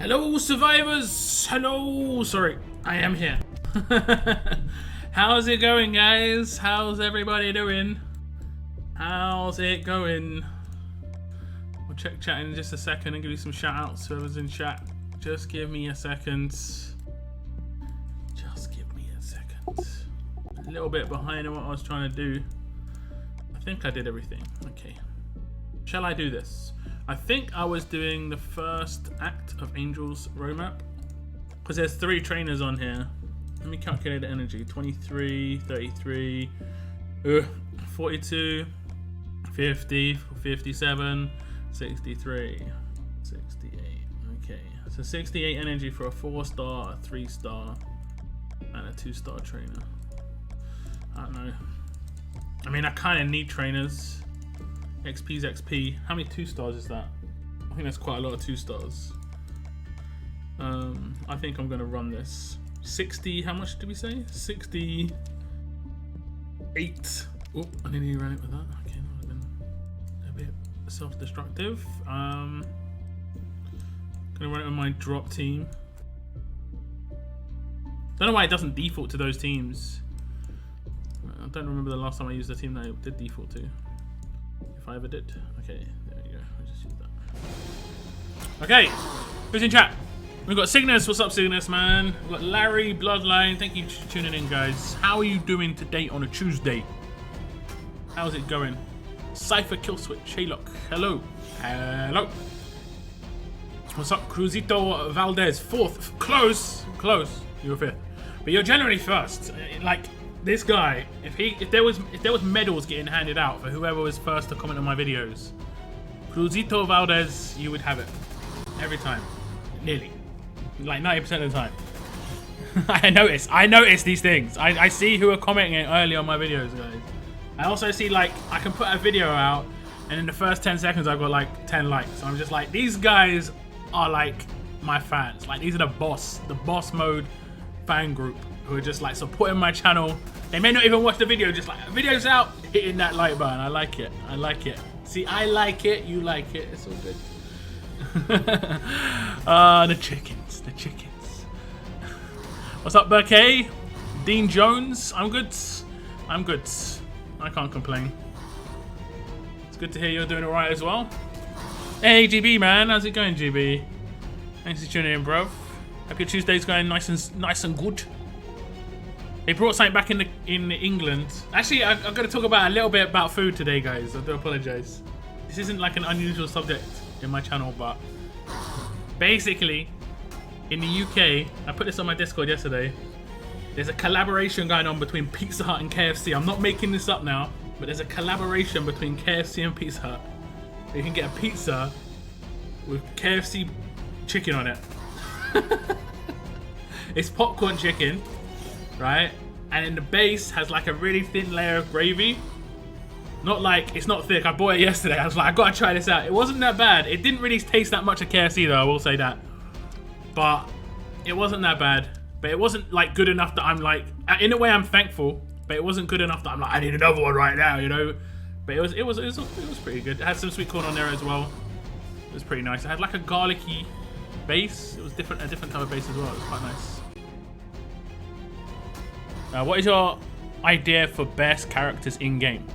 Hello, survivors! Hello! Sorry, I am here. How's it going, guys? How's everybody doing? How's it going? We'll check chat in just a second and give you some shout outs to whoever's in chat. Just give me a second. Just give me a second. A little bit behind on what I was trying to do. I think I did everything. Okay. Shall I do this? I think I was doing the first act of Angel's roadmap because there's 3 trainers on here. Let me calculate the energy. 23, 33, 42, 50, 57, 63, 68. Okay, so 68 energy for a 4-star, a 3-star, and a 2-star trainer. I don't know. I mean, I kind of need trainers. XP's XP. How many 2-stars is that? I think that's quite a lot of 2-stars. I think I'm gonna run this. 60, how much did we say? 68. Oh, I nearly ran it with that. Okay, that would have been a bit self-destructive. Gonna run it with my drop team. Don't know why it doesn't default to those teams. I don't remember the last time I used a team that it did default to. If I ever did. Okay, there we go. I'll just use that. Okay, who's in chat? We've got Cygnus. What's up, Cygnus, man? We've got Larry, Bloodline. Thank you for tuning in, guys. How are you doing today on a Tuesday? How's it going? Cypher Killswitch. Hey, look. Hello. Hello. What's up, Cruzito Valdez? 4th. Close. Close. You were 5th. But you're generally 1st. Like, this guy, if there was medals getting handed out for whoever was first to comment on my videos, Cruzito Valdez, you would have it every time, nearly, like 90% of the time. I notice these things. I see who are commenting early on my videos, guys. I also see, like, I can put a video out, and in the first 10 seconds I've got like 10 likes. So I'm just like, these guys are like my fans. Like, these are the boss mode fan group who are just like supporting my channel. They may not even watch the video, just like, video's out, hitting that like button. I like it. I like it. See, I like it, you like it. It's all good. The chickens. The chickens. What's up, Burkay? Dean Jones. I'm good. I'm good. I can't complain. It's good to hear you're doing alright as well. Hey, GB, man. How's it going, GB? Thanks for tuning in, bro. Hope your Tuesday's going nice and good. They brought something back in England. Actually, I'm going to talk about a little bit about food today, guys. I do apologize. This isn't like an unusual subject in my channel, but basically, in the UK, I put this on my Discord yesterday. There's a collaboration going on between Pizza Hut and KFC. I'm not making this up now, but there's a collaboration between KFC and Pizza Hut. You can get a pizza with KFC chicken on it. It's popcorn chicken, right? And in the base has like a really thin layer of gravy. Not like, it's not thick. I bought it yesterday. I was like, I gotta try this out. It wasn't that bad. It didn't really taste that much of KFC though, I will say that. But it wasn't that bad. But it wasn't like good enough that I'm like, in a way I'm thankful, but it wasn't good enough that I'm like, I need another one right now, you know? But it was pretty good. It had some sweet corn on there as well. It was pretty nice. It had like a garlicky base. It was a different type of base as well. It was quite nice. What is your idea for best characters in game?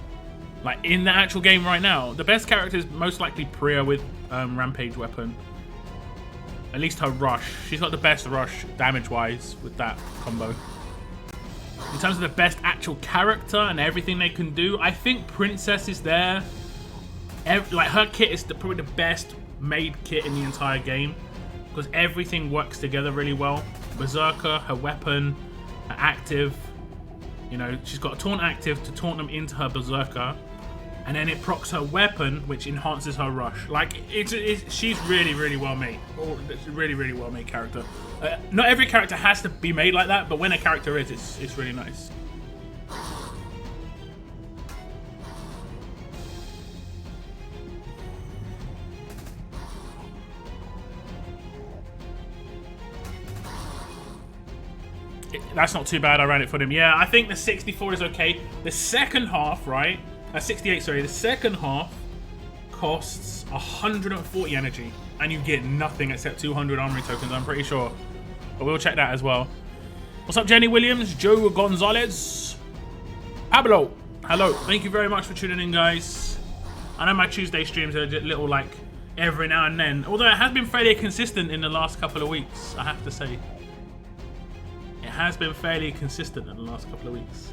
Like in the actual game right now, the best character is most likely Priya with Rampage weapon. At least her rush. She's got the best rush damage-wise with that combo. In terms of the best actual character and everything they can do, I think Princess is there. Like her kit is probably the best made kit in the entire game because everything works together really well. Berserker, her weapon, her active. You know, she's got a taunt active to taunt them into her Berserker. And then it procs her weapon, which enhances her rush. Like, she's really, really well made. It's a really, really well made character. Not every character has to be made like that, but when a character is, it's really nice. That's not too bad. I ran it for them. Yeah, I think the 64 is okay. The second half, right? 68, sorry. The second half costs 140 energy. and you get nothing except 200 armory tokens, I'm pretty sure. But we'll check that as well. What's up, Jenny Williams, Joe Gonzalez, Pablo? Hello, thank you very much for tuning in, guys. I know my Tuesday streams are a little like every now and then, although it has been fairly consistent in the last couple of weeks, I have to say. It has been fairly consistent in the last couple of weeks.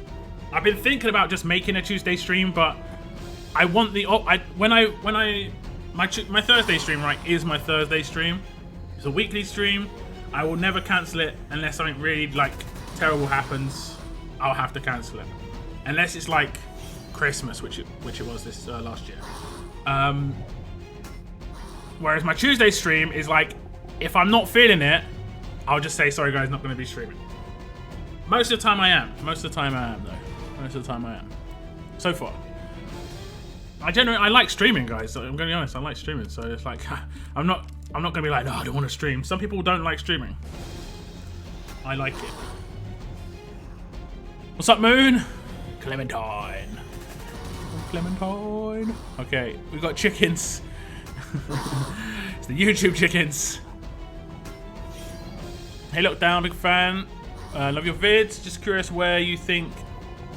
I've been thinking about just making a Tuesday stream, but I want the my Thursday stream, right, is my Thursday stream. It's a weekly stream. I will never cancel it unless something really like terrible happens. I'll have to cancel it, unless it's like Christmas, which it was this last year. Whereas my Tuesday stream is like, if I'm not feeling it, I'll just say sorry guys, not going to be streaming. Most of the time I am. Most of the time I am though. Most of the time I am. So far. I like streaming, guys. I'm gonna be honest, I like streaming, so it's like I'm not gonna be like, no, I don't want to stream. Some people don't like streaming. I like it. What's up, Moon? Clementine. Clementine. Okay, we got chickens. It's the YouTube chickens. Hey, look down, big fan. Love your vids. Just curious where you think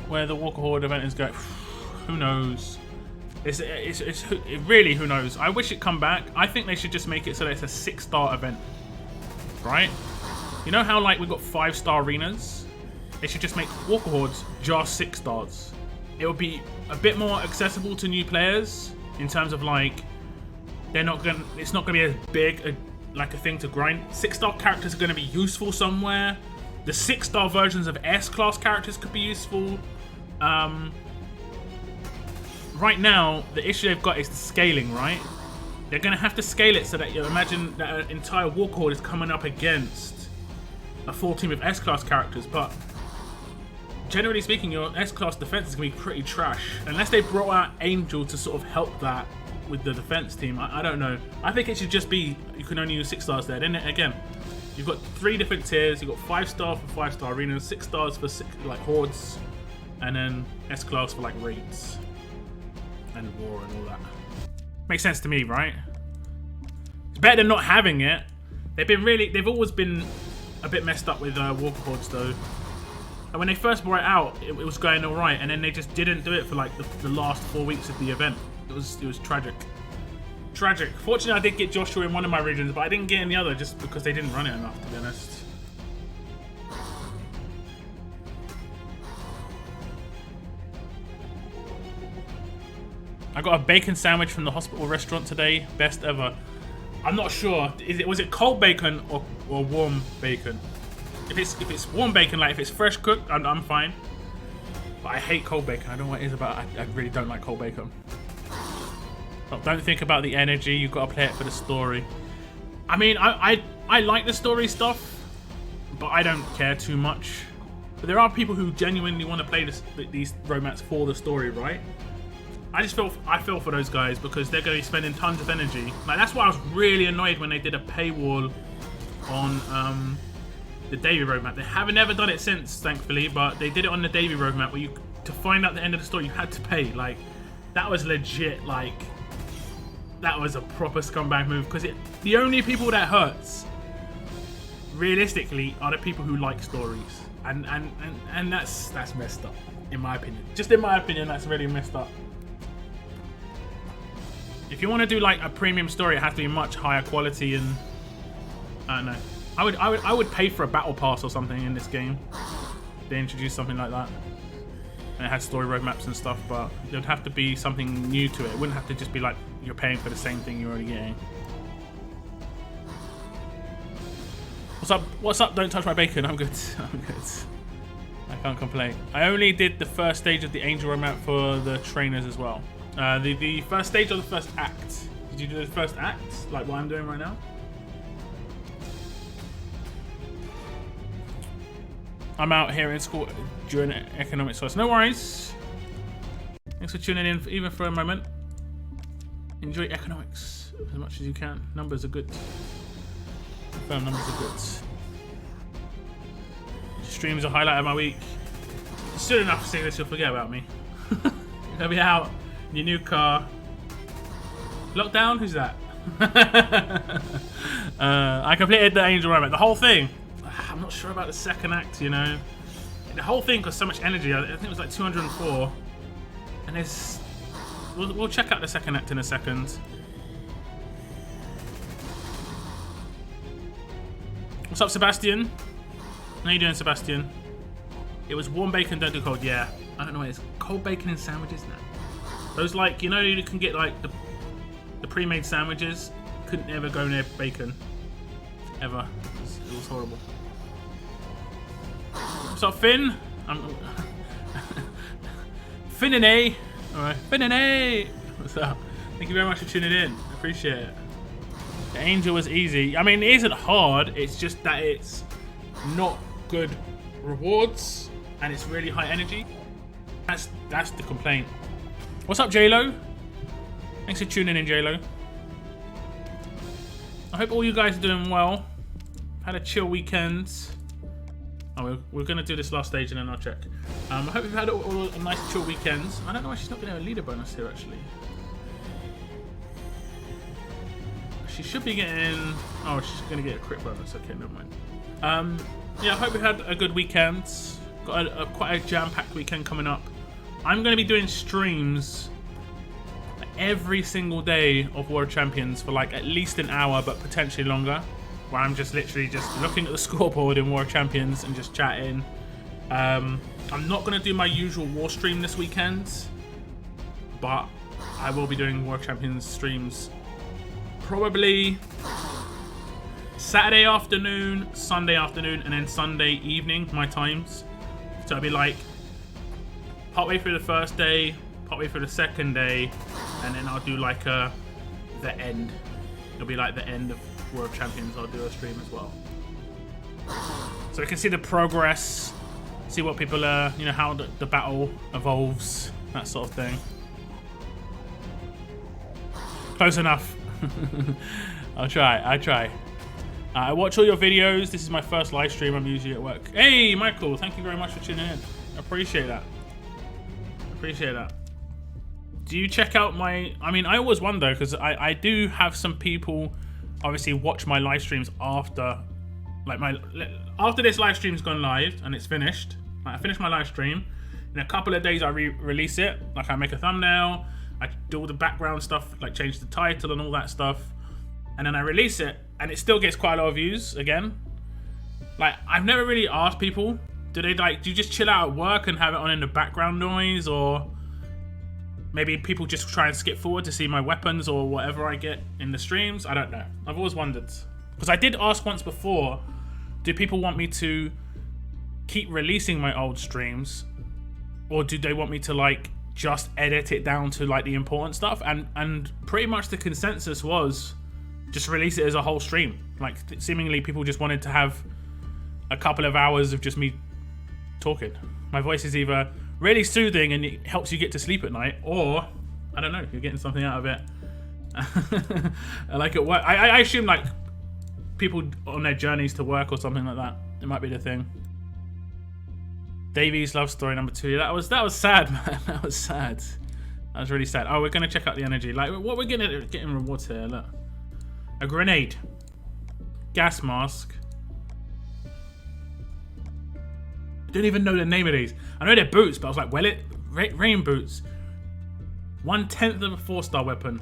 the Walker Horde event is going. Who knows? It's really, who knows? I wish it come back. I think they should just make it so that it's a 6-star event, right? You know how like we've got 5-star arenas? They should just make Walker Hordes just 6 stars. It would be a bit more accessible to new players in terms of like it's not gonna be as big a thing to grind. 6-star characters are gonna be useful somewhere. The 6-star versions of S-class characters could be useful. Right now, the issue they've got is the scaling, right? They're going to have to scale it so that you imagine that an entire Walker Horde is coming up against a full team of S-class characters, but generally speaking, your S-class defense is going to be pretty trash. Unless they brought out Angel to sort of help that with the defense team, I don't know. I think it should just be, you can only use 6 stars there. Then again, you've got 3 different tiers. You've got 5-star for 5-star arenas, 6 stars for like hordes, and then S-class for like raids and war and all that. Makes sense to me, right? It's better than not having it. They've always been a bit messed up with Walker Hordes though. And when they first brought it out, it was going all right, and then they just didn't do it for like the last 4 weeks of the event. It was tragic. Tragic. Fortunately, I did get Joshua in one of my regions, but I didn't get in the other just because they didn't run it enough, to be honest. I got a bacon sandwich from the hospital restaurant today. Best ever. I'm not sure. Was it cold bacon or warm bacon? If it's warm bacon, like if it's fresh cooked, I'm fine. But I hate cold bacon. I don't know what it is about. I really don't like cold bacon. But don't think about the energy. You've got to play it for the story. I mean, I like the story stuff, but I don't care too much. But there are people who genuinely want to play these roadmaps for the story, right? I feel for those guys because they're going to be spending tons of energy. Like that's why I was really annoyed when they did a paywall on the Davy roadmap. They haven't ever done it since, thankfully, but they did it on the Davy roadmap where to find out the end of the story you had to pay. Like that was legit. Like that was a proper scumbag move because the only people that hurts realistically are the people who like stories, and that's messed up in my opinion. Just in my opinion, that's really messed up. If you want to do like a premium story, it has to be much higher quality, and I don't know. I would pay for a battle pass or something in this game. They introduced something like that, and it had story roadmaps and stuff. But there'd have to be something new to it. It wouldn't have to just be like you're paying for the same thing you're already getting. What's up? What's up? Don't touch my bacon. I'm good. I'm good. I can't complain. I only did the first stage of the Angel roadmap for the trainers as well. The first stage or the first act? Did you do the first act, like what I'm doing right now? I'm out here in school during economics class. No worries. Thanks for tuning in, even for a moment. Enjoy economics as much as you can. Numbers are good. Confirm numbers are good. Stream is a highlight of my week. Soon enough to see this, you'll forget about me. You're gonna be out in your new car. Lockdown? Who's that? I completed the Angel Romance. The whole thing. I'm not sure about the second act, you know. The whole thing cost so much energy. I think it was like 204. And there's... We'll check out the second act in a second. What's up, Sebastian? How you doing, Sebastian? It was warm bacon, don't do cold. Yeah. I don't know what it is. Cold bacon in sandwiches now. Those, like, you know, you can get like the pre-made sandwiches. Couldn't ever go near bacon. Ever. It was horrible. What's up, Finn? Finn and A. Alright, Finn and A. What's up? Thank you very much for tuning in. I appreciate it. The Angel was easy. I mean, it isn't hard. It's just that it's not good rewards and it's really high energy. That's the complaint. What's up, JLo? Thanks for tuning in, JLo. I hope all you guys are doing well. Had a chill weekend. Oh, we're gonna do this last stage and then I'll check. I hope you've had all a nice chill weekend. I don't know why she's not getting a leader bonus here actually. She should be getting... Oh, she's gonna get a crit bonus. Okay, never mind. Yeah, I hope you had a good weekend. Got quite a jam-packed weekend coming up. I'm gonna be doing streams every single day of World Champions for like at least an hour, but potentially longer. Where I'm just literally just looking at the scoreboard in World Champions and just chatting. I'm not gonna do my usual War stream this weekend, but I will be doing World Champions streams probably Saturday afternoon, Sunday afternoon, and then Sunday evening, my times. So it'll be like partway through the first day, partway through the second day, and then I'll do like the end. It'll be like the end of World Champions. I'll do a stream as well. So you can see the progress, see what people are, you know, how the battle evolves, that sort of thing. Close enough. I'll try. I watch all your videos. This is my first live stream. I'm usually at work. Hey, Michael, thank you very much for tuning in. Appreciate that. Do you check out my... I mean, I always wonder, because I do have some people obviously watch my live streams after... Like, after this live stream's gone live and it's finished. Like, I finish my live stream. In a couple of days, I release it. Like, I make a thumbnail. I do all the background stuff, like change the title and all that stuff. And then I release it, and it still gets quite a lot of views again. Like, I've never really asked people, do you just chill out at work and have it on in the background noise? Or maybe people just try and skip forward to see my weapons or whatever I get in the streams? I don't know. I've always wondered. Because I did ask once before, do people want me to keep releasing my old streams? Or do they want me to, like, just edit it down to like the important stuff? And pretty much the consensus was just release it as a whole stream. Like, seemingly people just wanted to have a couple of hours of just me talking. My voice is either really soothing and it helps you get to sleep at night, or I don't know, you're getting something out of it. Like at work, I assume like people on their journeys to work or something like that. It might be the thing. Davies love story number 2. That was sad, man. That was sad. That was really sad. Oh, we're gonna check out the energy. Like, what we're getting rewards here. Look, a grenade, gas mask. I don't even know the name of these. I know they're boots, but I was like, well, rain boots. 1/10 of a 4-star weapon.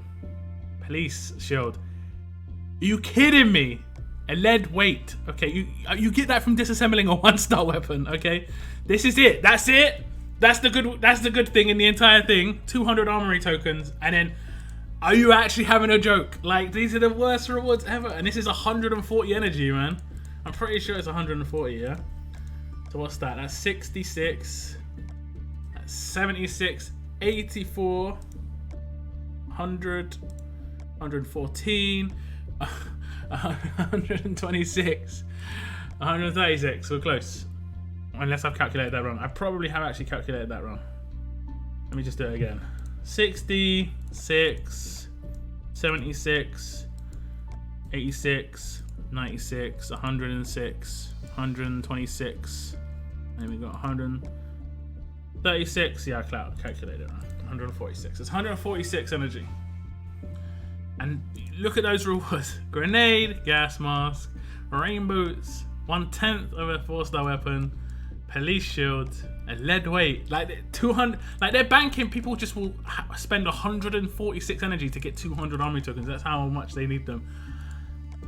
Police shield. Are you kidding me? A lead weight. Okay, you get that from disassembling a 1-star weapon. Okay, this is it. That's it. That's the good thing in the entire thing. 200 armory tokens, and then are you actually having a joke? Like, these are the worst rewards ever, and this is 140 energy, man. I'm pretty sure it's 140. Yeah. So what's that? That's 66. That's 76. 84. 100. 114. 126, 136, we're close. Unless I've calculated that wrong. I probably have actually calculated that wrong. Let me just do it again. 66, 76, 86, 96, 106, 126, and then we got 136. Yeah, I calculated it. 146. It's 146 energy. And look at those rewards. Grenade, gas mask, rain boots, 1/10 of a 4-star weapon, police shield, a lead weight. Like 200, like they're banking. People just will spend 146 energy to get 200 army tokens. That's how much they need them.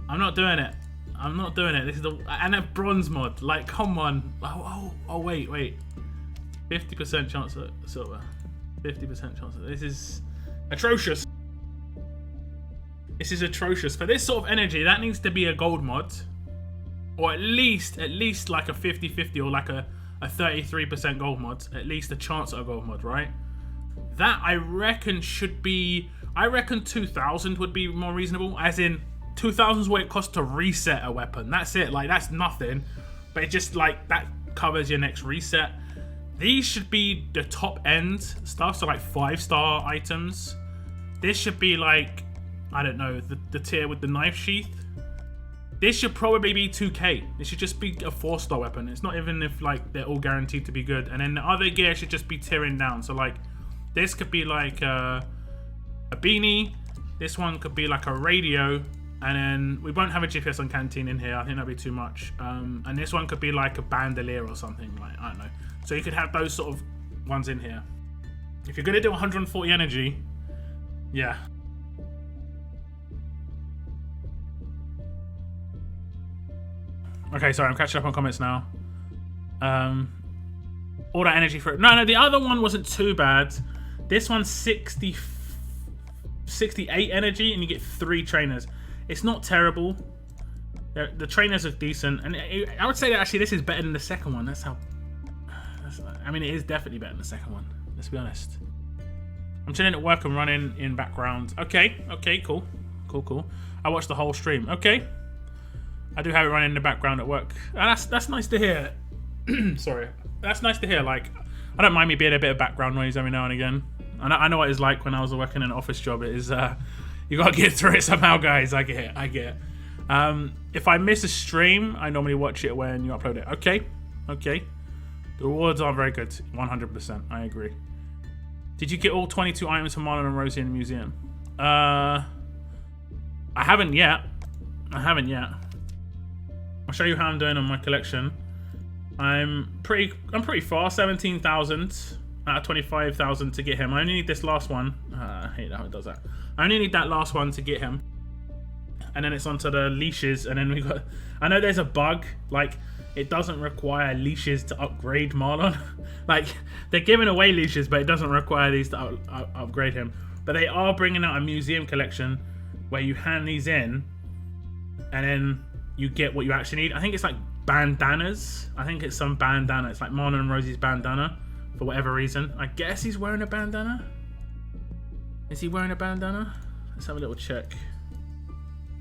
I'm not doing it. I'm not doing it. This is and a bronze mod. Like, come on. Oh, wait. 50% chance of silver. 50% chance of this is atrocious. This is atrocious. For this sort of energy, that needs to be a gold mod. Or at least like a 50-50 or like a 33% gold mod. At least a chance at a gold mod, right? That I reckon should be... I reckon 2,000 would be more reasonable. As in, 2,000 is what it costs to reset a weapon. That's it. Like, that's nothing. But it just, like, that covers your next reset. These should be the top end stuff. So, like, 5-star items. This should be, like... I don't know, the tier with the knife sheath. This should probably be 2k. This should just be a 4-star weapon. It's not even if like they're all guaranteed to be good. And then the other gear should just be tearing down. So like this could be like a beanie. This one could be like a radio. And then we won't have a GPS on canteen in here. I think that'd be too much. And this one could be like a bandolier or something. Like, I don't know. So you could have those sort of ones in here. If you're gonna do 140 energy, yeah. Okay, sorry, I'm catching up on comments now. All that energy for it. No, the other one wasn't too bad. This one's 68 energy and you get 3 trainers. It's not terrible. The trainers are decent. And I would say that actually this is better than the second one. I mean, it is definitely better than the second one. Let's be honest. I'm chilling at work and running in background. Okay, cool. I watched the whole stream. Okay. I do have it running in the background at work. And that's nice to hear. Sorry. That's nice to hear. Like, I don't mind me being a bit of background noise every now and again. I know what it's like when I was working in an office job. It is, you gotta get through it somehow, guys. I get it. If I miss a stream, I normally watch it when you upload it. Okay. The rewards are very good. 100%. I agree. Did you get all 22 items from Marlon and Rosie in the museum? I haven't yet. I'll show you how I'm doing on my collection. I'm pretty far, 17,000 out of 25,000 to get him. I only need this last one. I hate how it does that. I only need that last one to get him. And then it's onto the leashes, and then we got... I know there's a bug, like, it doesn't require leashes to upgrade Marlon. Like, they're giving away leashes, but it doesn't require these to upgrade him. But they are bringing out a museum collection where you hand these in, and then you get what you actually need. I think it's like bandanas. I think it's some bandana. It's like Marlon and Rosie's bandana for whatever reason. I guess he's wearing a bandana. Is he wearing a bandana? Let's have a little check.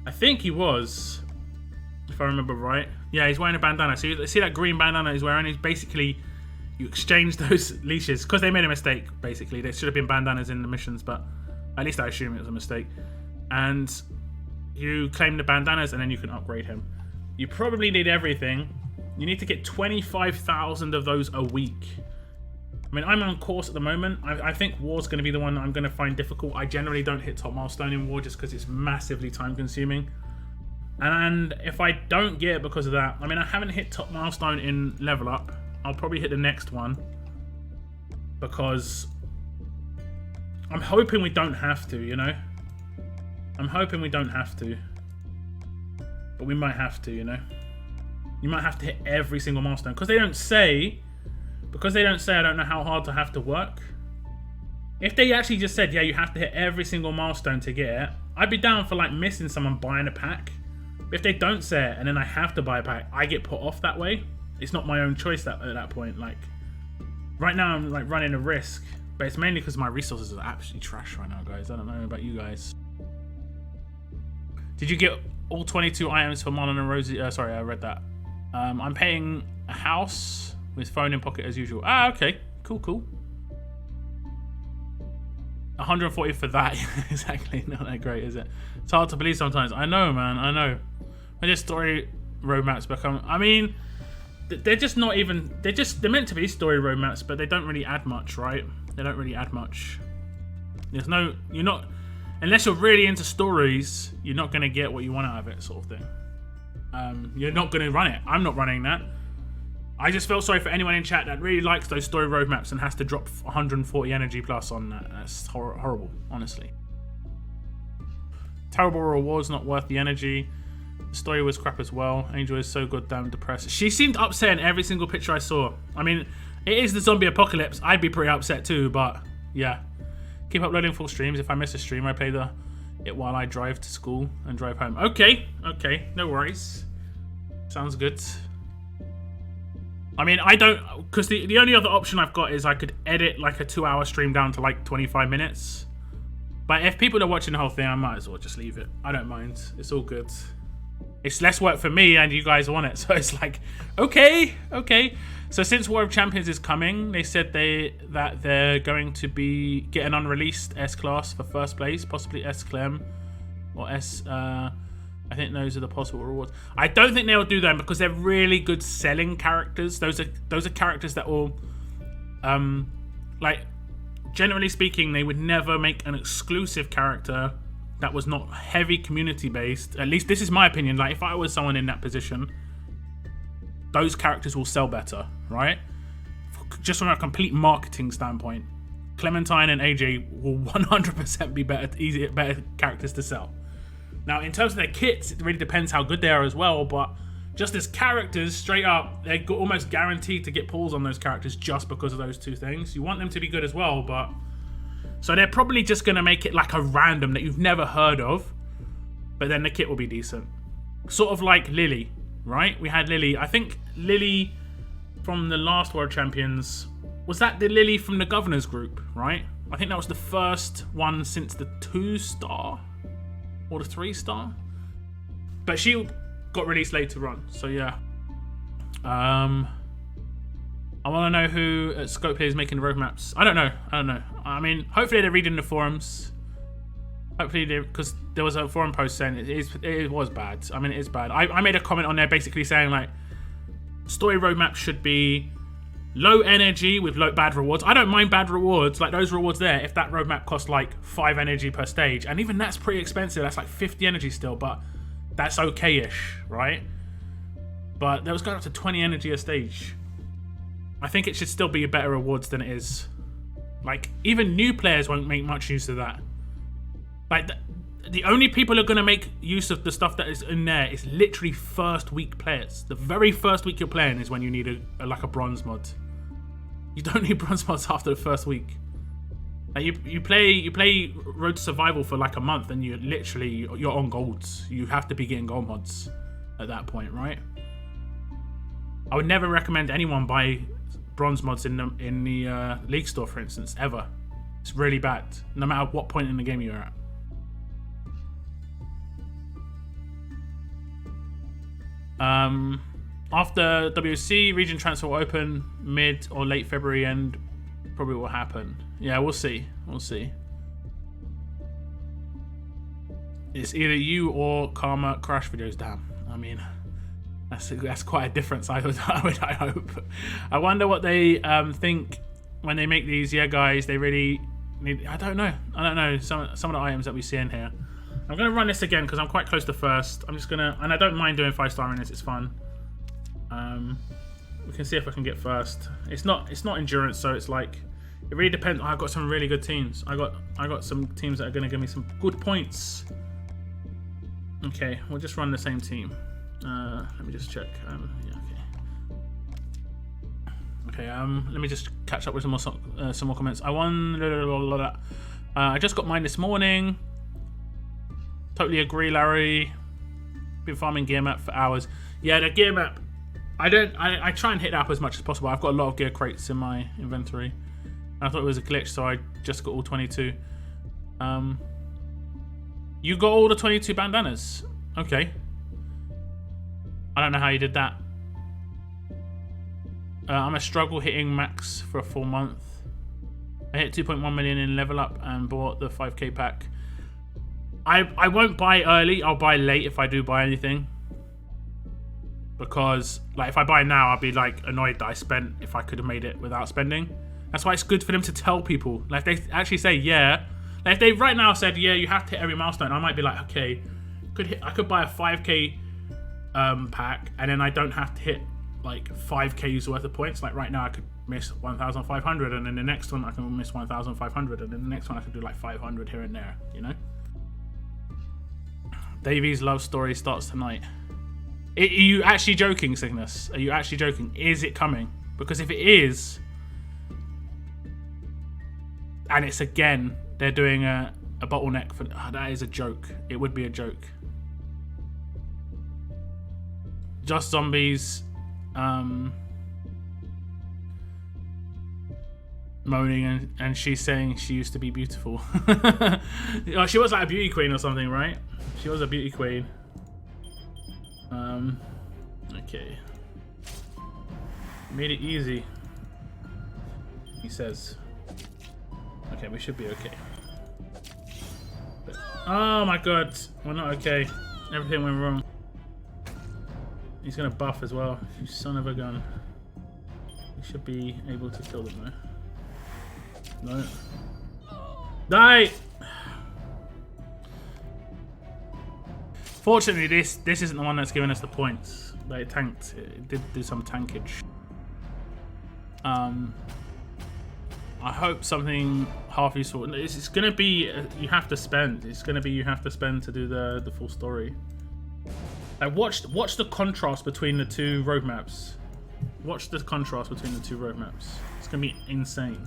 I think he was, if I remember right. Yeah, he's wearing a bandana. So you see that green bandana he's wearing? He's basically, you exchange those leashes because they made a mistake, basically. There should have been bandanas in the missions, but at least I assume it was a mistake. And you claim the bandanas and then you can upgrade him. You probably need everything. You need to get 25,000 of those a week. I mean, I'm on course at the moment. I think War's going to be the one that I'm going to find difficult. I generally don't hit top milestone in War just because it's massively time consuming. And if I don't get it because of that, I mean, I haven't hit top milestone in level up. I'll probably hit the next one because I'm hoping we don't have to, you know? I'm hoping we don't have to. But we might have to, you know? You might have to hit every single milestone. Because they don't say, I don't know how hard to have to work. If they actually just said, yeah, you have to hit every single milestone to get it, I'd be down for like missing someone buying a pack. But if they don't say it and then I have to buy a pack, I get put off that way. It's not my own choice at that point. Like, right now I'm like running a risk. But it's mainly because my resources are absolutely trash right now, guys. I don't know about you guys. Did you get all 22 items for Marlon and Rosie? Sorry, I read that. I'm paying a house with phone in pocket as usual. Ah, okay. Cool. 140 for that. Exactly. Not that great, is it? It's hard to believe sometimes. I know, man. I know. When this story roadmaps become... I mean, they're just not even... They're meant to be story roadmaps, but they don't really add much, right? They don't really add much. There's no... You're not... unless you're really into stories, you're not going to get what you want out of it, sort of thing. You're not going to run it. I'm not running that. I just feel sorry for anyone in chat that really likes those story roadmaps and has to drop 140 energy plus on that. That's horrible, honestly. Terrible rewards, not worth the energy. The story was crap as well. Angel is so goddamn depressed. She seemed upset in every single picture I saw. I mean, it is the zombie apocalypse. I'd be pretty upset too, but yeah. Keep uploading full streams. If I miss a stream, I play it while I drive to school and drive home. Okay, no worries. Sounds good. I mean, I don't, because the only other option I've got is I could edit like a 2-hour stream down to like 25 minutes. But if people are watching the whole thing, I might as well just leave it. I don't mind. It's all good. It's less work for me and you guys want it. So it's like, okay. So since War of Champions is coming, they said that they're going to get an unreleased S-Class for first place, possibly S-Clem or S... I think those are the possible rewards. I don't think they'll do them because they're really good selling characters. Those are characters that will, like, generally speaking, they would never make an exclusive character that was not heavy community based. At least this is my opinion. Like, if I was someone in that position, those characters will sell better, right? Just from a complete marketing standpoint, Clementine and AJ will 100% be better characters to sell. Now, in terms of their kits, it really depends how good they are as well, but just as characters, straight up, they're almost guaranteed to get pulls on those characters just because of those two things. You want them to be good as well, but... So they're probably just going to make it like a random that you've never heard of, but then the kit will be decent. Sort of like Lily, right? We had Lily. I think Lily from the last World Champions... Was that the Lily from the Governor's group, right? I think that was the first one since the 2-star... or the 3-star, but she got released later on. So yeah, I want to know who at Scope here is making the roadmaps. I don't know. I mean, hopefully they're reading the forums. Hopefully because there was a forum post saying it was bad. I mean, it is bad. I made a comment on there basically saying like, story roadmap should be low energy with bad rewards. I don't mind bad rewards, like those rewards there, if that roadmap costs like 5 energy per stage. And even that's pretty expensive. That's like 50 energy still, but that's okay-ish, right? But that was going up to 20 energy a stage. I think it should still be better rewards than it is. Like, even new players won't make much use of that. Like, the only people who are going to make use of the stuff that is in there is literally first week players. The very first week you're playing is when you need like a bronze mod. You don't need bronze mods after the first week. Like you play Road to Survival for like a month and you're on golds. You have to be getting gold mods at that point, right? I would never recommend anyone buy bronze mods in the League store, for instance, ever. It's really bad, no matter what point in the game you're at. After WC, region transfer will open mid or late February and probably will happen. Yeah, we'll see. It's either you or Karma Crash videos. Damn, I mean, that's quite a difference. I hope. I wonder what they think when they make these. Yeah, guys, they really need. I don't know. Some of the items that we see in here. I'm going to run this again because I'm quite close to first. I'm just going to... And I don't mind doing 5-star in this. It's fun. We can see if I can get first. It's not endurance, so it's like... It really depends. Oh, I've got some really good teams. I got some teams that are going to give me some good points. Okay, we'll just run the same team. Let me just check. Yeah, okay. Okay, let me just catch up with some more comments. I won... I just got mine this morning. Totally agree, Larry. Been farming gear map for hours. Yeah, the gear map. I try and hit that up as much as possible. I've got a lot of gear crates in my inventory. I thought it was a glitch, so I just got all 22. You got all the 22 bandanas. Okay. I don't know how you did that. I'm a struggle hitting max for a full month. I hit 2.1 million in level up and bought the 5k pack. I won't buy early. I'll buy late if I do buy anything. Because, like, if I buy now, I'll be, like, annoyed that I spent if I could have made it without spending. That's why it's good for them to tell people. Like, they actually say, yeah. Like if they right now said, yeah, you have to hit every milestone, I might be like, okay, I could buy a 5k pack, and then I don't have to hit like 5k's worth of points. Like right now, I could miss 1,500, and then the next one I can miss 1,500, and then the next one I could do like 500 here and there. You know. Davy's love story starts tonight. Are you actually joking, Cygnus? Are you actually joking? Is it coming? Because if it is, and it's again, they're doing a bottleneck for that is a joke. It would be a joke. Just Zombies moaning, and she's saying she used to be beautiful. Oh, she was like a beauty queen or something, right? She was a beauty queen. Okay. Made it easy, he says. Okay, we should be okay. But, oh my god, we're not okay. Everything went wrong. He's gonna buff as well, you son of a gun. We should be able to kill them though. No. Die! Fortunately, this isn't the one that's giving us the points. But it tanked. It did do some tankage. I hope something half useful. It's gonna be you have to spend. It's gonna be you have to spend to do the full story. Like watch the contrast between the two roadmaps. Watch the contrast between the two roadmaps. It's gonna be insane.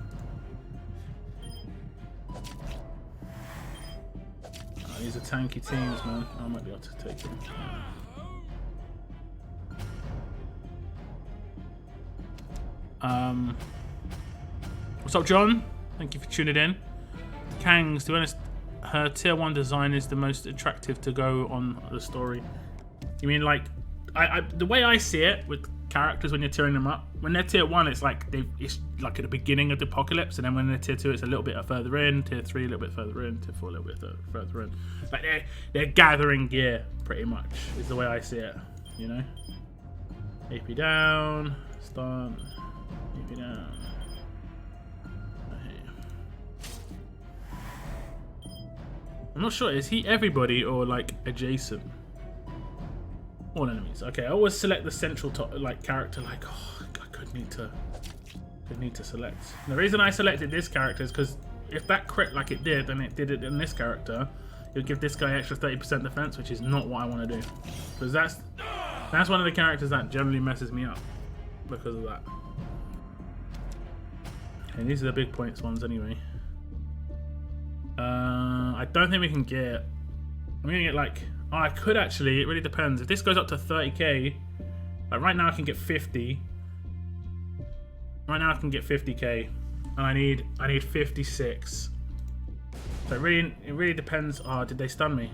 Oh, these are tanky teams, man. I might be able to take them. What's up, John? Thank you for tuning in. Kangs, to be honest, her tier 1 design is the most attractive to go on the story. You mean like, the way I see it with characters when you're tearing them up, when they're tier 1, it's like it's like at the beginning of the apocalypse, and then when they're tier 2, it's a little bit further in. Tier 3, a little bit further in. Tier 4, a little bit further in. Like they're gathering gear, pretty much, is the way I see it. You know, AP down, stun, AP down. I'm not sure, is he everybody or like adjacent? All enemies. Okay, I always select the central character. Like, oh, I could need to select. And the reason I selected this character is because if that crit like it did, and it did it in this character, it'll give this guy extra 30% defense, which is not what I want to do. Because that's one of the characters that generally messes me up because of that. And these are the big points ones anyway. I don't think we can get. I'm gonna get like. Oh, I could actually. It really depends. If this goes up to 30k, like right now I can get 50. Right now I can get 50k, and I need 56. So it really depends. Oh, did they stun me?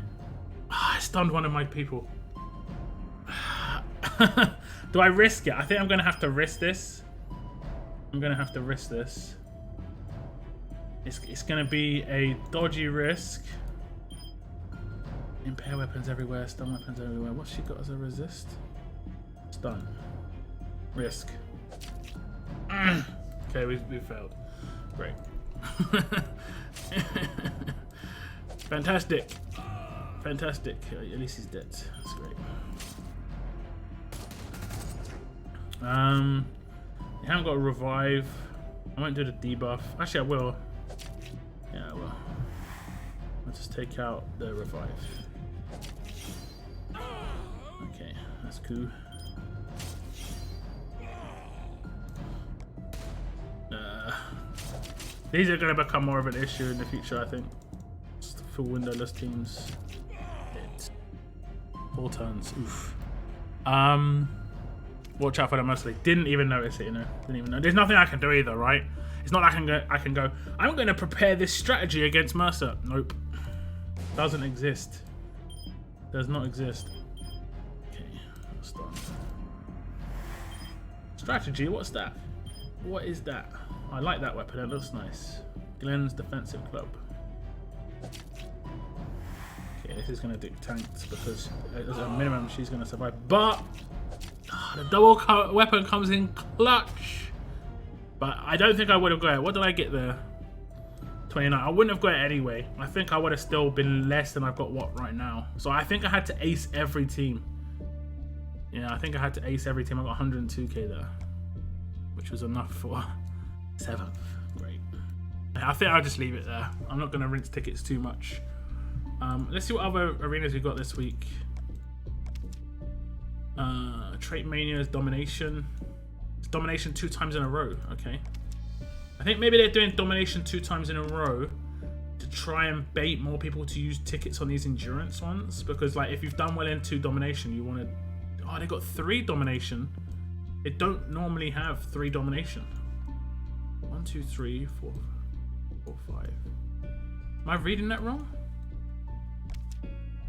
Oh, I stunned one of my people. Do I risk it? I think I'm gonna have to risk this. I'm gonna have to risk this. It's gonna be a dodgy risk. Impair weapons everywhere, stun weapons everywhere. What's she got as a resist? Stun. Risk. Okay, we failed. Great. Fantastic. Fantastic. At least he's dead. That's great. You haven't got a revive. I won't do the debuff. Actually, I will. Yeah, I will. I'll just take out the revive. Okay, that's cool. These are going to become more of an issue in the future, I think. Just full windowless teams. 4 turns. Oof. Watch out for them mostly. Didn't even notice it, you know. Didn't even know. There's nothing I can do either, right? It's not like I can go, I'm going to prepare this strategy against Mercer. Nope. Doesn't exist. Does not exist. Okay, let's start. Strategy? What's that? What is that? I like that weapon. It looks nice. Glenn's defensive club. Okay, this is going to do tanked because as a minimum she's going to survive. But the double weapon comes in clutch. But I don't think I would have got it. What did I get there? 29. I wouldn't have got it anyway. I think I would have still been less than I've got right now. So I think I had to ace every team. Yeah, I think I had to ace every team. I got 102k there, which was enough for 7th. Great. I think I'll just leave it there. I'm not going to rinse tickets too much. Let's see what other arenas we got this week. Trait Mania's Domination. It's Domination 2 times in a row. Okay. I think maybe they're doing Domination 2 times in a row to try and bait more people to use tickets on these endurance ones. Because like if you've done well in 2 Domination, you want to... Oh, they got 3 Domination. They don't normally have 3 Domination. 1, 2, 3, 4, 5. Am I reading that wrong?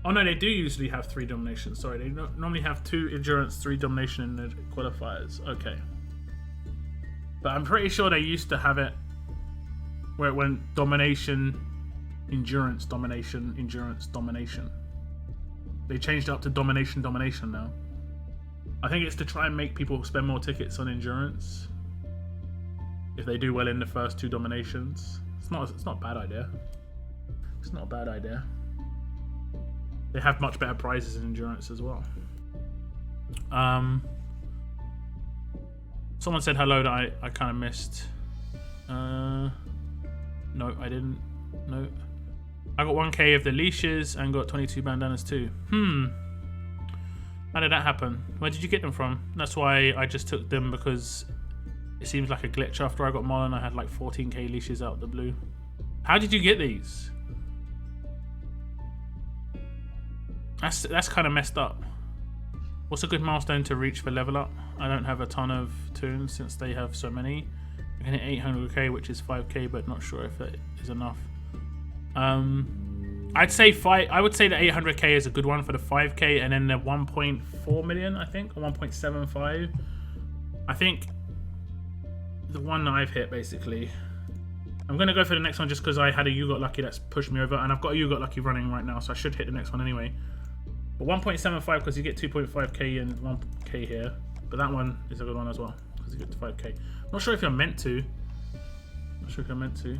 Oh no, they do usually have 3 Domination. Sorry, they normally have 2 Endurance, 3 Domination in the qualifiers. Okay. But I'm pretty sure they used to have it where it went Domination, Endurance, Domination, Endurance, Domination. They changed it up to Domination, Domination now. I think it's to try and make people spend more tickets on Endurance if they do well in the first 2 Dominations. It's not a bad idea. It's not a bad idea. They have much better prizes in Endurance as well. Someone said hello that I kind of missed. No, I didn't. No. I got 1k of the leashes and got 22 bandanas too. How did that happen? Where did you get them from? That's why I just took them, because it seems like a glitch. After I got Marlon, I had like 14k leashes out of the blue. How did you get these? That's kind of messed up. What's a good milestone to reach for level up? I don't have a ton of tunes since they have so many. I can hit 800k, which is 5k, but not sure if that is enough. I'd say I would say the 800k is a good one for the 5k, and then the 1.4 million, I think, or 1.75. I think the one that I've hit basically. I'm gonna go for the next one just because I had a You Got Lucky that's pushed me over, and I've got a You Got Lucky running right now, so I should hit the next one anyway. But 1.75 because you get 2.5k and 1k here. But that one is a good one as well because you get to 5k. Not sure if you're meant to. Not sure if you're meant to.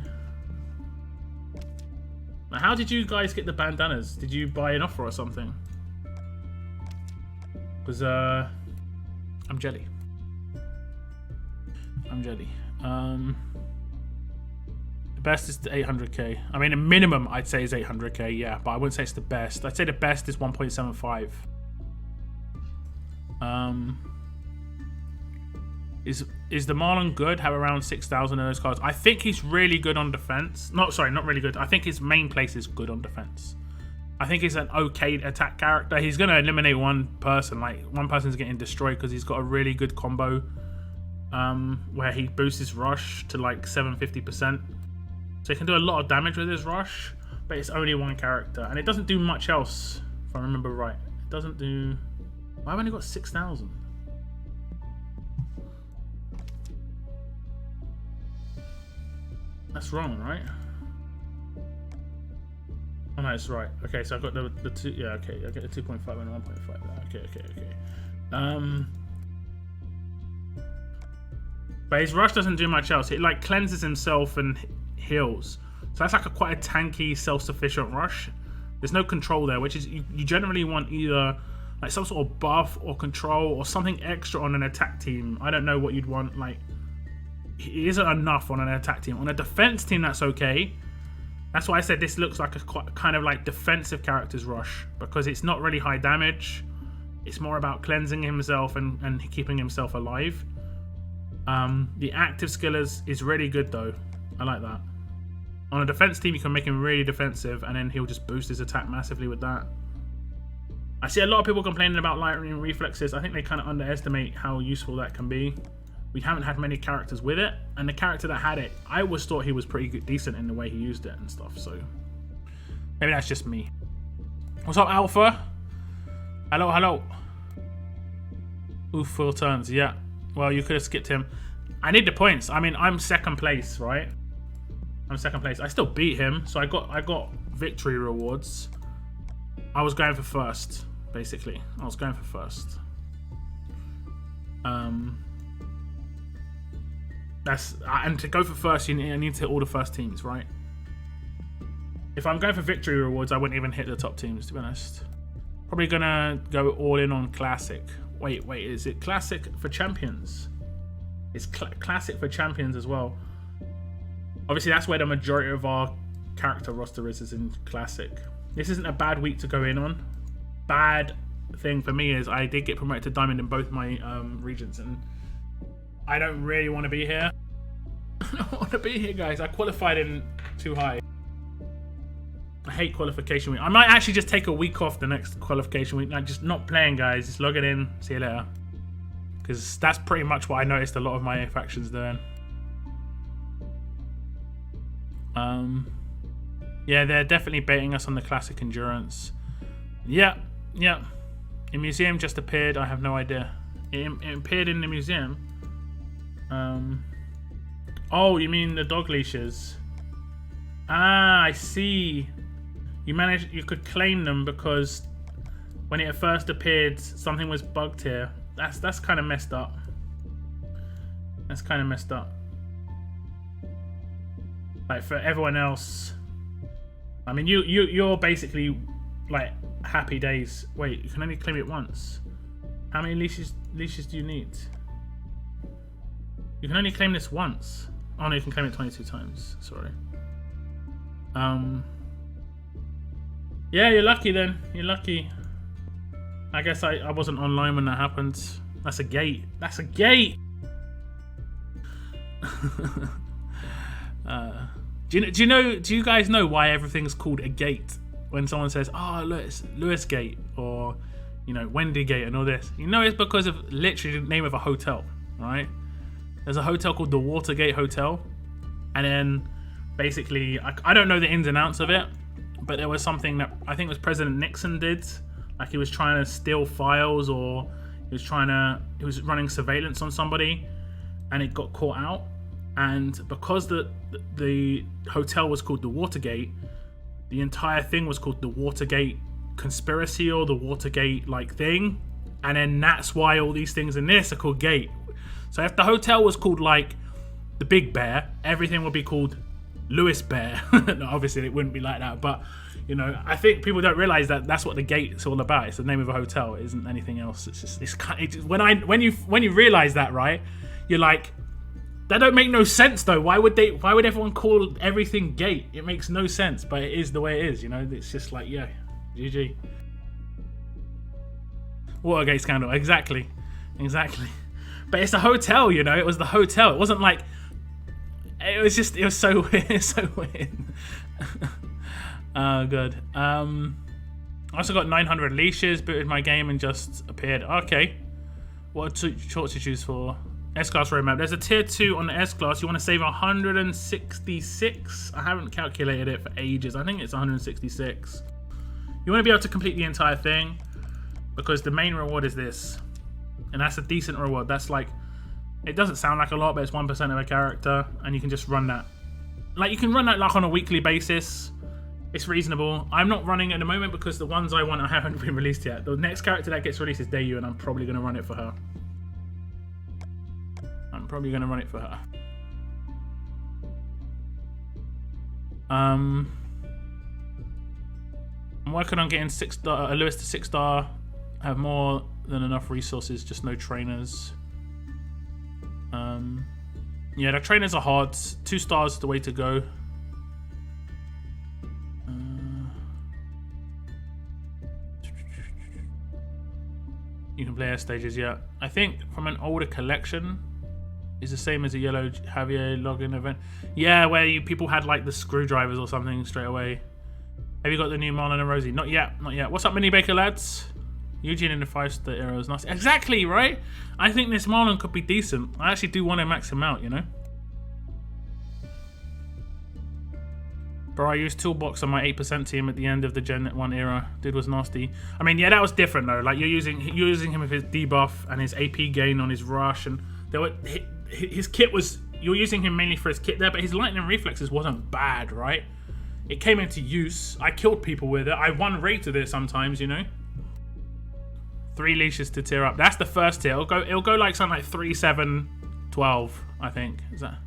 Now, how did you guys get the bandanas? Did you buy an offer or something? Because I'm jelly. I'm jelly. The best is the 800k. I mean, the minimum I'd say is 800k, yeah, but I wouldn't say it's the best. I'd say the best is 1.75. Is the Marlon good? Have around 6,000 of those cards. I think he's really good on defense. Not really good. I think his main place is good on defense. I think he's an okay attack character. He's going to eliminate one person. Like, one person's getting destroyed because he's got a really good combo where he boosts his rush to like 750%. So he can do a lot of damage with his rush, but it's only one character. And it doesn't do much else, if I remember right. It doesn't do... I've only got 6,000. That's wrong, right? Oh no, it's right. Okay, so I've got the 2... Yeah, okay. I get the 2.5 and 1.5. Okay. But his rush doesn't do much else. It like cleanses himself and heals. So that's like quite a tanky, self-sufficient rush. There's no control there, which is you generally want either like some sort of buff or control or something extra on an attack team. I don't know what you'd want. Like, it isn't enough on an attack team. On a defense team, that's okay. That's why I said this looks like a kind of like defensive character's rush, because it's not really high damage. It's more about cleansing himself and keeping himself alive. The active skill is really good though. I like that. On a defense team, you can make him really defensive, and then he'll just boost his attack massively with that. I see a lot of people complaining about lightning reflexes. I think they kind of underestimate how useful that can be. We haven't had many characters with it, and the character that had it, I always thought he was pretty good, decent in the way he used it and stuff, so maybe that's just me. What's up, Alpha? Hello. Oof, full turns, yeah. Well, you could have skipped him. I need the points. I mean, I'm second place, right? I'm second place. I still beat him, so I got victory rewards. I was going for first, basically. I was going for first. And to go for first, you need to hit all the first teams, right? If I'm going for victory rewards, I wouldn't even hit the top teams, to be honest. Probably gonna go all in on classic. Wait, is it classic for champions? It's classic for champions as well. Obviously, that's where the majority of our character roster is in classic. This isn't a bad week to go in on. Bad thing for me is I did get promoted to diamond in both my regions, and I don't really want to be here. I don't want to be here, guys. I qualified in too high. I hate qualification week. I might actually just take a week off the next qualification week. Like, just not playing, guys. Just log it in. See you later. Because that's pretty much what I noticed a lot of my factions doing. Yeah, they're definitely baiting us on the classic endurance. Yeah. The museum just appeared. I have no idea. It appeared in the museum. Oh, you mean the dog leashes? Ah, I see. You could claim them because when it first appeared, something was bugged here. That's kind of messed up. That's kind of messed up. Like, for everyone else, I mean, you're basically like happy days. Wait, you can only claim it once. How many leashes do you need? You can only claim this once. Oh no, you can claim it 22 times. Sorry. Yeah, you're lucky then. You're lucky. I guess I wasn't online when that happened. That's a gate. That's a gate. Do you guys know why everything's called a gate? When someone says, "Oh, look, it's Lewis Gate," or Wendy Gate and all this, it's because of literally the name of a hotel, right? There's a hotel called the Watergate Hotel, and then basically, I don't know the ins and outs of it, but there was something that I think it was President Nixon did, like he was trying to steal files, or he was running surveillance on somebody, and it got caught out. And because the hotel was called the Watergate, the entire thing was called the Watergate conspiracy, or the Watergate thing, and then that's why all these things in this are called gate. So if the hotel was called like the Big Bear, everything would be called Lewis Bear. No, obviously it wouldn't be like that, but I think people don't realize that that's what the gate is all about. It's the name of a hotel. It isn't anything else. It's just when you realize that, right, you're like, that don't make no sense though. Why would everyone call everything gate? It makes no sense, but it is the way it is. It's just like, yeah, GG. Watergate scandal. Exactly. But it's a hotel, it was the hotel. It wasn't like, it was so weird. So weird. Good. I also got 900 leashes, booted my game and just appeared. Okay. What short to choose for? S-Class roadmap. There's a tier 2 on the S-Class. You want to save 166. I haven't calculated it for ages. I think it's 166. You want to be able to complete the entire thing because the main reward is this. And that's a decent reward. That's like, it doesn't sound like a lot, but it's 1% of a character, and you can just run that. Like, you can run that like on a weekly basis. It's reasonable. I'm not running at the moment because the ones I want haven't been released yet. The next character that gets released is Dayu, and I'm probably going to run it for her. I'm working on getting Lewis to 6-star. I have more than enough resources, just no trainers. Yeah, the trainers are hard. 2 stars is the way to go. You can play air stages, yeah. I think from an older collection is the same as a yellow Javier login event. Yeah, where people had like the screwdrivers or something straight away. Have you got the new Marlon and Rosie? Not yet. What's up, Mini Baker lads? Eugene in the 5-star era is nice. Exactly, right? I think this Marlon could be decent. I actually do want to max him out, Bro, I used Toolbox on my 8% team at the end of the Gen 1 era. Dude was nasty. I mean, yeah, that was different though. Like, you're using him with his debuff and his AP gain on his rush, and his kit was, you're using him mainly for his kit there, but his lightning reflexes wasn't bad, right? It came into use. I killed people with it. I won rated it sometimes, 3 leashes to tier up. That's the first tier. It'll go like something like 3, 7, 12, I think. Does that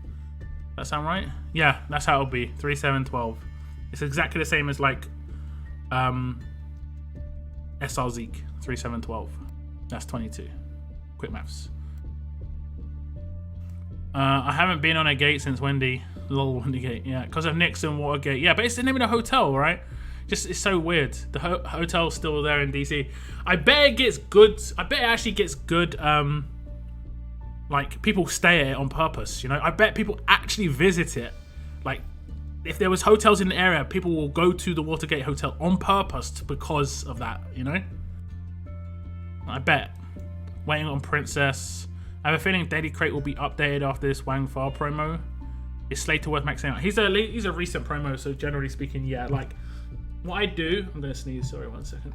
sound right? Yeah, that's how it'll be. 3, 7, 12. It's exactly the same as like SR Zeke 3712. That's 22. Quick maths. I haven't been on a gate since Wendy. Lol, Wendy Gate. Yeah, because of Nixon Watergate. Yeah, but it's the name of the hotel, right? Just, it's so weird. The hotel's still there in DC. I bet it gets good. I bet it actually gets good. Like, people stay at it on purpose, you know? I bet people actually visit it. Like, if there was hotels in the area, people will go to the Watergate Hotel on purpose because of that, you know? I bet. Waiting on Princess. I have a feeling Daily Crate will be updated after this Wang Fa promo. Is Slater worth maxing out? He's a recent promo, so generally speaking, yeah. Like, what I do... I'm going to sneeze, sorry, 1 second.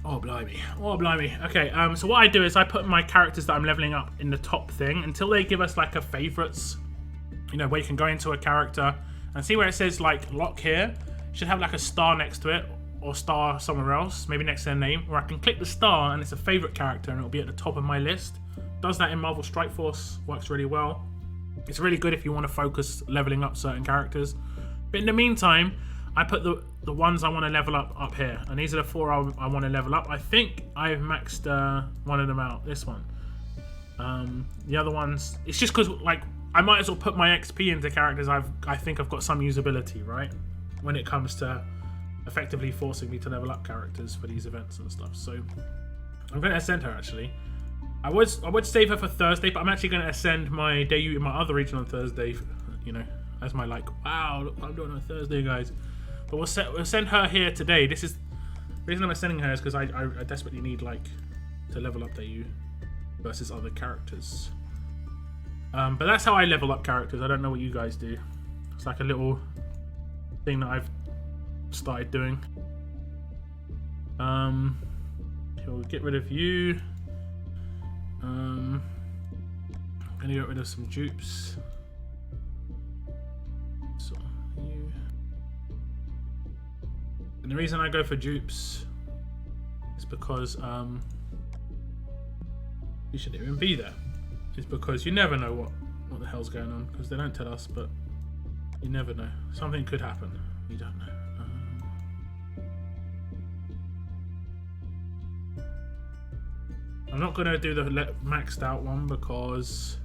Oh, blimey. Oh, blimey. Okay, so what I do is I put my characters that I'm leveling up in the top thing until they give us, like, a favorites. You know, where you can go into a character and see where it says, like, lock here. It should have, like, a star next to it. Or star somewhere else, maybe next to their name, where I can click the star and it's a favorite character and it'll be at the top of my list. Does that in Marvel Strike Force, works really well. It's really good if you want to focus leveling up certain characters. But in the meantime, I put the ones I want to level up here, and these are the 4 I want to level up. I think I've maxed one of them out, this one. The other ones, it's just because like I might as well put my XP into characters I think I've got some usability, right? When it comes to effectively forcing me to level up characters for these events and stuff. So I'm going to ascend her actually. I would save her for Thursday, but I'm actually going to ascend my debut in my other region on Thursday, you know, as my like, wow, look what I'm doing on Thursday, guys. But we'll send her here today. This is the reason I'm sending her is because I desperately need like to level up Dayu versus other characters. But that's how I level up characters. I don't know what you guys do. It's like a little thing that I've started doing. We'll get rid of you. I'm gonna get rid of some dupes. So you. And the reason I go for dupes is because you shouldn't even be there. It's because you never know what the hell's going on, because they don't tell us, but you never know. Something could happen. You don't know. I'm not going to do the maxed out one because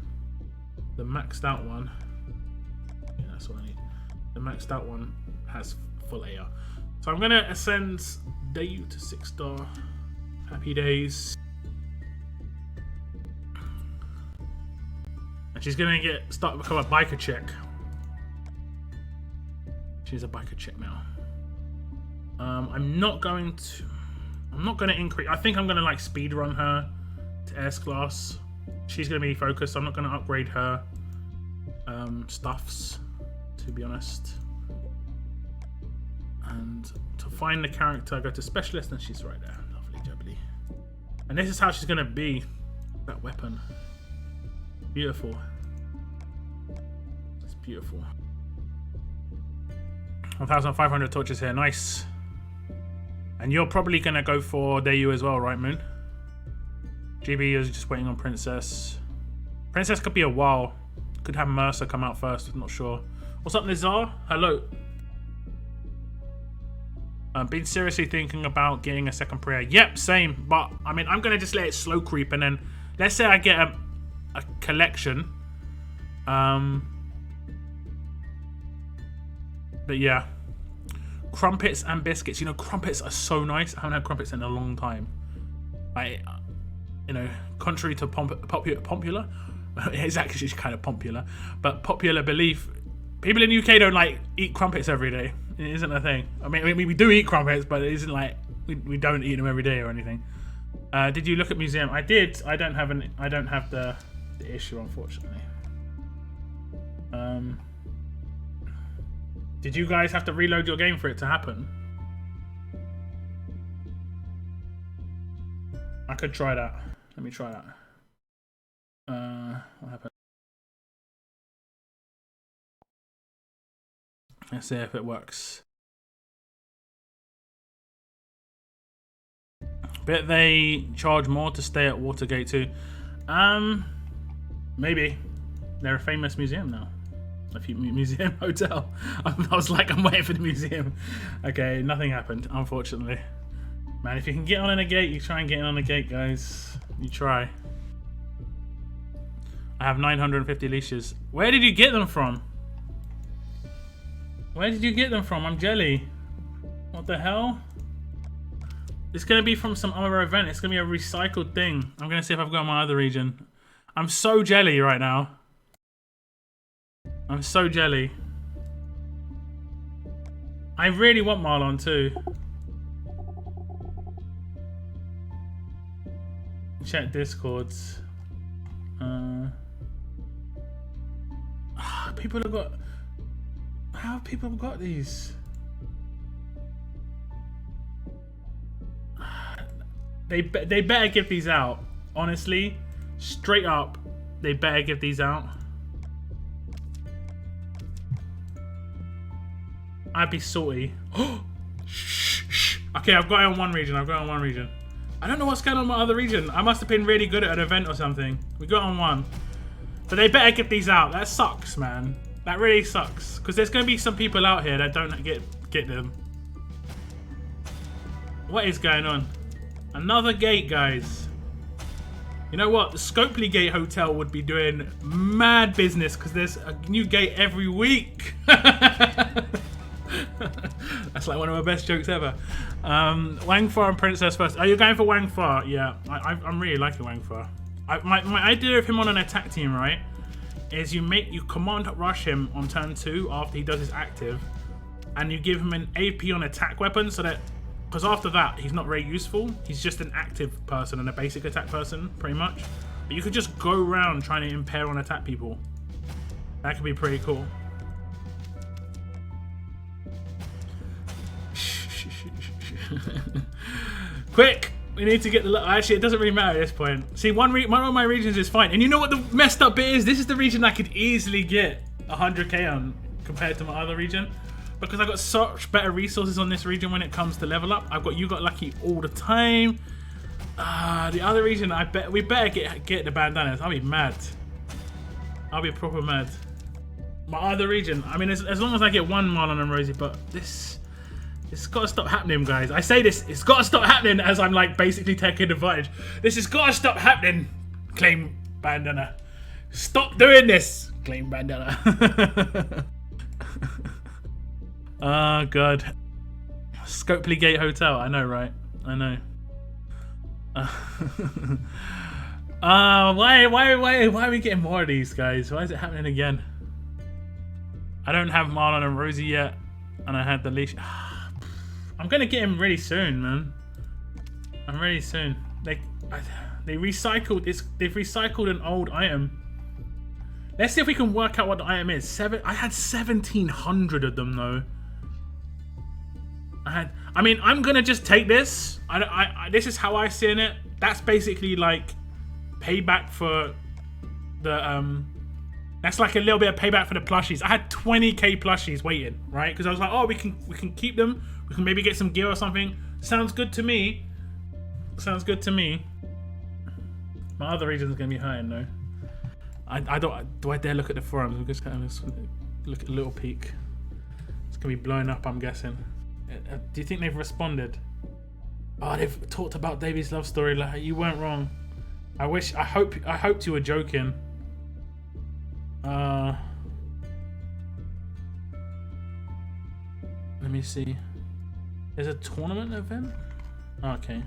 the maxed out one, yeah, that's what I need. The maxed out one has full AR. So I'm going to ascend Dayu to 6-star. Happy days. And she's going to start to become a biker chick. She's a biker chick now. I'm not going to increase. I think I'm going to like speed run her to S class. She's going to be focused. I'm not going to upgrade her stuffs, to be honest. And to find the character, I go to specialist, and she's right there. Lovely jubbly. And this is how she's going to be. That weapon. Beautiful. It's beautiful. 1,500 torches here. Nice. And you're probably going to go for Dayu as well, right, Moon? GB is just waiting on Princess. Princess could be a while. Could have Mercer come out first. I'm not sure. What's up, Nizar? Hello. Been seriously thinking about getting a second prayer. Yep, same. But, I mean, I'm going to just let it slow creep. And then, let's say I get a collection. But, yeah. Crumpets and biscuits. You know, crumpets are so nice. I haven't had crumpets in a long time. You know, contrary to popular, it's actually kind of popular, but popular belief, people in the UK don't like eat crumpets every day. It isn't a thing. I mean, we do eat crumpets, but it isn't like we don't eat them every day or anything. Did you look at museum? I did. I don't have the issue, unfortunately. Did you guys have to reload your game for it to happen? I could try that. Let me try that. What happened? Let's see if it works. Bet they charge more to stay at Watergate too. Maybe. They're a famous museum now. A museum hotel. I was like, I'm waiting for the museum. Okay, nothing happened, unfortunately. Man, if you can get on in a gate, you try and get in on a gate, guys. You try. I have 950 leashes. Where did you get them from? Where did you get them from? I'm jelly. What the hell? It's gonna be from some other event. It's gonna be a recycled thing. I'm gonna see if I've got my other region. I'm so jelly right now. I'm so jelly. I really want Marlon too. Check Discords. People have got. How have people got these? They better give these out. Honestly, straight up, they better give these out. I'd be salty. Shh, shh. Okay, I've got it on one region. I don't know what's going on in my other region. I must have been really good at an event or something. We got on one. But they better get these out. That sucks, man. That really sucks. Because there's going to be some people out here that don't get them. What is going on? Another gate, guys. You know what? The Scopely Gate Hotel would be doing mad business because there's a new gate every week. That's like one of my best jokes ever. Wang Fa and Princess first. Are you going for Wang Fa? Yeah, I'm really liking Wang Fa. My idea of him on an attack team, right, is you command rush him on turn 2 after he does his active, and you give him an AP on attack weapon so that, because after that he's not very useful. He's just an active person and a basic attack person, pretty much. But you could just go around trying to impair on attack people. That could be pretty cool. Quick! We need to get the... Actually, it doesn't really matter at this point. See, one of my regions is fine. And you know what the messed up bit is? This is the region I could easily get 100k on compared to my other region. Because I got such better resources on this region when it comes to level up. You got lucky all the time. The other region, we better get the bandanas. I'll be mad. I'll be proper mad. My other region, I mean, as long as I get one Marlon and Rosie, but it's got to stop happening, guys. I say this, it's got to stop happening as I'm like basically taking advantage. This has got to stop happening. Claim bandana. Stop doing this. Claim bandana. Oh god. Scopely Gate Hotel. I know, right? I know. Why are we getting more of these, guys? Why is it happening again? I don't have Marlon and Rosie yet, and I had the leash. I'm gonna get him really soon, man. I'm really soon. They recycled this. They've recycled an old item. Let's see if we can work out what the item is. I had 1,700 of them though. I mean, I'm gonna just take this. This is how I see it. That's basically like payback for the That's like a little bit of payback for the plushies. I had 20k plushies waiting, right? Because I was like, oh, we can keep them. We can maybe get some gear or something. Sounds good to me. Sounds good to me. My other region's gonna be hurting though. Do I dare look at the forums? I'm just gonna look at a little peek. It's gonna be blowing up, I'm guessing. Do you think they've responded? Oh, they've talked about Davy's love story. Like, you weren't wrong. I hoped you were joking. Let me see. There's a tournament event? Oh, okay.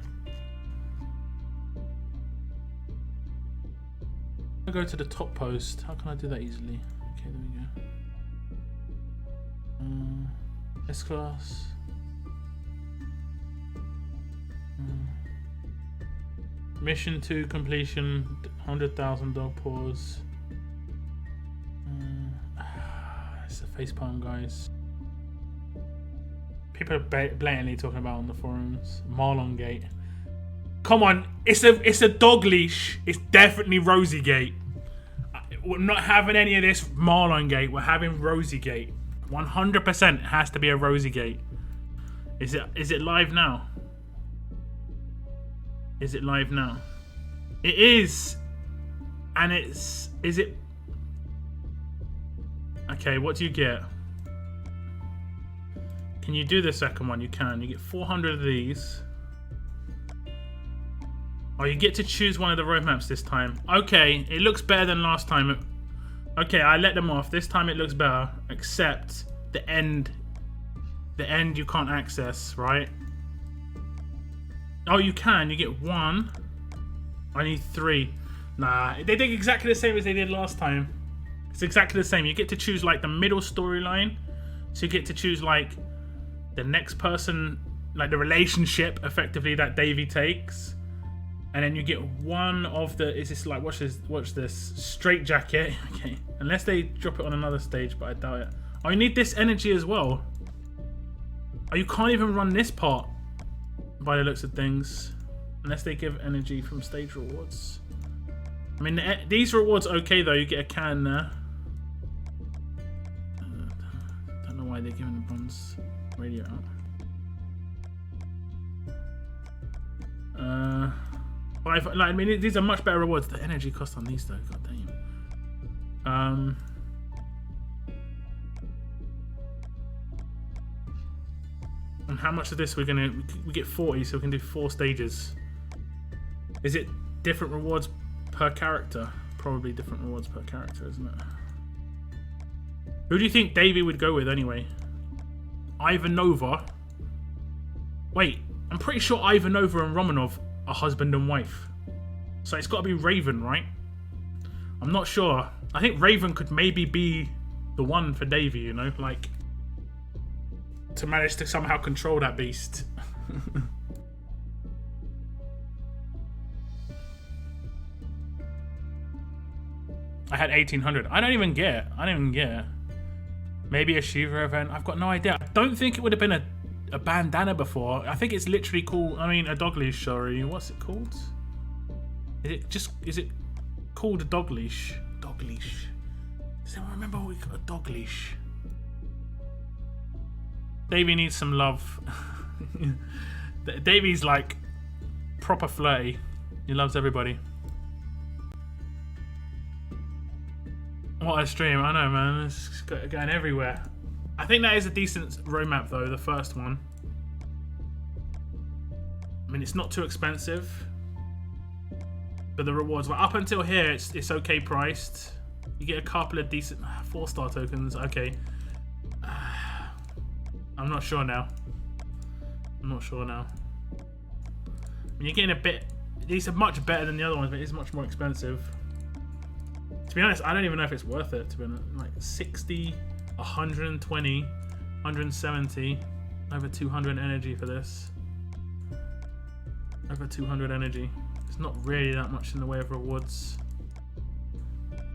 I'll go to the top post. How can I do that easily? Okay, there we go. S-Class. Mission 2 completion, 100,000 dog paws. It's a facepalm, guys. People are blatantly talking about on the forums. Marlon Gate. Come on, it's a dog leash. It's definitely Rosie Gate. We're not having any of this Marlon Gate. We're having Rosie Gate. 100% has to be a Rosie Gate. Is it live now? Is it live now? It is. And is it Okay, what do you get? Can you do the second one? You can. You get 400 of these. Oh, you get to choose one of the roadmaps this time. Okay, it looks better than last time. Okay, I let them off. This time it looks better, except the end. The end you can't access, right? Oh, you can. You get 1. I need 3. Nah, they did exactly the same as they did last time. It's exactly the same. You get to choose like the middle storyline. So you get to choose like the next person, like the relationship effectively that Davy takes. And then you get one of the, is this like, watch this, straight jacket. Okay, unless they drop it on another stage, but I doubt it. Oh, you need this energy as well. Oh, you can't even run this part by the looks of things. Unless they give energy from stage rewards. I mean, these rewards are okay though. You get a can there. Don't know why they're giving the bronze radio out. I mean, these are much better rewards. The energy cost on these though, god damn. And how much of this we get 40, so we can do 4 stages. Is it different rewards per character? Probably different rewards per character, isn't it? Who do you think Davey would go with anyway? Ivanova. Wait, I'm pretty sure Ivanova and Romanov are husband and wife. So it's got to be Raven, right? I'm not sure. I think Raven could maybe be the one for Davey, you know? Like, to manage to somehow control that beast. I had 1800. I don't even get it. Maybe a Shiva event. I've got no idea. I don't think it would have been a bandana before. I think it's literally called, I mean, a dog leash, sorry. What's it called? Is it called a dog leash? Dog leash. Does anyone remember what we got a dog leash? Davey needs some love. Davey's like proper flirty. He loves everybody. What a stream. I know, man. It's going everywhere. I think that is a decent roadmap though, the first one. I mean, it's not too expensive. But the rewards, like up until here, it's okay priced. You get a couple of decent 4-star tokens. Okay. I'm not sure now. I mean, you're getting a bit. These are much better than the other ones, but it's much more expensive. To be honest, I don't even know if it's worth it. To be honest, like 60, 120, 170, over 200 energy for this. Over 200 energy. It's not really that much in the way of rewards.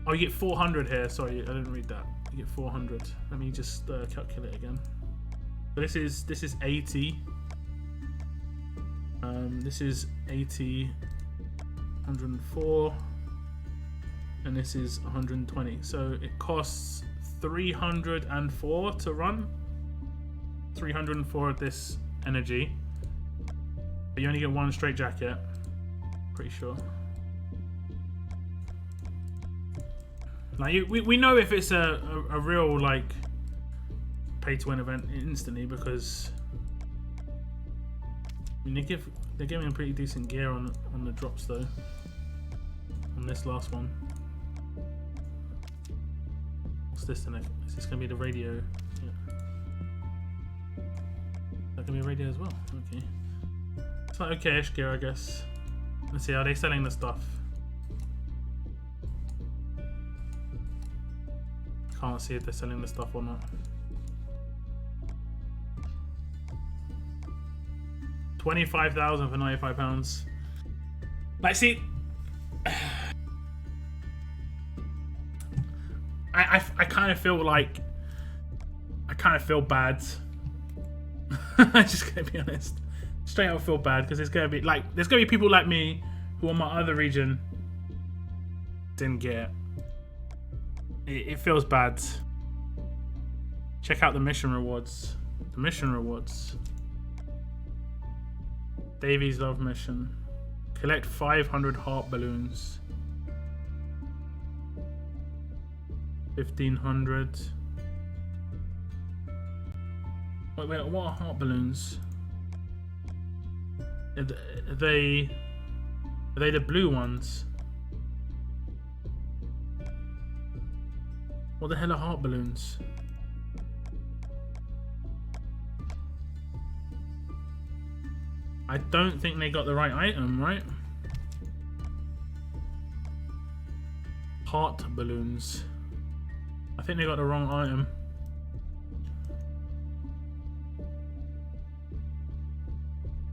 Oh, you get 400 here. Sorry, I didn't read that. You get 400. Let me just calculate again. So this is 80. This is 80, 104, and this is 120. So it costs 304 to run. 304 of this energy, but you only get 1 straight jacket. Pretty sure. Like we know if it's a real like pay to win event instantly, because I mean they're giving a pretty decent gear on the drops though. On this last one. What's this then? Is this gonna be the radio? Yeah. Is that gonna be a radio as well? Okay. It's like okay-ish gear, I guess. Let's see, are they selling the stuff? Can't see if they're selling the stuff or not. 25,000 for £95. Like, see, I kind of feel like I kind of feel bad. I'm just gonna be honest. Straight up feel bad because there's gonna be people like me who on my other region didn't get it. It feels bad. Check out the mission rewards. The mission rewards. Davy's love mission. Collect 500 heart balloons. 1500. Wait, what are heart balloons? Are they the blue ones? What the hell are heart balloons? I don't think they got the right item, right? Heart balloons. I think they got the wrong item.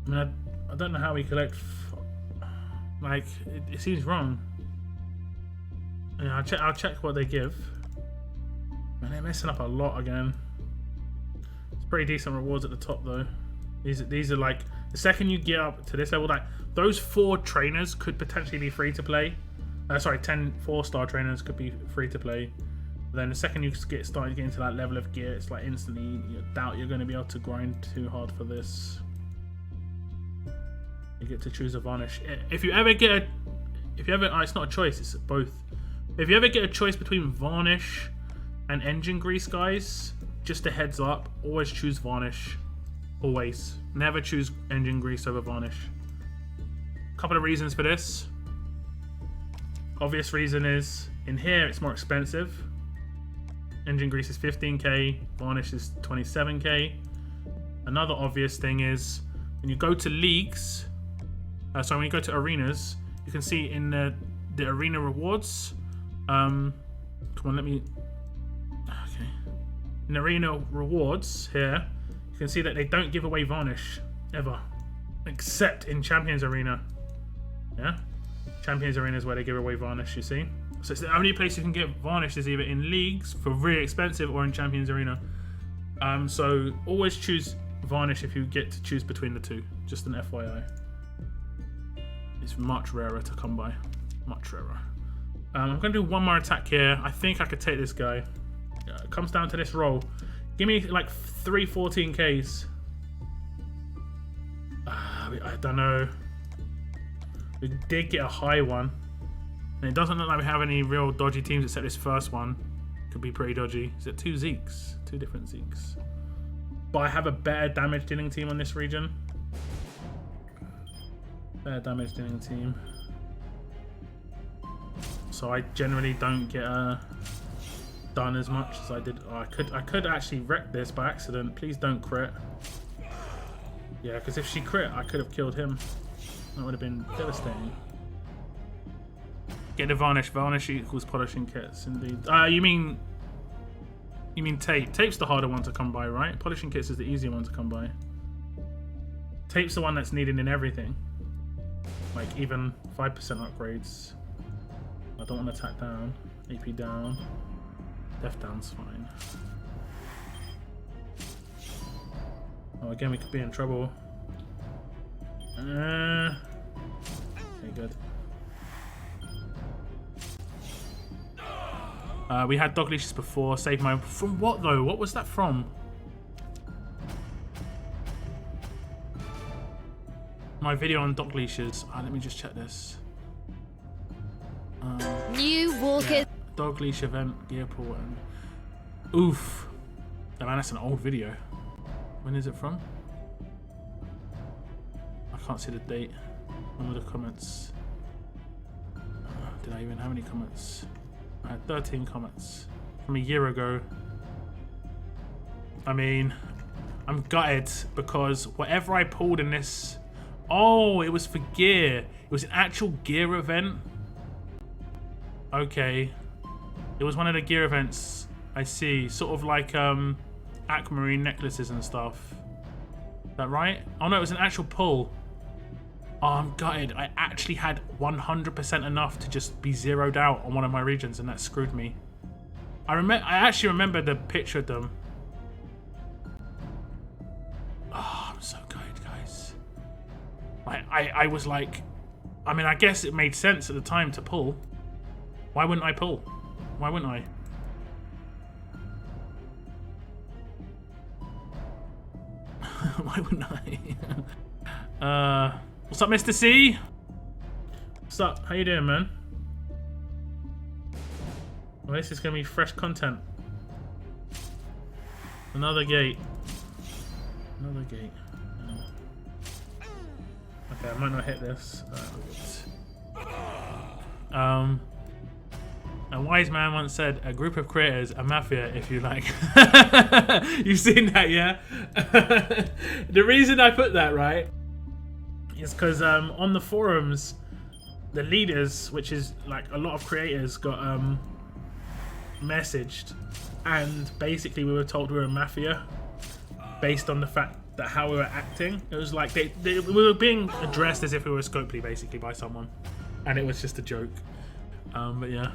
I mean, I don't know how we collect. Like, it seems wrong. Yeah, I'll check what they give. Man, they're messing up a lot again. It's pretty decent rewards at the top though. These are like, the second you get up to this level, like those 4 trainers could potentially be free to play. Sorry, 10 4-star trainers could be free to play. But then the second you start getting to that level of gear, it's like instantly you doubt you're going to be able to grind too hard for this. You get to choose a varnish. If you ever get it's not a choice, it's both. If you ever get a choice between varnish and engine grease, guys, just a heads up, always choose varnish. Always. Never choose engine grease over varnish. A couple of reasons for this. Obvious reason is, in here it's more expensive. Engine grease is 15k, varnish is 27k. Another obvious thing is, when you go to leagues, when you go to arenas, you can see in the arena rewards, come on, let me, okay. In arena rewards here, you can see that they don't give away varnish, ever. Except in Champions Arena. Yeah? Champions Arena is where they give away varnish, you see? So it's the only place you can get varnish is either in leagues for really expensive or in Champions Arena. So always choose varnish if you get to choose between the two. Just an FYI. It's much rarer to come by. Much rarer. I'm going to do one more attack here. I think I could take this guy. It comes down to this roll. Give me like 3 14Ks. I don't know. We did get a high one. And it doesn't look like we have any real dodgy teams except this first one. Could be pretty dodgy. Is it 2 Zeeks? 2 different Zeeks. But I have a better damage dealing team on this region. Better damage dealing team. So I generally don't get done as much as I did. Oh, I could actually wreck this by accident. Please don't crit. Yeah, because if she crit, I could have killed him. That would have been devastating. Get the varnish. Varnish equals polishing kits, indeed. You mean tape? Tape's the harder one to come by, right? Polishing kits is the easier one to come by. Tape's the one that's needed in everything. Like even 5% upgrades. I don't want to attack down. AP down. Death down's fine. Oh, again, we could be in trouble. Okay, good. We had dog leashes before. Save my... From what, though? What was that from? My video on dog leashes. Let me just check this. New Walker. Yeah. Dog leash event, Gearport, and... Oof. Oh, man, that's an old video. When is it from? I can't see the date. One of the comments. Did I even have any comments? I had 13 comments from a year ago. I mean, I'm gutted because whatever I pulled in this... Oh, it was for gear. It was an actual gear event. Okay. It was one of the gear events. I see. Sort of like aquamarine necklaces and stuff. Is that right? Oh no, it was an actual pull. Oh, I'm gutted. I actually had 100% enough to just be zeroed out on one of my regions, and that screwed me. I actually remember the picture of them. Oh, I'm so gutted, guys. I was like... I mean, I guess it made sense at the time to pull. Why wouldn't I pull? Why wouldn't I? Why wouldn't I? What's up, Mr. C? What's up? How you doing, man? Well, this is gonna be fresh content. Another gate. Another gate. Okay, I might not hit this. A wise man once said, "A group of creators, a mafia, if you like." You've seen that, yeah? The reason I put that, right, is because on the forums, the leaders, which is like a lot of creators, got messaged, and basically we were told we were a mafia based on the fact that how we were acting. It was like we were being addressed as if we were Scopely, basically, by someone, and it was just a joke. But yeah,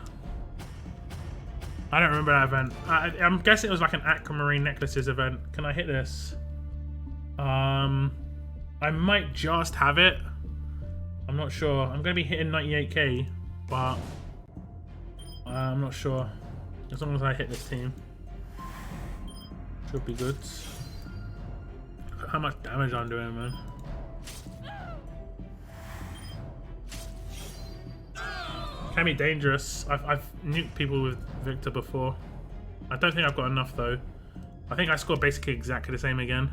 I don't remember that event. I'm guessing it was like an Aquamarine Necklaces event. Can I hit this? I might just have it. I'm not sure. I'm going to be hitting 98k, but I'm not sure. As long as I hit this team, should be good. Look how much damage I'm doing, man. Can be dangerous. I've nuked people with Victor before. I don't think I've got enough though. I think I scored basically exactly the same again.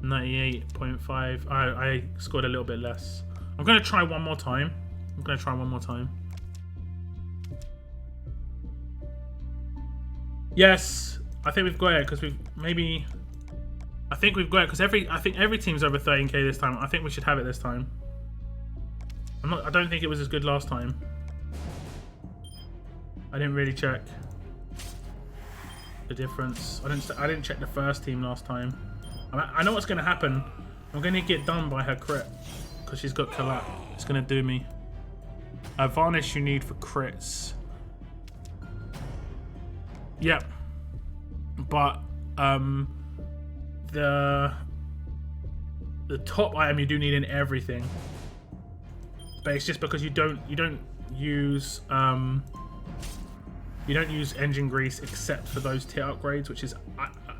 98.5. I scored a little bit less. I'm going to try one more time. Yes, I think we've got it because we've maybe. I think we've got it because I think every team's over 13k this time. I think we should have it this time. I don't think it was as good last time. I didn't really check the difference. I didn't check the first team last time. I know what's going to happen. I'm going to get done by her crit because she's got collapse. It's going to do me. A varnish you need for crits. Yep. But the top item you do need in everything. But it's just because you don't use engine grease except for those tier upgrades, which is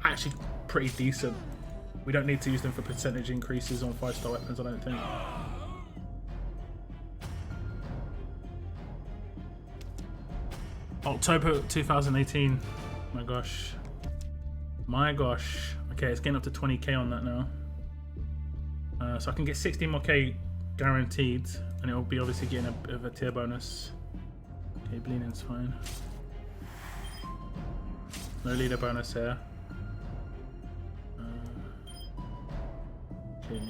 actually pretty decent. We don't need to use them for percentage increases on 5-star weapons, I don't think. October 2018. My gosh. Okay, it's getting up to 20k on that now. So I can get 16 more k guaranteed, and it'll be obviously getting a bit of a tier bonus. Okay, bleeding's fine. No leader bonus here. Okay.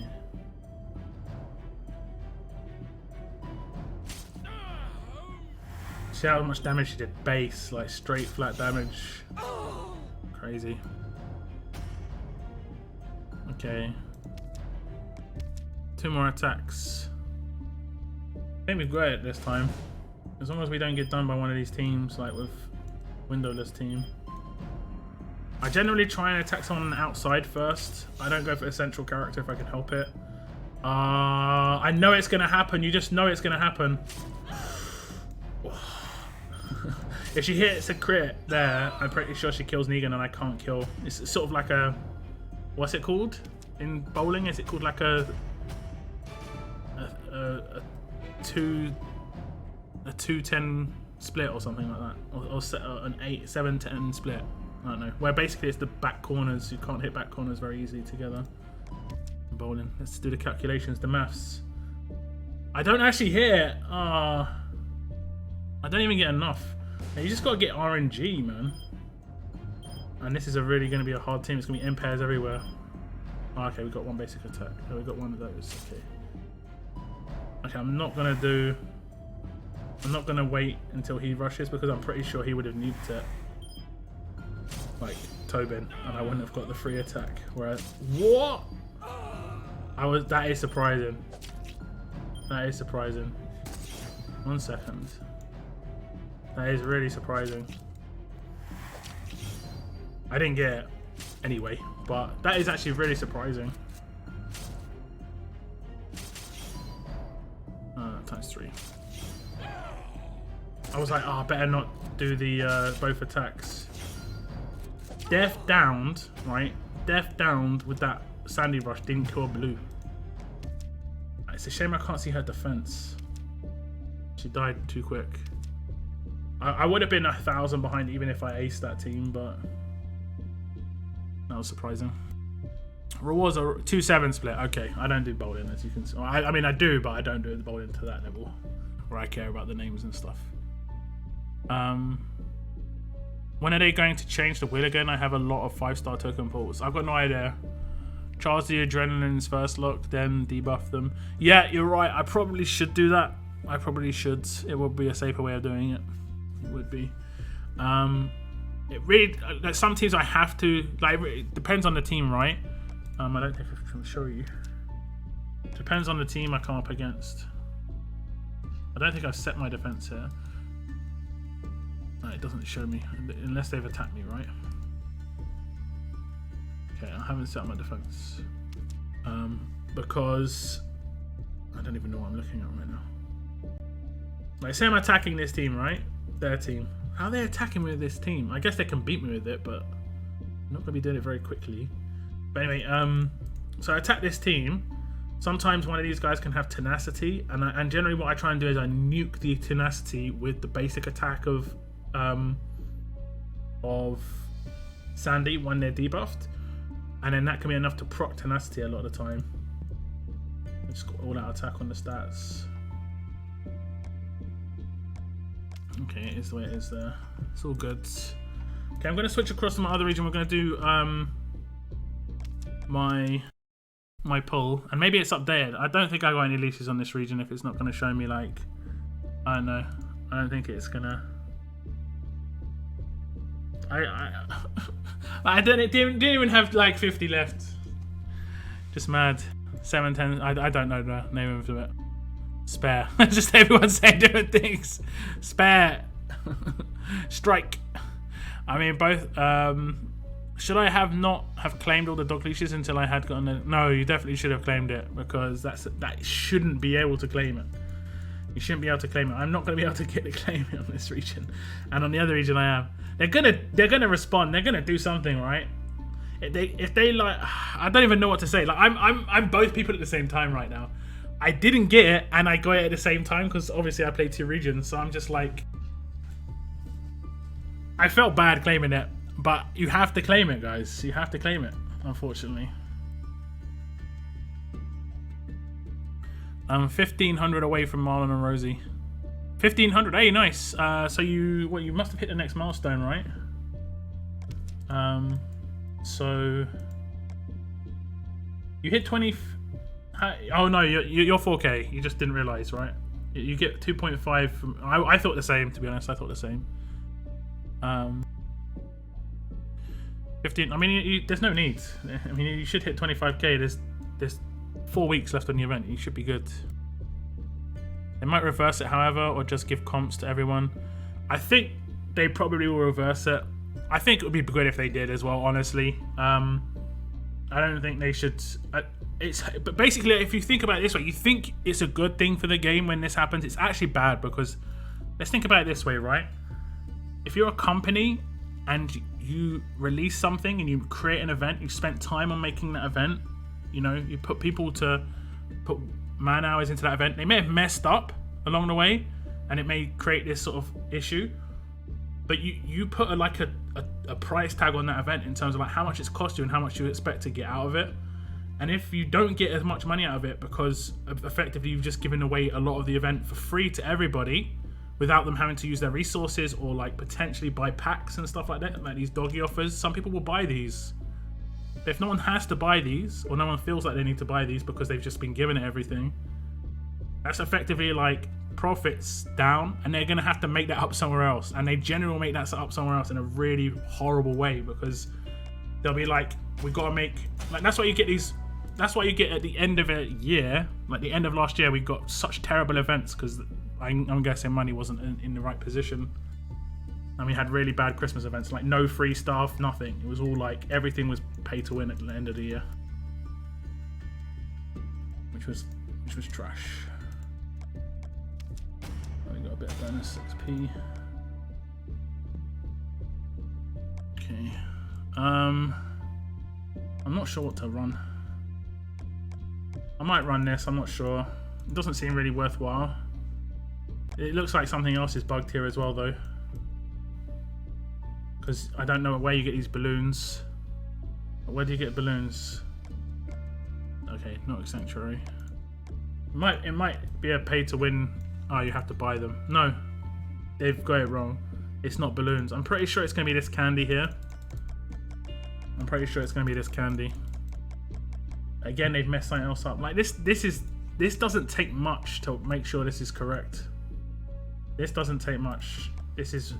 See how much damage she did? Base, like straight flat damage. Crazy. Okay. 2 more attacks. I think we've got it this time. As long as we don't get done by one of these teams, like with windowless team. I generally try and attack someone on the outside first. I don't go for a central character if I can help it. I know it's going to happen. You just know it's going to happen. If she hits a crit there, I'm pretty sure she kills Negan and I can't kill. It's sort of like a... What's it called? In bowling, is it called like a 2-10 split or something like that? Or an 7-10 split? I don't know. Where basically it's the back corners. You can't hit back corners very easily together. Bowling. Let's do the calculations, the maths. I don't actually hit. I don't even get enough. Now, you just gotta get RNG, man. And this is really going to be a hard team. It's going to be impairs everywhere. Oh, okay, we got one basic attack. Oh, we got one of those. Okay. Okay, I'm not going to wait until he rushes because I'm pretty sure he would have nuked it. Like Tobin, and I wouldn't have got the free attack. Whereas, what? That is surprising. That is surprising. 1 second. That is really surprising. I didn't get it anyway, but that is actually really surprising. ×3. I was like, oh, I better not do the both attacks. Death downed, right? Death downed with that Sandy Rush didn't kill Blue. It's a shame I can't see her defense. She died too quick. I would have been 1,000 behind even if I aced that team, but That was surprising. Rewards are 2-7 split. Okay, I don't do bowling, as you can see. I mean, I do, but I don't do the bowling to that level where I care about the names and stuff. When are they going to change the wheel again? I have a lot of 5-star token pulls. I've got no idea. Charge the adrenaline's first look, then debuff them. Yeah, you're right. I probably should do that. I probably should. It would be a safer way of doing it. It would be. It really, like, some teams I have to, like, it depends on the team, right? I don't think I can show you. Depends on the team I come up against. I don't think I've set my defense here. No, it doesn't show me unless they've attacked me, right? Okay, I haven't set my defense because I don't even know what I'm looking at right now. Like, say I'm attacking this team, right? Their team. How are they attacking me with this team? I guess they can beat me with it, but I'm not going to be doing it very quickly. But anyway, so I attack this team. Sometimes one of these guys can have tenacity, and generally what I try and do is I nuke the tenacity with the basic attack of Sandy when they're debuffed, and then that can be enough to proc tenacity a lot of the time. Just got all out attack on the stats. Okay, it is the way it is there. It's all good. Okay, I'm going to switch across to my other region. We're going to do my pull, and maybe it's updated. I don't think I got any leashes on this region if it's not going to show me, like, I don't know. I don't think it's gonna. I didn't even have like 50 left. Just mad. 7, 10. I don't know the name of it. Spare. Just everyone saying different things. Spare. Strike. I mean, both. Should I have not have claimed all the dog leashes until I had gotten it? No, you definitely should have claimed it, because that shouldn't be able to claim it. You shouldn't be able to claim it. I'm not going to be able to get the claim on this region, and on the other region I am. They're gonna respond. They're gonna do something, right? If they like, I don't even know what to say. Like, I'm both people at the same time right now. I didn't get it, and I got it at the same time because obviously I played 2 regions. So I'm just like, I felt bad claiming it, but you have to claim it, guys. You have to claim it, unfortunately. 1,500 away from Marlon and Rosie. 1,500. Hey, nice. So you must have hit the next milestone, right? So you hit 20. Oh no, you're 4K. You just didn't realize, right? You get 2.5 from. I thought the same, to be honest. I thought the same. 15. I mean, there's no need. I mean, you should hit 25K. There's 4 weeks left on the event. You should be good. They might reverse it, however, or just give comps to everyone. I think they probably will reverse it. I think it would be good if they did as well, honestly. I don't think they should. But basically, if you think about it this way, you think it's a good thing for the game when this happens. It's actually bad, because let's think about it this way, right? If you're a company and you release something and you create an event, you spent time on making that event, you know, you put people to put man hours into that event. They may have messed up along the way, and it may create this sort of issue. But you put a price tag on that event in terms of like how much it's cost you and how much you expect to get out of it. And if you don't get as much money out of it because effectively you've just given away a lot of the event for free to everybody without them having to use their resources or like potentially buy packs and stuff like that, like these doggy offers, some people will buy these. But if no one has to buy these, or no one feels like they need to buy these because they've just been given everything, that's effectively like profits down, and they're going to have to make that up somewhere else. And they generally will make that up somewhere else in a really horrible way, because they'll be like, we've got to make, like, that's why you get these, that's why you get at the end of a year, like the end of last year, we got such terrible events because I'm guessing money wasn't in the right position. And we had really bad Christmas events, like no free stuff, nothing. It was all like, everything was pay to win at the end of the year, which was trash. We got a bit of bonus XP. Okay. I'm not sure what to run. I might run this, I'm not sure. It doesn't seem really worthwhile. It looks like something else is bugged here as well, though. Because I don't know where you get these balloons. Where do you get balloons? Okay, not Sanctuary. It might be a pay to win. Oh, you have to buy them. No, they've got it wrong. It's not balloons. I'm pretty sure it's gonna be this candy here. I'm pretty sure it's gonna be this candy. Again, they've messed something else up. Like this doesn't take much to make sure this is correct. This doesn't take much. This is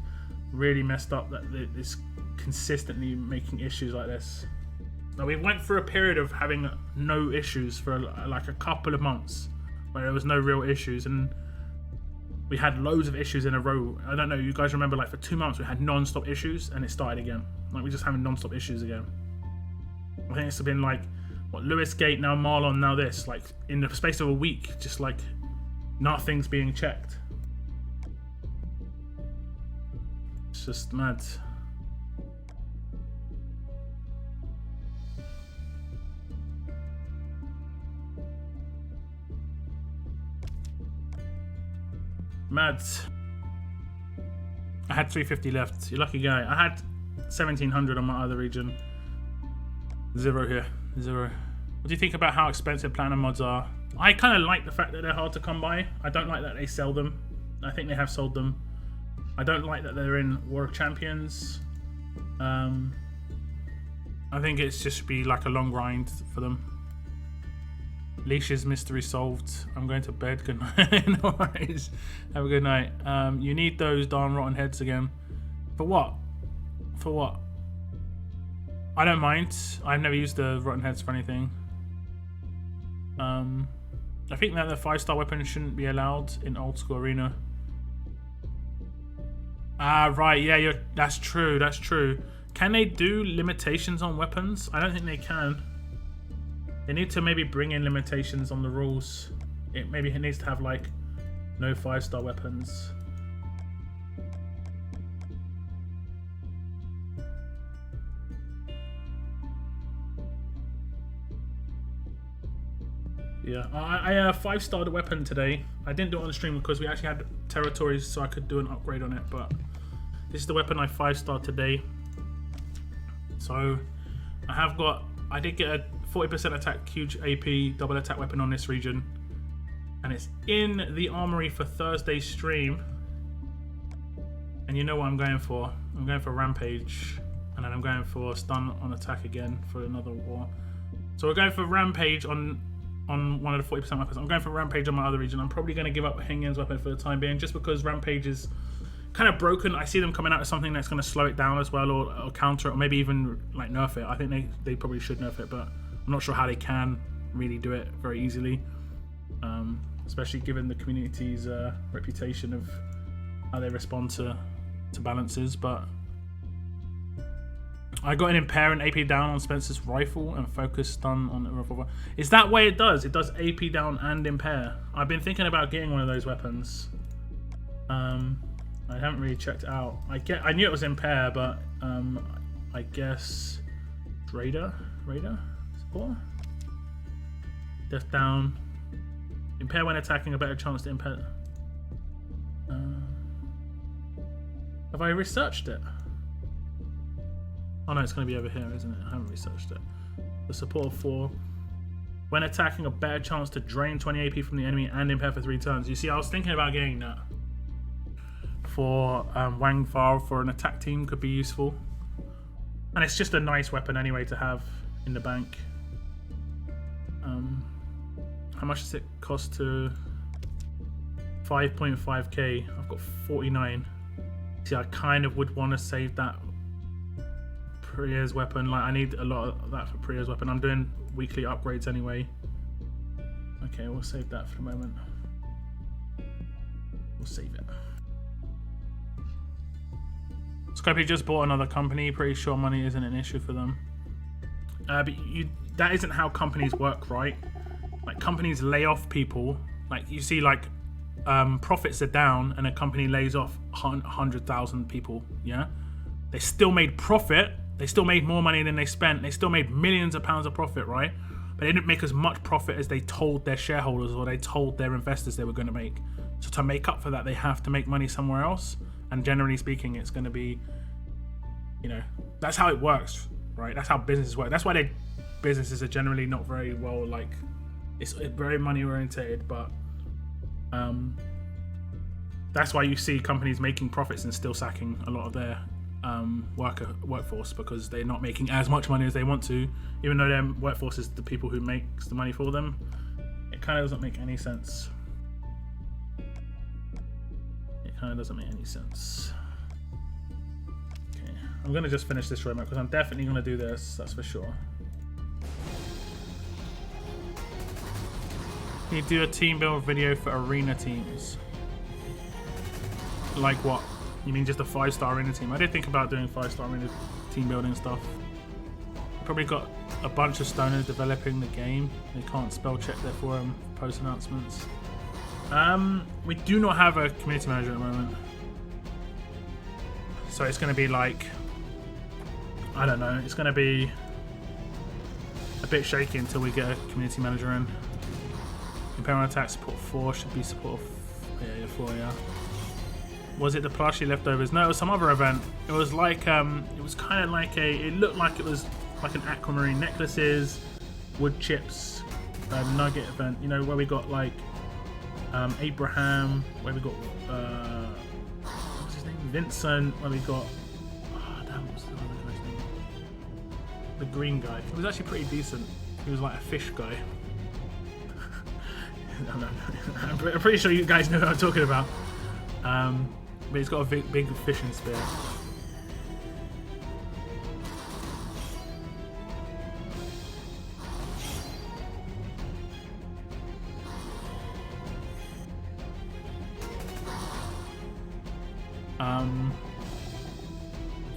really messed up that it's consistently making issues like this. Now, we went through a period of having no issues for like a couple of months where there was no real issues, and we had loads of issues in a row. I don't know, you guys remember, like for 2 months we had non-stop issues and it started again. Like we're just having non-stop issues again. I think it's been like, what, leashgate, now Marlon, now this. Like in the space of a week, just like nothing's being checked. It's just mad. Mad. I had 350 left. You're lucky guy. I had 1700 on my other region. 0 here. 0. What do you think about how expensive platinum mods are? I kind of like the fact that they're hard to come by. I don't like that they sell them. I think they have sold them. I don't like that they're in War of Champions. I think it's just be like a long grind for them. Leash's mystery solved. I'm going to bed. Good night. No worries. Have a good night. You need those darn rotten heads again. For what? For what? I don't mind. I've never used the rotten heads for anything. I think that the 5-star weapon shouldn't be allowed in old school arena. Ah, right. Yeah, that's true. That's true. Can they do limitations on weapons? I don't think they can. They need to maybe bring in limitations on the rules. Maybe it needs to have like no 5-star weapons. Yeah, I 5-starred a weapon today. I didn't do it on the stream because we actually had territories so I could do an upgrade on it, but this is the weapon I 5-starred today. So I did get a 40% attack, huge AP, double attack weapon on this region. And it's in the armory for Thursday's stream. And you know what I'm going for. I'm going for Rampage. And then I'm going for stun on attack again for another war. So we're going for Rampage on one of the 40% weapons. I'm going for Rampage on my other region. I'm probably going to give up Hengen's weapon for the time being, just because Rampage is kind of broken. I see them coming out with something that's going to slow it down as well, or counter it, or maybe even like nerf it. I think they probably should nerf it, but I'm not sure how they can really do it very easily, especially given the community's reputation of how they respond to balances. But I got an impair and AP down on Spencer's rifle and focus stun on the revolver. Is that way it does? It does AP down and impair. I've been thinking about getting one of those weapons. I haven't really checked it out. I knew it was impair, but I guess Raider support. Death down. Impair when attacking, a better chance to impair. Have I researched it? Oh no, it's going to be over here, isn't it? I haven't researched it. The support of 4. When attacking, a better chance to drain 20 AP from the enemy and impair for 3 turns. You see, I was thinking about getting that for Wang Far for an attack team, could be useful. And it's just a nice weapon anyway to have in the bank. How much does it cost to 5.5k? I've got 49. See, I kind of would want to save that Priya's weapon. Like, I need a lot of that for Priya's weapon. I'm doing weekly upgrades anyway. Okay, we'll save that for the moment. We'll save it. Scrappy just bought another company. Pretty sure money isn't an issue for them. But that isn't how companies work, right? Like, companies lay off people. Like, you see, like, profits are down and a company lays off 100,000 people, yeah? They still made profit. They still made more money than they spent. They still made millions of pounds of profit, right? But they didn't make as much profit as they told their shareholders or they told their investors they were going to make. So to make up for that, they have to make money somewhere else. And generally speaking, it's going to be, you know, that's how it works. right? That's how businesses work. That's why businesses are generally not very well, like, it's very money oriented, but that's why you see companies making profits and still sacking a lot of their workforce, because they're not making as much money as they want to, even though their workforce is the people who makes the money for them. It kind of doesn't make any sense. It kind of doesn't make any sense. Okay, I'm gonna just finish this roadmap because I'm definitely gonna do this. That's for sure. Can you do a team build video for arena teams? Like what? You mean just a 5-star arena team? I did think about doing 5-star arena team building stuff. Probably got a bunch of stoners developing the game. They can't spell check their forum post announcements. We do not have a community manager at the moment. So it's going to be like, I don't know, it's going to be a bit shaky until we get a community manager in. Imperial Attack support 4 should be support 4, yeah. Was it the plushie leftovers? No, it was some other event. It was like, it was kind of like it looked like it was like an aquamarine necklaces, wood chips, nugget event. You know, where we got like Abraham, where we got what's his name, Vincent, where we got what's the other guy's name? The green guy. It was actually pretty decent. He was like a fish guy. I'm pretty sure you guys know what I'm talking about. But he's got a big fishing spear.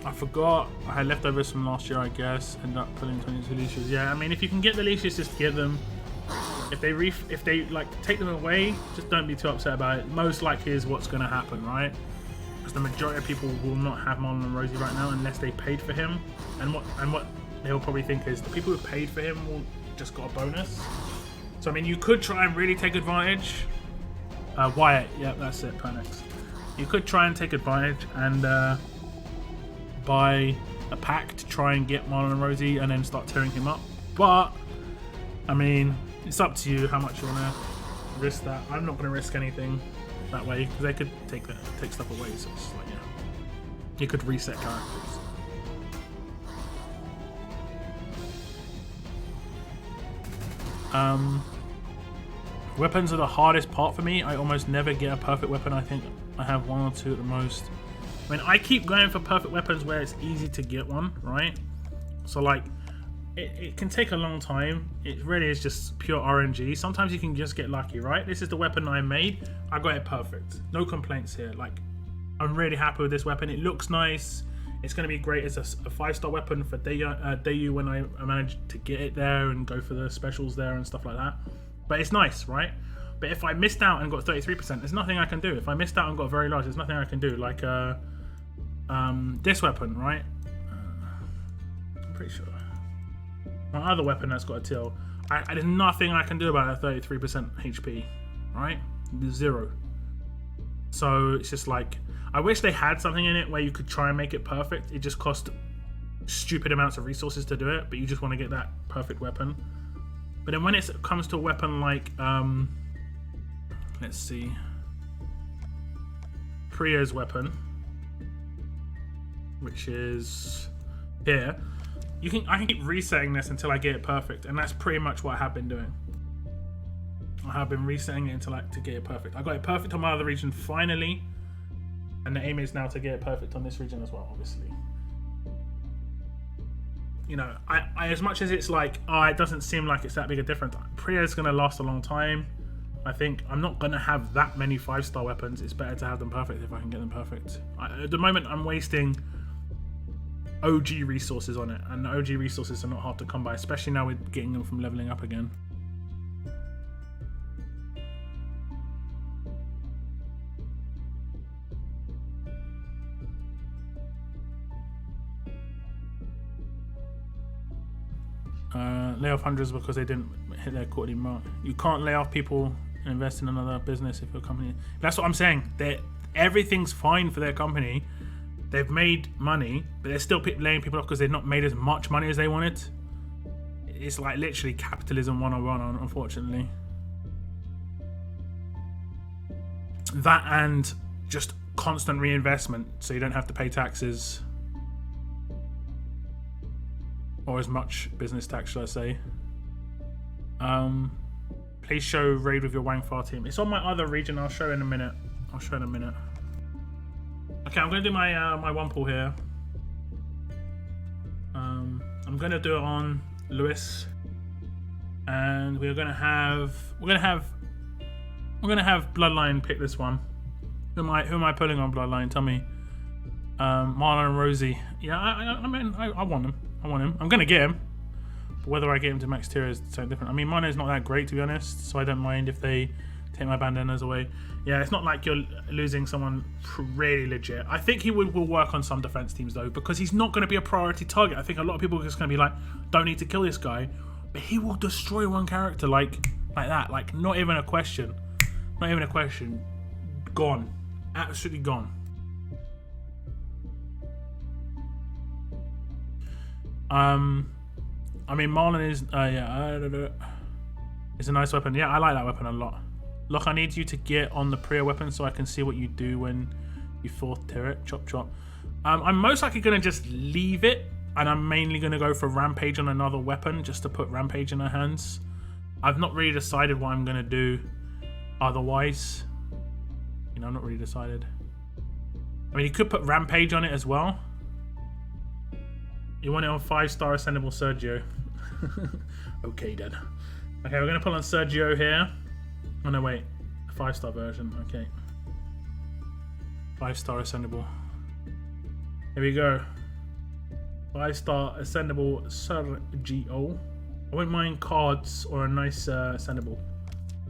I forgot. I had leftovers from last year, I guess. Ended up pulling 22 leashes. Yeah, I mean, if you can get the leashes, just get them. If they like take them away, just don't be too upset about it. Most likely is what's going to happen, right? Because the majority of people will not have Marlon and Rosie right now unless they paid for him. And what they'll probably think is the people who paid for him will just got a bonus. So I mean, you could try and really take advantage. Wyatt, yeah, that's it. Pernex. You could try and take advantage and buy a pack to try and get Marlon and Rosie, and then start tearing him up. But I mean, it's up to you how much you want to risk that. I'm not going to risk anything that way because they could take stuff away. So it's like, yeah, you could reset characters. Weapons are the hardest part for me. I almost never get a perfect weapon. I think I have 1 or 2 at the most. I mean, I keep going for perfect weapons where it's easy to get one, right? So like, it can take a long time. It really is just pure RNG. Sometimes you can just get lucky, right? This is the weapon I made. I got it perfect. No complaints here. Like, I'm really happy with this weapon. It looks nice. It's going to be great as a 5-star weapon for Dayu when I manage to get it there and go for the specials there and stuff like that. But it's nice, right? But if I missed out and got 33%, there's nothing I can do. If I missed out and got very large, there's nothing I can do. Like this weapon, right? I'm pretty sure. My other weapon that's got a till, there's nothing I can do about that 33% HP, right? 0. So it's just like, I wish they had something in it where you could try and make it perfect. It just cost stupid amounts of resources to do it, but you just want to get that perfect weapon. But then when it comes to a weapon like, let's see, Priya's weapon, which is here. I can keep resetting this until I get it perfect, and that's pretty much what I have been doing. I have been resetting it until to get it perfect. I got it perfect on my other region finally, and the aim is now to get it perfect on this region as well, obviously. You know, I as much as it's like, it doesn't seem like it's that big a difference. Priya's gonna last a long time. I think I'm not gonna have that many 5-star weapons. It's better to have them perfect if I can get them perfect. At the moment, I'm wasting OG resources on it, and OG resources are not hard to come by, especially now with getting them from leveling up again. Lay off hundreds because they didn't hit their quarterly mark. You can't lay off people and invest in another business if your company. That's what I'm saying. Everything's fine for their company, they've made money, but they're still laying people off because they've not made as much money as they wanted. It's like literally capitalism 101, unfortunately. That and just constant reinvestment, so you don't have to pay taxes. Or as much business tax, should I say. Please show raid with your Wangfar team. It's on my other region. I'll show in a minute. Okay, I'm going to do my one pool here. I'm going to do it on Lewis, and we're going to have Bloodline pick this one. Who am I pulling on Bloodline? Tell me. Marlon and Rosie. Yeah, I want him. I'm going to get him. But whether I get him to max tier is so different. I mean, Mono's not that great, to be honest, so I don't mind if they take my bandanas away. Yeah, it's not like you're losing someone really legit. I think he will work on some defense teams, though, because he's not going to be a priority target. I think a lot of people are just going to be like, don't need to kill this guy. But he will destroy one character like that. Like, not even a question. Not even a question. Gone. Absolutely gone. I mean, Marlon is, it's a nice weapon. Yeah, I like that weapon a lot. Look, I need you to get on the Priya weapon so I can see what you do when you 4th tier it. Chop, chop. I'm most likely going to just leave it, and I'm mainly going to go for Rampage on another weapon just to put Rampage in her hands. I've not really decided what I'm going to do otherwise. You know, I'm not really decided. I mean, you could put Rampage on it as well. You want it on 5-star ascendable Sergio. Okay, then. Okay, we're going to put on Sergio here. Oh, no, wait. A 5-star version. Okay. 5-star ascendable. Here we go. 5-star ascendable Sergio. I wouldn't mind cards or a nice ascendable.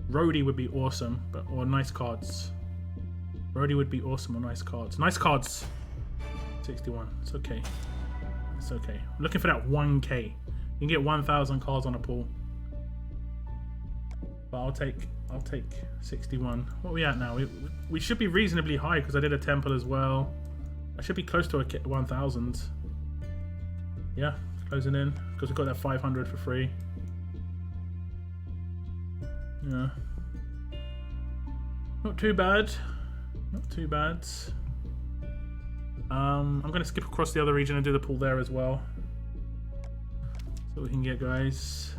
Rhodey would be awesome, or nice cards. Rhodey would be awesome or nice cards. Nice cards. 61. It's okay. It's okay. I'm looking for that 1k. You can get 1,000 cards on a pool. But I'll take 61. What are we at now? We should be reasonably high because I did a temple as well. I should be close to a 1,000. Yeah, closing in because we got that 500 for free. Yeah. Not too bad. Not too bad. I'm going to skip across the other region and do the pool there as well. So we can get, guys.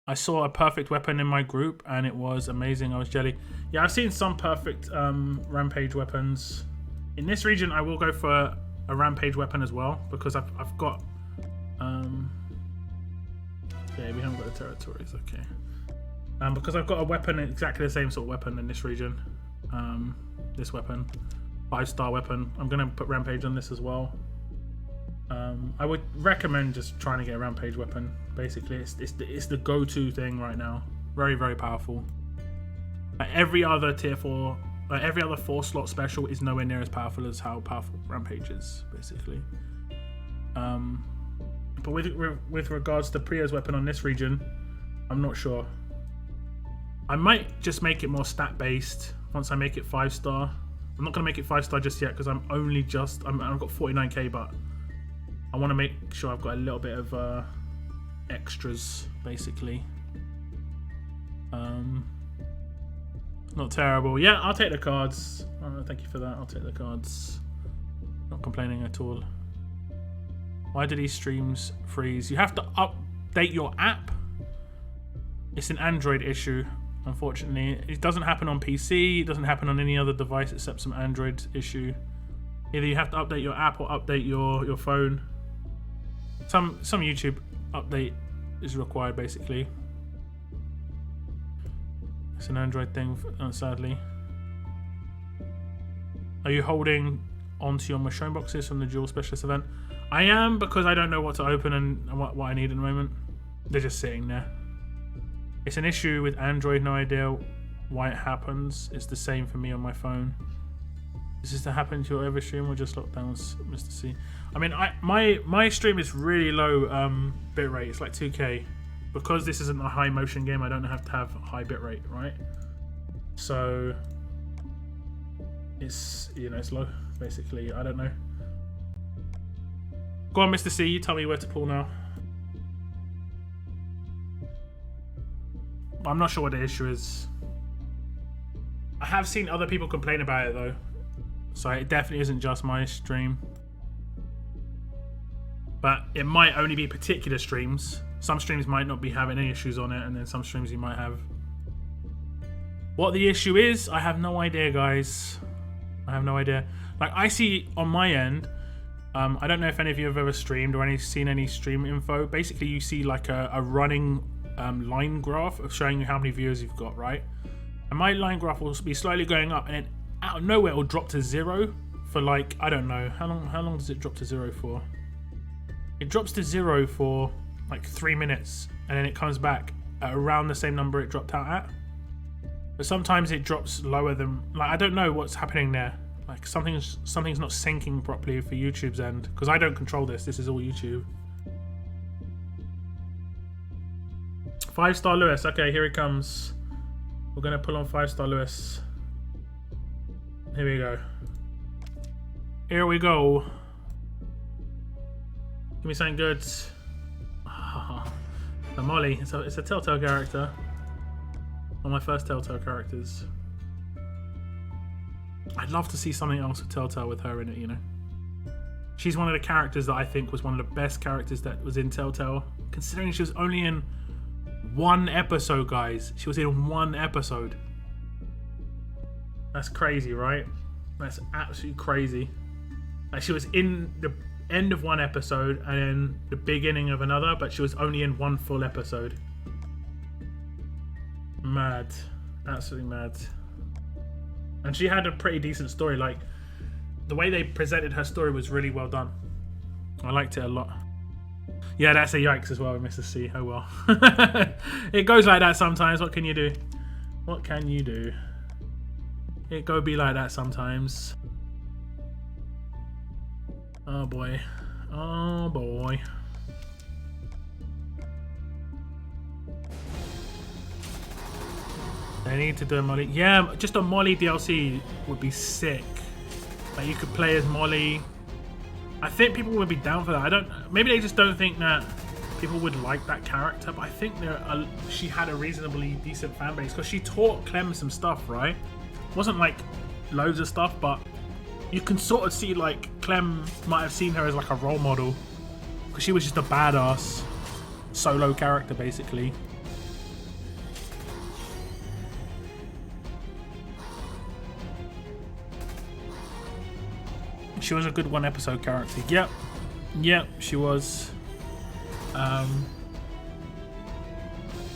I saw a perfect weapon in my group and it was amazing. I was jelly. Yeah, I've seen some perfect rampage weapons. In this region, I will go for a rampage weapon as well because I've got... yeah, we haven't got the territories. Okay. Because I've got a weapon, exactly the same sort of weapon in this region. This weapon, 5-star weapon. I'm gonna put rampage on this as well. I would recommend just trying to get a rampage weapon. Basically, it's the go-to thing right now. Very, very powerful. Every other tier 4, every other 4-slot special is nowhere near as powerful as how powerful rampage is. Basically. But with regards to Priya's weapon on this region, I'm not sure. I might just make it more stat based once I make it 5-star. I'm not gonna make it 5-star just yet because I've got 49k, but I want to make sure I've got a little bit of extras, basically. Not terrible. Yeah, I'll take the cards. Thank you for that. I'll take the cards. Not complaining at all. Why do these streams freeze? You have to update your app. It's an Android issue, unfortunately. It doesn't happen on PC. It doesn't happen on any other device except some Android issue. Either you have to update your app or update your phone. Some YouTube update is required, basically. It's an Android thing, sadly. Are you holding onto your Michonne boxes from the Dual Specialist event? I am, because I don't know what to open and what I need at the moment. They're just sitting there. It's an issue with Android, no idea why it happens. It's the same for me on my phone. Does this happen to your every stream or just lockdowns, Mr. C? I mean, my stream is really low bitrate. It's like 2K. Because this isn't a high motion game, I don't have to have a high bitrate, right? So it's, you know, it's low, basically. I don't know. Go on, Mr. C, you tell me where to pull now. I'm not sure what the issue is. I have seen other people complain about it though, so it definitely isn't just my stream. But it might only be particular streams. Some streams might not be having any issues on it, and then some streams you might have. What the issue is, I have no idea, guys. I have no idea. Like, I see on my end, I don't know if any of you have ever streamed or seen any stream info. Basically, you see like a running line graph of showing you how many viewers you've got, right? And my line graph will be slowly going up, and then out of nowhere it will drop to 0 for like, I don't know, how long does it drop to 0 for? It drops to 0 for like 3 minutes, and then it comes back at around the same number it dropped out at. But sometimes it drops lower than, like, I don't know what's happening there. Like something's not syncing properly for YouTube's end, because I don't control this. This is all YouTube. 5-star Lewis. Okay, here he comes. We're gonna pull on 5-star Lewis. Here we go. Here we go. Give me something good. The Molly. It's a Telltale character. One of my first Telltale characters. I'd love to see something else with Telltale with her in it, you know. She's one of the characters that I think was one of the best characters that was in Telltale. Considering she was only in 1 episode, guys. She was in 1 episode. That's crazy, right? That's absolutely crazy. Like, she was in the end of 1 episode and then the beginning of another, but she was only in 1 full episode. Mad. Absolutely mad. And she had a pretty decent story. Like, the way they presented her story was really well done. I liked it a lot. Yeah, that's a yikes as well, Mr. C. Oh well. It goes like that sometimes. What can you do? What can you do? It go be like that sometimes. Oh boy. Oh boy. They need to do a Molly. Yeah, just a Molly DLC would be sick. Like, you could play as Molly. I think people would be down for that. I don't. Maybe they just don't think that people would like that character. But I think she had a reasonably decent fan base because she taught Clem some stuff, right? It wasn't like loads of stuff, but you can sort of see like Clem might have seen her as like a role model because she was just a badass solo character, basically. She was a good 1 episode character. Yep, she was.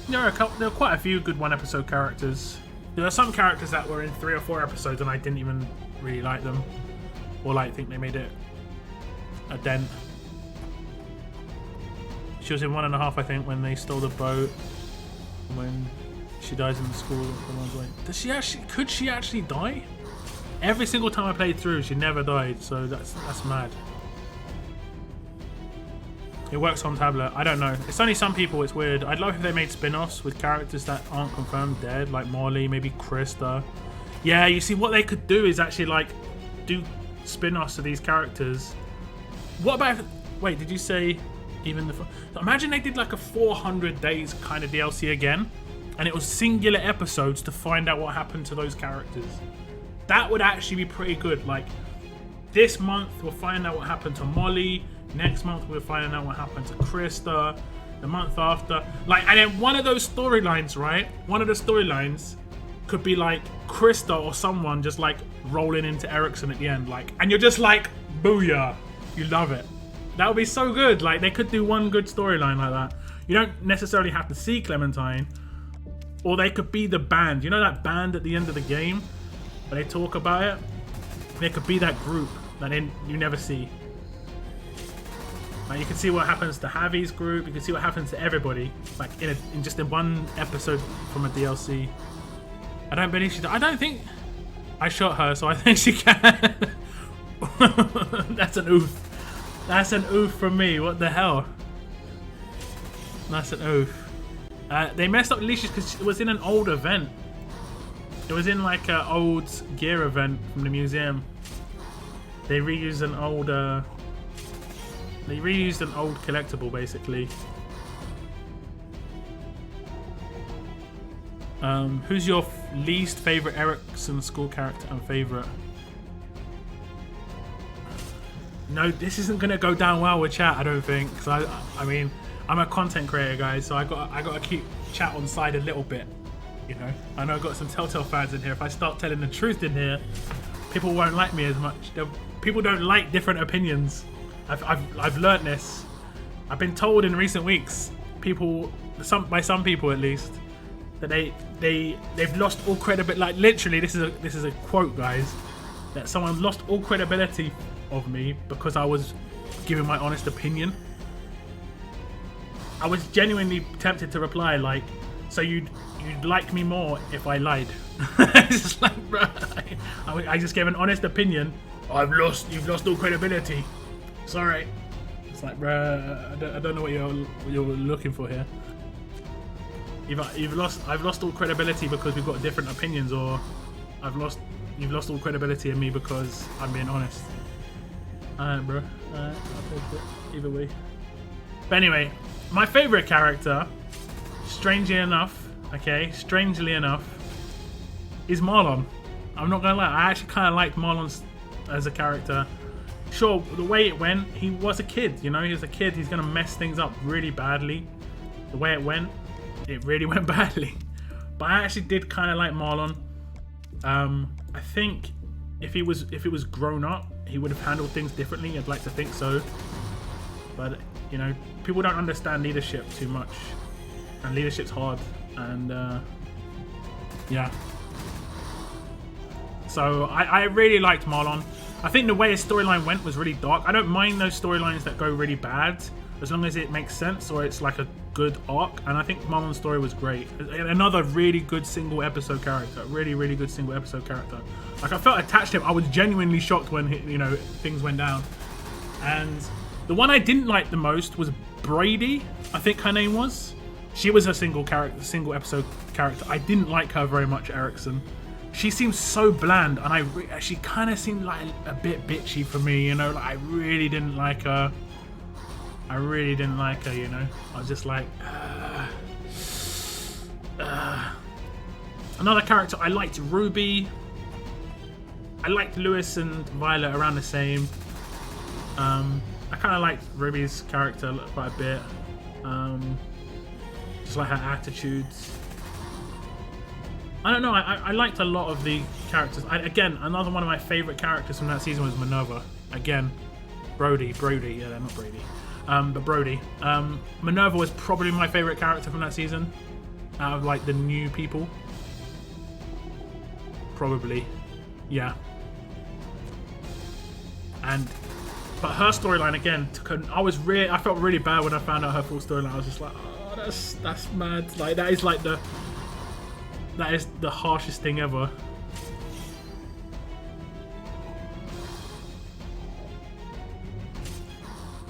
There are quite a few good 1 episode characters. There are some characters that were in 3 or 4 episodes and I didn't even really like them, or like think they made it a dent. She was in 1.5, I think, when they stole the boat. When she dies in the school. Does she actually? Could she actually die? Every single time I played through, she never died, so that's mad. It works on tablet. I don't know. It's only some people. It's weird. I'd love if they made spin-offs with characters that aren't confirmed dead, like Molly, maybe Krista. Yeah, you see, what they could do is actually like do spin-offs to these characters. What about? Wait, did you say even the? Imagine they did like a 400 days kind of DLC again, and it was singular episodes to find out what happened to those characters. That would actually be pretty good. Like, this month we'll find out what happened to Molly. Next month we're finding out what happened to Krista. The month after, like, and then one of those storylines, right? One of the storylines could be like Krista or someone just like rolling into Erickson at the end, like, and you're just like, booyah, you love it. That would be so good. Like, they could do one good storyline like that. You don't necessarily have to see Clementine, or they could be the band. You know that band at the end of the game? When they talk about it, there could be that group that you never see. Like, you can see what happens to Javi's group. You can see what happens to everybody, like in just in 1 episode from a DLC. I don't believe she. I don't think I shot her, so I think she can. That's an oof. That's an oof from me. What the hell? That's an oof. They messed up Leashes because it was in an old event. It was in like an old gear event from the museum. They reused an old collectible basically. Who's your least favorite Ericsson school character and favorite? No, this isn't gonna go down well with chat, I don't think. Cause I mean, I'm a content creator, guys, so I gotta keep chat on side a little bit. You know, I know I've got some Telltale fans in here. If I start telling the truth in here, people won't like me as much. People don't like different opinions. I've learned this. I've been told in recent weeks, by some people at least, that they've lost all credibility. Like literally, this is a quote, guys. That someone lost all credibility of me because I was giving my honest opinion. I was genuinely tempted to reply like, so you'd like me more if I lied. It's just like, bro, I just gave an honest opinion. You've lost all credibility. Sorry. It's like, bro, I don't know what you're looking for here. I've lost all credibility because we've got different opinions, or you've lost all credibility in me because I'm being honest. Alright, bro. Alright, I'll take it. Either way. But anyway, my favorite character, strangely enough, is Marlon. I'm not gonna lie, I actually kind of liked Marlon as a character. Sure, the way it went, he was a kid, you know, he was a kid, he's gonna mess things up really badly. The way it went, it really went badly. But I actually did kind of like Marlon. I think if it was grown up, he would have handled things differently. I'd like to think so. But, you know, people don't understand leadership too much. And leadership's hard. And, yeah. So, I really liked Marlon. I think the way his storyline went was really dark. I don't mind those storylines that go really bad, as long as it makes sense or it's like a good arc. And I think Marlon's story was great. Another really good single episode character. Really, really good single episode character. Like, I felt attached to him. I was genuinely shocked when, you know, things went down. And the one I didn't like the most was Brady, I think her name was. She was a single episode character. I didn't like her very much, Ericsson. She seems so bland, and she kind of seemed like a bit bitchy for me, you know. Like, I really didn't like her. You know. I was just like, Another character, I liked Ruby. I liked Lewis and Violet around the same. I kind of liked Ruby's character quite a bit. Just like her attitudes. I don't know, I liked a lot of the characters. Again, another one of my favourite characters from that season was Minerva. Again, Brody, yeah, not Brady. But Brody. Minerva was probably my favourite character from that season. Out of like the new people. Probably. Yeah. But her storyline again, I felt really bad when I found out her full storyline. I was just like, oh, that's mad. Like that is the harshest thing ever.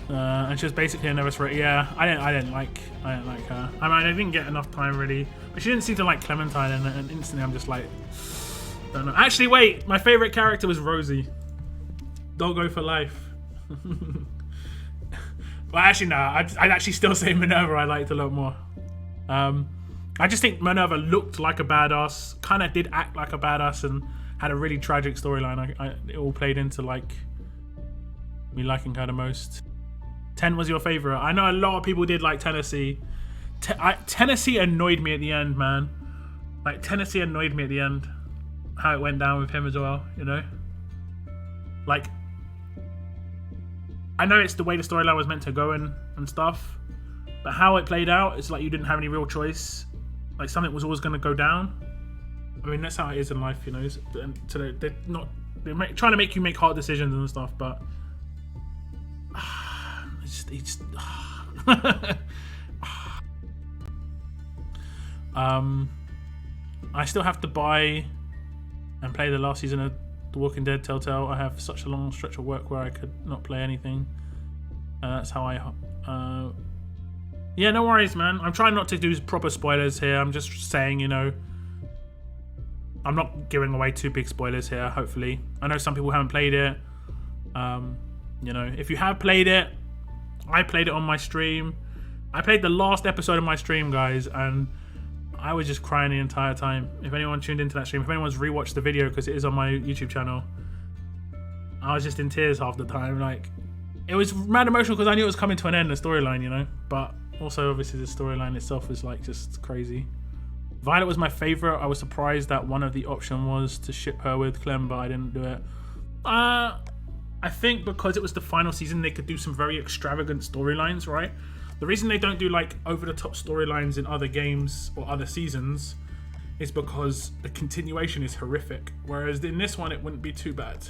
And she was basically a nervous wreck. Yeah, I didn't like her. I mean, I didn't get enough time really, but she didn't seem to like Clementine, and instantly I'm just like, don't know. Actually, wait, my favorite character was Rosie. Don't go for life. Well, actually, no. I'd actually still say Minerva I liked a lot more. I just think Minerva looked like a badass, kind of did act like a badass, and had a really tragic storyline. It all played into like me liking her the most. 10 was your favorite. I know a lot of people did like Tennessee. Tennessee annoyed me at the end, man. Like, Tennessee annoyed me at the end. How it went down with him as well, you know? Like, I know it's the way the storyline was meant to go and stuff, but how it played out, it's like you didn't have any real choice. Like, something was always going to go down. I mean, that's how it is in life, you know? So they're trying to make you make hard decisions and stuff, but I still have to buy and play the last season of The Walking Dead Telltale. I have such a long stretch of work where I could not play anything. That's how yeah, no worries, man. I'm trying not to do proper spoilers here. I'm just saying, you know, I'm not giving away too big spoilers here, hopefully. I know some people haven't played it. You know, if you have played it, I played it on my stream. I played the last episode of my stream, guys, and I was just crying the entire time. If anyone tuned into that stream, if anyone's rewatched the video, because it is on my YouTube channel, I was just in tears half the time. Like, it was mad emotional because I knew it was coming to an end, the storyline, you know? But also, obviously, the storyline itself was, like, just crazy. Violet was my favorite. I was surprised that one of the option was to ship her with Clem, but I didn't do it. I think because it was the final season, they could do some very extravagant storylines, right? The reason they don't do like over-the-top storylines in other games or other seasons is because the continuation is horrific. Whereas in this one, it wouldn't be too bad.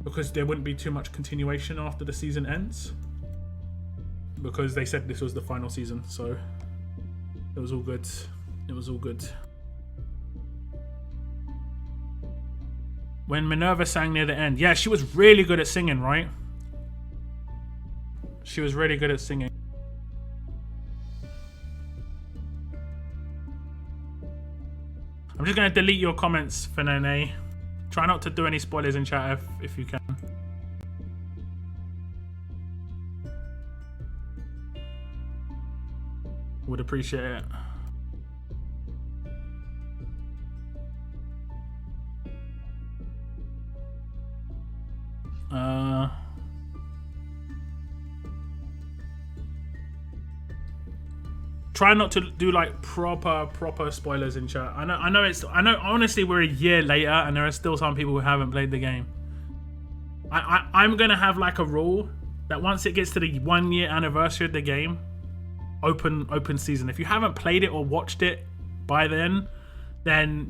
Because there wouldn't be too much continuation after the season ends. Because they said this was the final season, so it was all good. It was all good. When Minerva sang near the end. Yeah, she was really good at singing, right? She was really good at singing. I'm just going to delete your comments, Fanene. Try not to do any spoilers in chat if you can. Would appreciate it. Try not to do like proper spoilers in chat. I know honestly we're a year later and there are still some people who haven't played the game. I'm gonna have like a rule that once it gets to the 1 year anniversary of the game, open season. If you haven't played it or watched it by then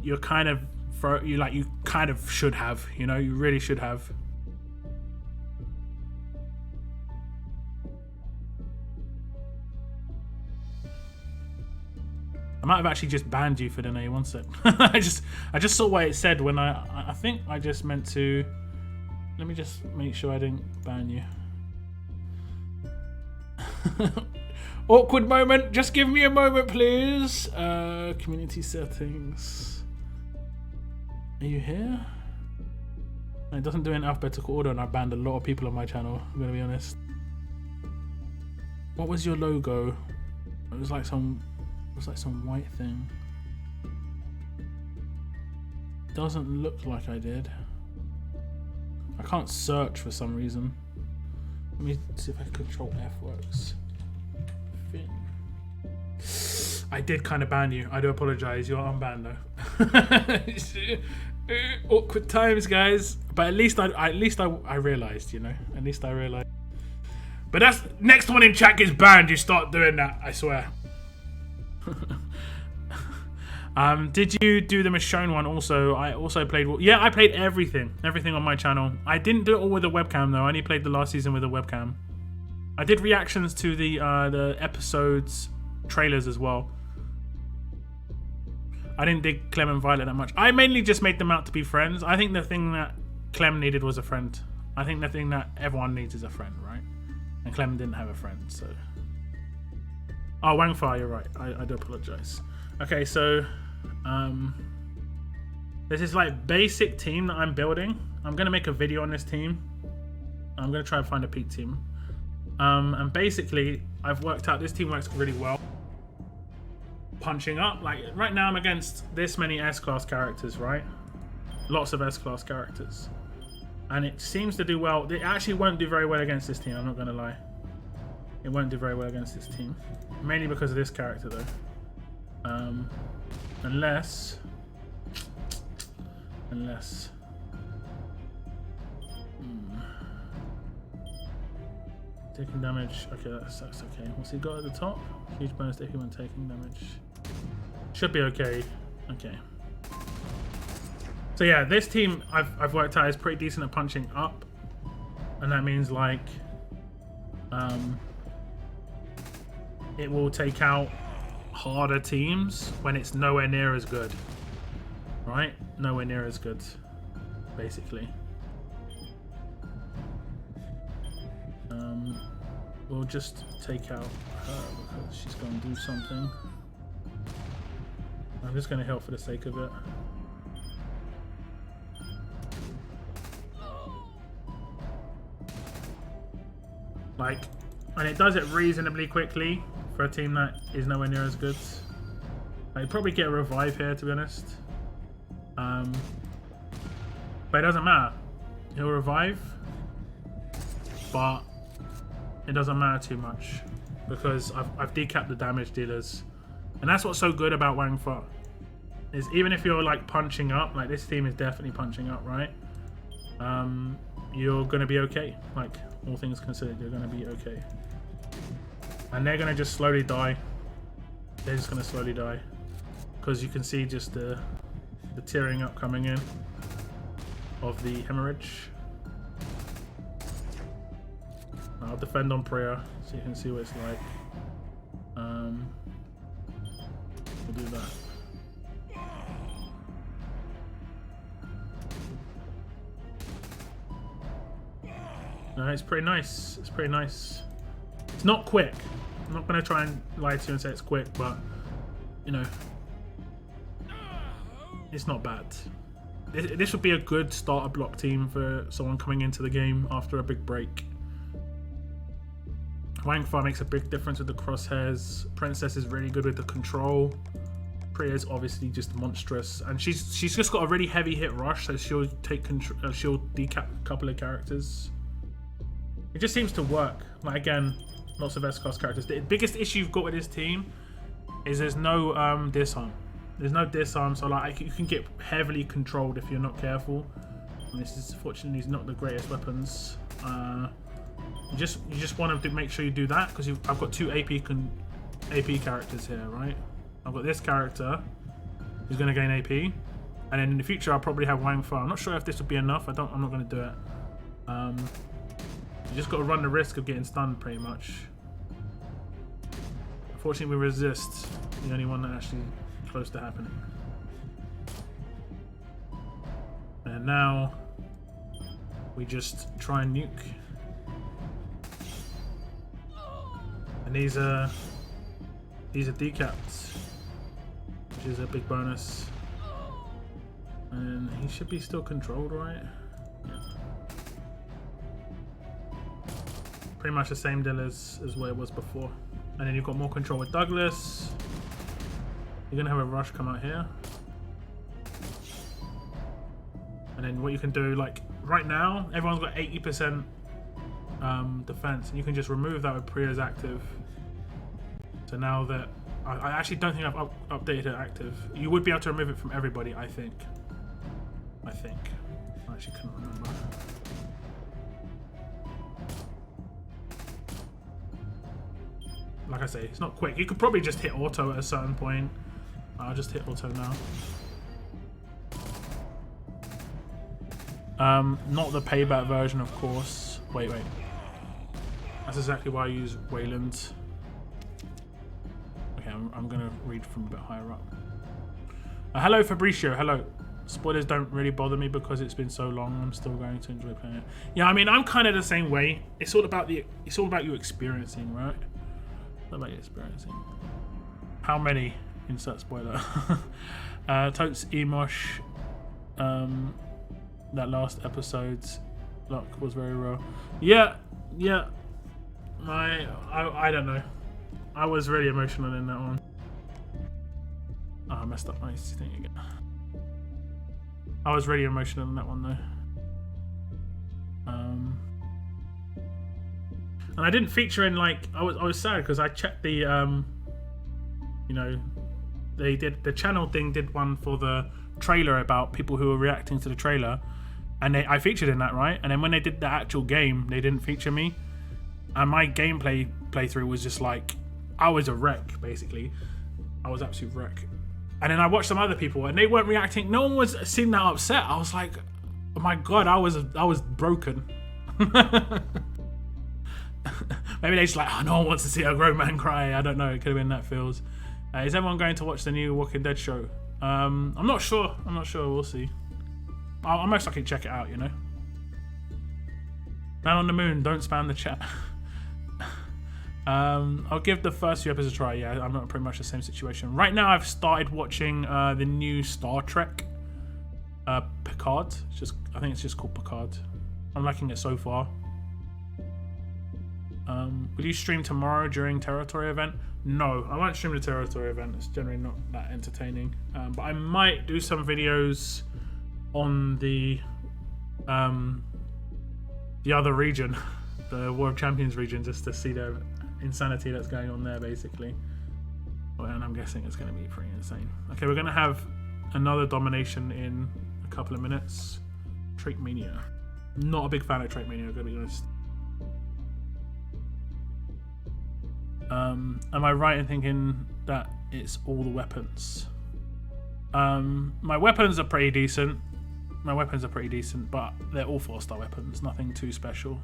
you're kind of you kind of should have, you know, you really should have. I might have actually just banned you for the name. One sec. I just saw what it said when I think I just meant to. Let me just make sure I didn't ban you. Awkward moment. Just give me a moment, please. Community settings. Are you here? It doesn't do it in alphabetical order, and I banned a lot of people on my channel. I'm gonna be honest. What was your logo? It was like some white thing. Doesn't look like I did. I can't search for some reason. Let me see if I can Control F works. Fin. I did kind of ban you. I do apologize. You're unbanned though. Awkward times, guys. But at least I realized, you know. At least I realized. But that's next one in chat gets banned. You start doing that. I swear. Did you do the Michonne one also? I also played. Yeah, I played everything on my channel. I didn't do it all with a webcam though. I only played the last season with a webcam. I did reactions to the episodes trailers as well. I didn't dig Clem and Violet that much. I mainly just made them out to be friends. I think the thing that Clem needed was a friend. I think the thing that everyone needs is a friend, right? And Clem didn't have a friend, so. Oh, Wangfar, you're right. I do apologize. Okay, so this is like basic team that I'm building. I'm gonna make a video on this team. I'm gonna try and find a peak team. And basically, I've worked out this team works really well. Punching up, like right now I'm against this many S-class characters, right? Lots of S-class characters. And it seems to do well. It actually won't do very well against this team, I'm not gonna lie. It won't do very well against this team. Mainly because of this character though. Unless taking damage. Okay, that's okay. What's he got at the top? Huge bonus to him when taking damage. Should be okay. Okay. So yeah, this team I've worked out is pretty decent at punching up, and that means like it will take out harder teams when it's nowhere near as good, right? Nowhere near as good, basically. We'll just take out her because she's going to do something. I'm just going to heal for the sake of it. Like, and it does it reasonably quickly for a team that is nowhere near as good. I'd probably get a revive here, to be honest. But it doesn't matter. He'll revive, but it doesn't matter too much because I've decapped the damage dealers, and that's what's so good about Wang Fa. Is even if you're like punching up, like this team is definitely punching up, right? You're gonna be okay. Like all things considered, you're gonna be okay. And they're gonna just slowly die. They're just gonna slowly die because you can see just the tearing up coming in of the hemorrhage. I'll defend on prayer so you can see what it's like. We'll do that. No, it's pretty nice. It's pretty nice. It's not quick. I'm not going to try and lie to you and say it's quick, but you know, it's not bad. This would be a good starter block team for someone coming into the game after a big break. Wang Fa makes a big difference with the crosshairs. Princess is really good with the control. Priya is obviously just monstrous, and she's just got a really heavy hit rush, so she'll take control. She'll decap a couple of characters. It just seems to work. Like again, lots of S-class characters. The biggest issue you've got with this team is there's no disarm. There's no disarm, so like you can get heavily controlled if you're not careful. And this is fortunately not the greatest weapons. You just want to make sure you do that because I've got two AP characters here, right? I've got this character who's going to gain AP, and then in the future I'll probably have Wang Fa. I'm not sure if this would be enough. I'm not going to do it. You just got to run the risk of getting stunned, pretty much. Unfortunately, we resist. The only one that actually close to happening. And now we just try and nuke. And these are decapped, which is a big bonus. And he should be still controlled, right? Yeah. Pretty much the same deal as where it was before. And then you've got more control with Douglas. You're gonna have a rush come out here. And then what you can do, like right now, everyone's got 80% defense, and you can just remove that with Priya's active. So now that I actually don't think I've updated it active. You would be able to remove it from everybody, I think. I actually couldn't remember. Like I say, it's not quick. You could probably just hit auto at a certain point. I'll just hit auto now. Not the payback version, of course. Wait. That's exactly why I use Wayland. Okay, I'm gonna read from a bit higher up. Hello, Fabricio. Hello. Spoilers don't really bother me because it's been so long. I'm still going to enjoy playing it. Yeah, I mean, I'm kind of the same way. It's all about you experiencing, right? It's all about you experiencing. How many? Insert spoiler. Totes Emosh. That last episode's luck was very raw. Yeah. I don't know. I was really emotional in that one. Oh, I messed up my thing again. I was really emotional in that one though. And I didn't feature in, like, I was sad because I checked the you know, the channel thing did one for the trailer about people who were reacting to the trailer, and I featured in that, right? And then when they did the actual game, they didn't feature me, and my gameplay playthrough was just like, I was a wreck, basically. I was absolute wreck. And then I watched some other people and they weren't reacting. No one seemed that upset. I was like, oh my god, I was broken. Maybe they're just like, oh, no one wants to see a grown man cry. I don't know. It could have been that feels. Is everyone going to watch the new Walking Dead show? I'm not sure. We'll see. I'll most likely check it out, you know. Man on the moon, don't spam the chat. I'll give the first few episodes a try. Yeah, I'm not pretty much the same situation. Right now, I've started watching the new Star Trek, Picard. I think it's just called Picard. I'm liking it so far. Will you stream tomorrow during Territory event? No, I won't stream the Territory event. It's generally not that entertaining. But I might do some videos on the other region, the War of Champions region, just to see the insanity that's going on there, basically. Well, and I'm guessing it's going to be pretty insane. Okay, we're going to have another domination in a couple of minutes. Trait Mania. Not a big fan of Trait Mania, I'm going to be honest. Am I right in thinking that it's all the weapons? My weapons are pretty decent. But they're all 4-star weapons. Nothing too special.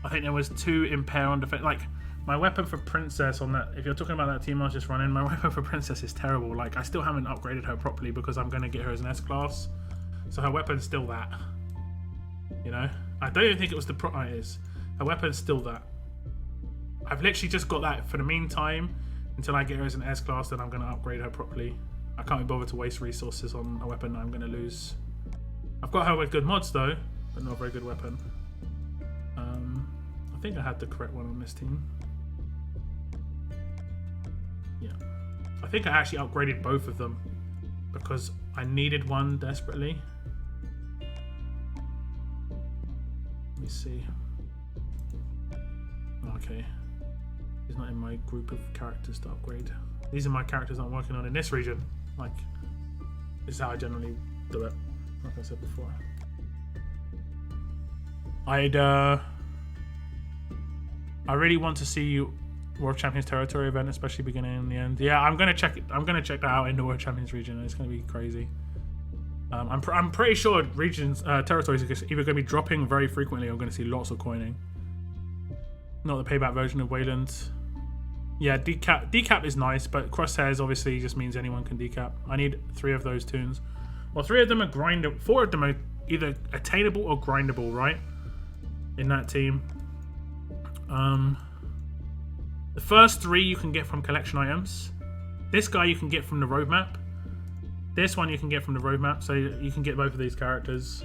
I think there was 2 impair on defense. Like, my weapon for Princess on that, if you're talking about that team I was just running, my weapon for Princess is terrible. Like, I still haven't upgraded her properly because I'm going to get her as an S-class. So her weapon's still that. You know? I don't even think it was the it is. Her weapon's still that. I've literally just got that for the meantime until I get her as an S-class, then I'm going to upgrade her properly. I can't be bothered to waste resources on a weapon that I'm going to lose. I've got her with good mods though, but not a very good weapon. I think I had the correct one on this team. Yeah. I think I actually upgraded both of them because I needed one desperately. Let me see. Okay. He's not in my group of characters to upgrade. These are my characters I'm working on in this region. Like, this is how I generally do it, like I said before. I really want to see War of Champions Territory event, especially beginning and the end. Yeah, I'm gonna check it. I'm gonna check that out in the War of Champions region. It's gonna be crazy. I'm pretty sure regions, territories are either gonna be dropping very frequently or gonna see lots of coining. Not the payback version of Wayland. Yeah, decap is nice, but crosshairs obviously just means anyone can decap. I need 3 of those tunes. Well, 3 of them are grindable. 4 of them are either attainable or grindable, right? In that team. The first 3 you can get from collection items. This guy you can get from the roadmap. This one you can get from the roadmap, so you can get both of these characters.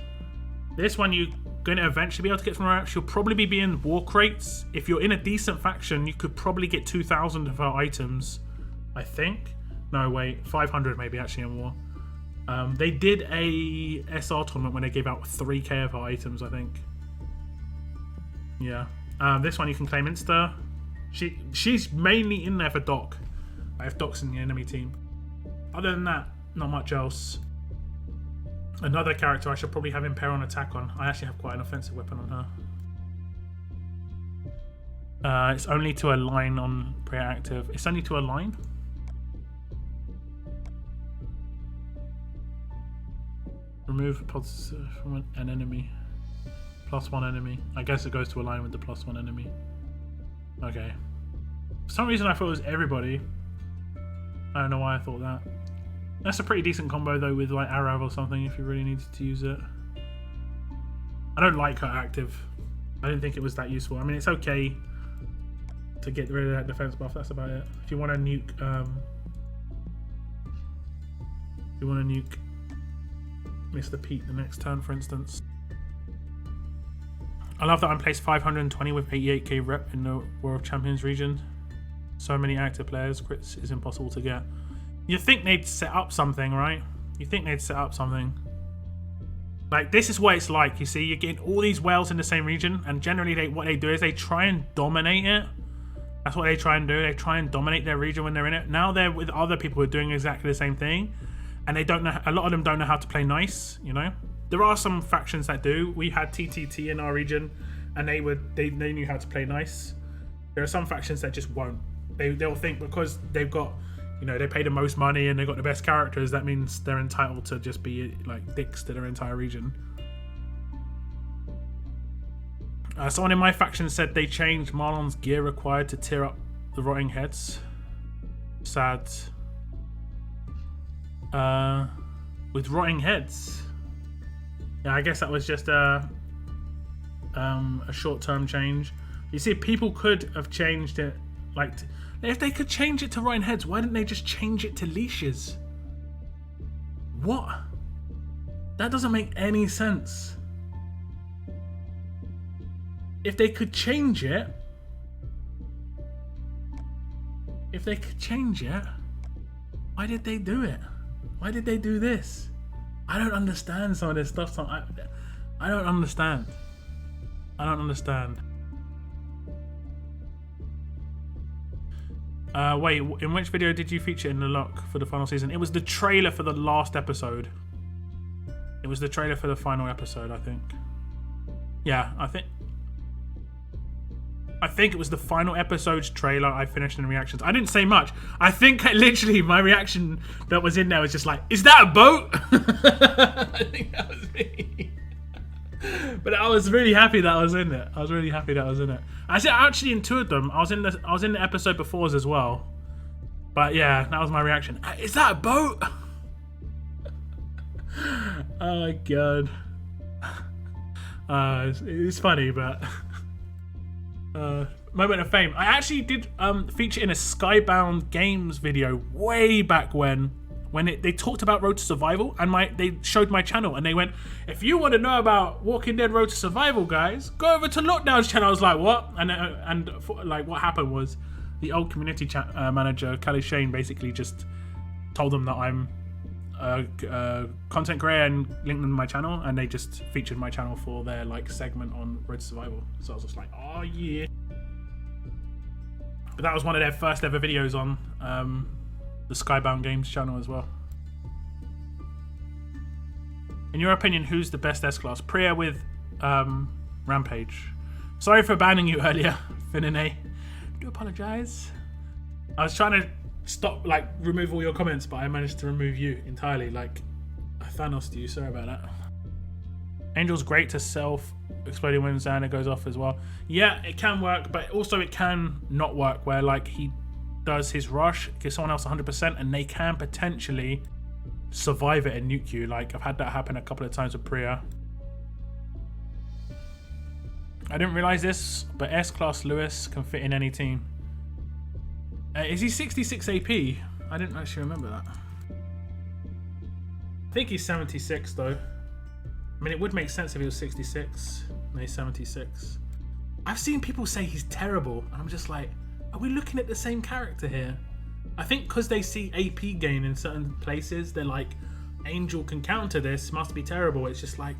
This one you're going to eventually be able to get from the roadmap. She'll probably be in war crates. If you're in a decent faction, you could probably get 2,000 of her items, I think. No, wait, 500 maybe actually in war. They did a SR tournament when they gave out 3k of her items, I think. Yeah. This one you can claim Insta. She's mainly in there for Doc. I have Docs in the enemy team. Other than that, not much else. Another character I should probably have Impair on attack on. I actually have quite an offensive weapon on her. It's only to align on pre-active. It's only to align? Remove positive from an enemy. +1 enemy. I guess it goes to align with the +1 enemy. Okay. For some reason I thought it was everybody. I don't know why I thought that. That's a pretty decent combo though with like Arav or something if you really needed to use it. I don't like her active. I didn't think it was that useful. I mean, it's okay to get rid of that defense buff. That's about it. If you want to nuke, Mr. Pete the next turn, for instance. I love that I'm placed 520 with 88k rep in the War of Champions region. So many active players, crits is impossible to get. You think they'd set up something, right? You think they'd set up something. Like, this is what it's like, you see? You're getting all these whales in the same region, and generally what they do is they try and dominate it. That's what they try and do. They try and dominate their region when they're in it. Now they're with other people who are doing exactly the same thing, and they don't know. A lot of them don't know how to play nice, you know? There are some factions that do. We had TTT in our region, and they knew how to play nice. There are some factions that just won't. They'll think because they've got, you know, they pay the most money and they've got the best characters, that means they're entitled to just be like dicks to their entire region. Someone in my faction said they changed Marlon's gear required to tear up the rotting heads. Sad. With rotting heads. Yeah, I guess that was just a short-term change. You see, people could have changed it. Like, if they could change it to rotting heads, why didn't they just change it to leashes? What? That doesn't make any sense. If they could change it, why did they do it? Why did they do this? I don't understand some of this stuff. I don't understand. I don't understand. Wait, in which video did you feature in the lock for the final season? It was the trailer for the last episode. It was the trailer for the final episode, I think. Yeah, I think it was the final episode's trailer I finished in reactions. I didn't say much. I think literally my reaction that was in there was just like, is that a boat? I think that was me. But I was really happy that I was in it. I said actually in two of them. I was in the episode before as well. But yeah, that was my reaction. Is that a boat? Oh my god. It's funny, but moment of fame. I actually did feature in a Skybound Games video way back when they talked about Road to Survival, and they showed my channel, and they went, if you want to know about Walking Dead Road to Survival, guys, go over to Lockdown's channel. I was like, what? And like what happened was the old community manager, Callie Shane, basically just told them that I'm a content creator and linked them to my channel, and they just featured my channel for their like segment on Road to Survival. So I was just like, oh yeah. But that was one of their first ever videos on the Skybound Games channel as well. In your opinion, who's the best S-Class? Priya with Rampage. Sorry for banning you earlier, Finine. I do apologise. I was trying to remove all your comments, but I managed to remove you entirely. Like, I Thanos'd you, sorry about that. Angel's great to self-exploding when Xander goes off as well. Yeah, it can work, but also it can not work, where like he does his rush, gives someone else 100%, and they can potentially survive it and nuke you. Like, I've had that happen a couple of times with Priya. I didn't realise this, but S-Class Lewis can fit in any team. Is he 66 AP? I didn't actually remember that. I think he's 76 though. I mean, it would make sense if he was 66 and he's 76. I've seen people say he's terrible, and I'm just like, are we looking at the same character here? I think because they see AP gain in certain places, they're like, Angel can counter this, must be terrible. It's just like,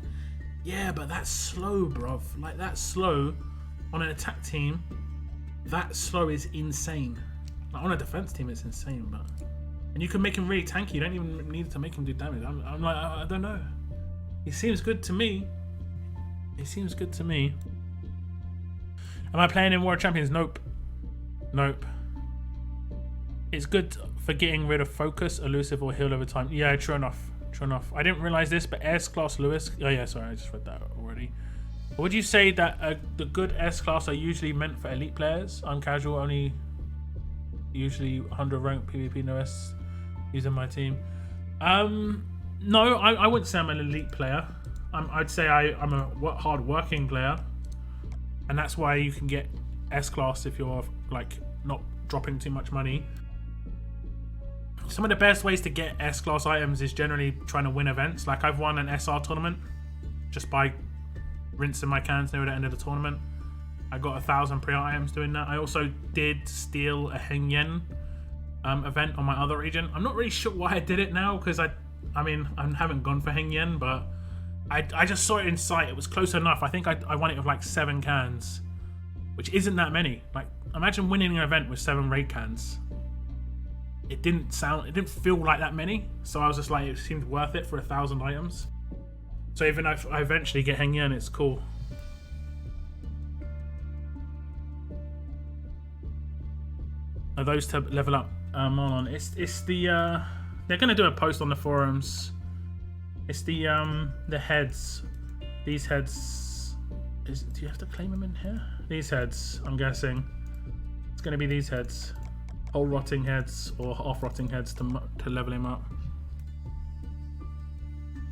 yeah, but that's slow, bruv. Like, that's slow on an attack team. That slow is insane. Like, on a defense team, it's insane, but... And you can make him really tanky. You don't even need to make him do damage. I'm like, I don't know. He seems good to me. Am I playing in War of Champions? Nope. It's good for getting rid of focus, elusive, or heal over time. Yeah, true enough. I didn't realize this, but S-Class Lewis... Oh yeah, sorry, I just read that already. Would you say that the good S-Class are usually meant for elite players? I'm casual, only usually 100 rank PvP, no S using my team. No, I wouldn't say I'm an elite player. I'd say I'm a hard-working player. And that's why you can get S-Class if you're like not dropping too much money. Some of the best ways to get S-Class items is generally trying to win events. Like, I've won an SR tournament just by rinsing my cans near the end of the tournament. I got 1,000 pre-items doing that. I also did steal a Heng Yen event on my other region. I'm not really sure why I did it now, because I haven't gone for Heng Yen, but I just saw it in sight. It was close enough. I think I won it with like 7 cans, which isn't that many. Like, imagine winning an event with 7 raid cans. It didn't feel like that many, so I was just like, it seemed worth it for 1,000 items. So even if I eventually get Heng Yen, it's cool. Are those to level up? On it's the they're gonna do a post on the forums. It's the heads. These heads. Do you have to claim them in here? These heads. I'm guessing it's gonna be these heads. Whole rotting heads or half rotting heads to level him up.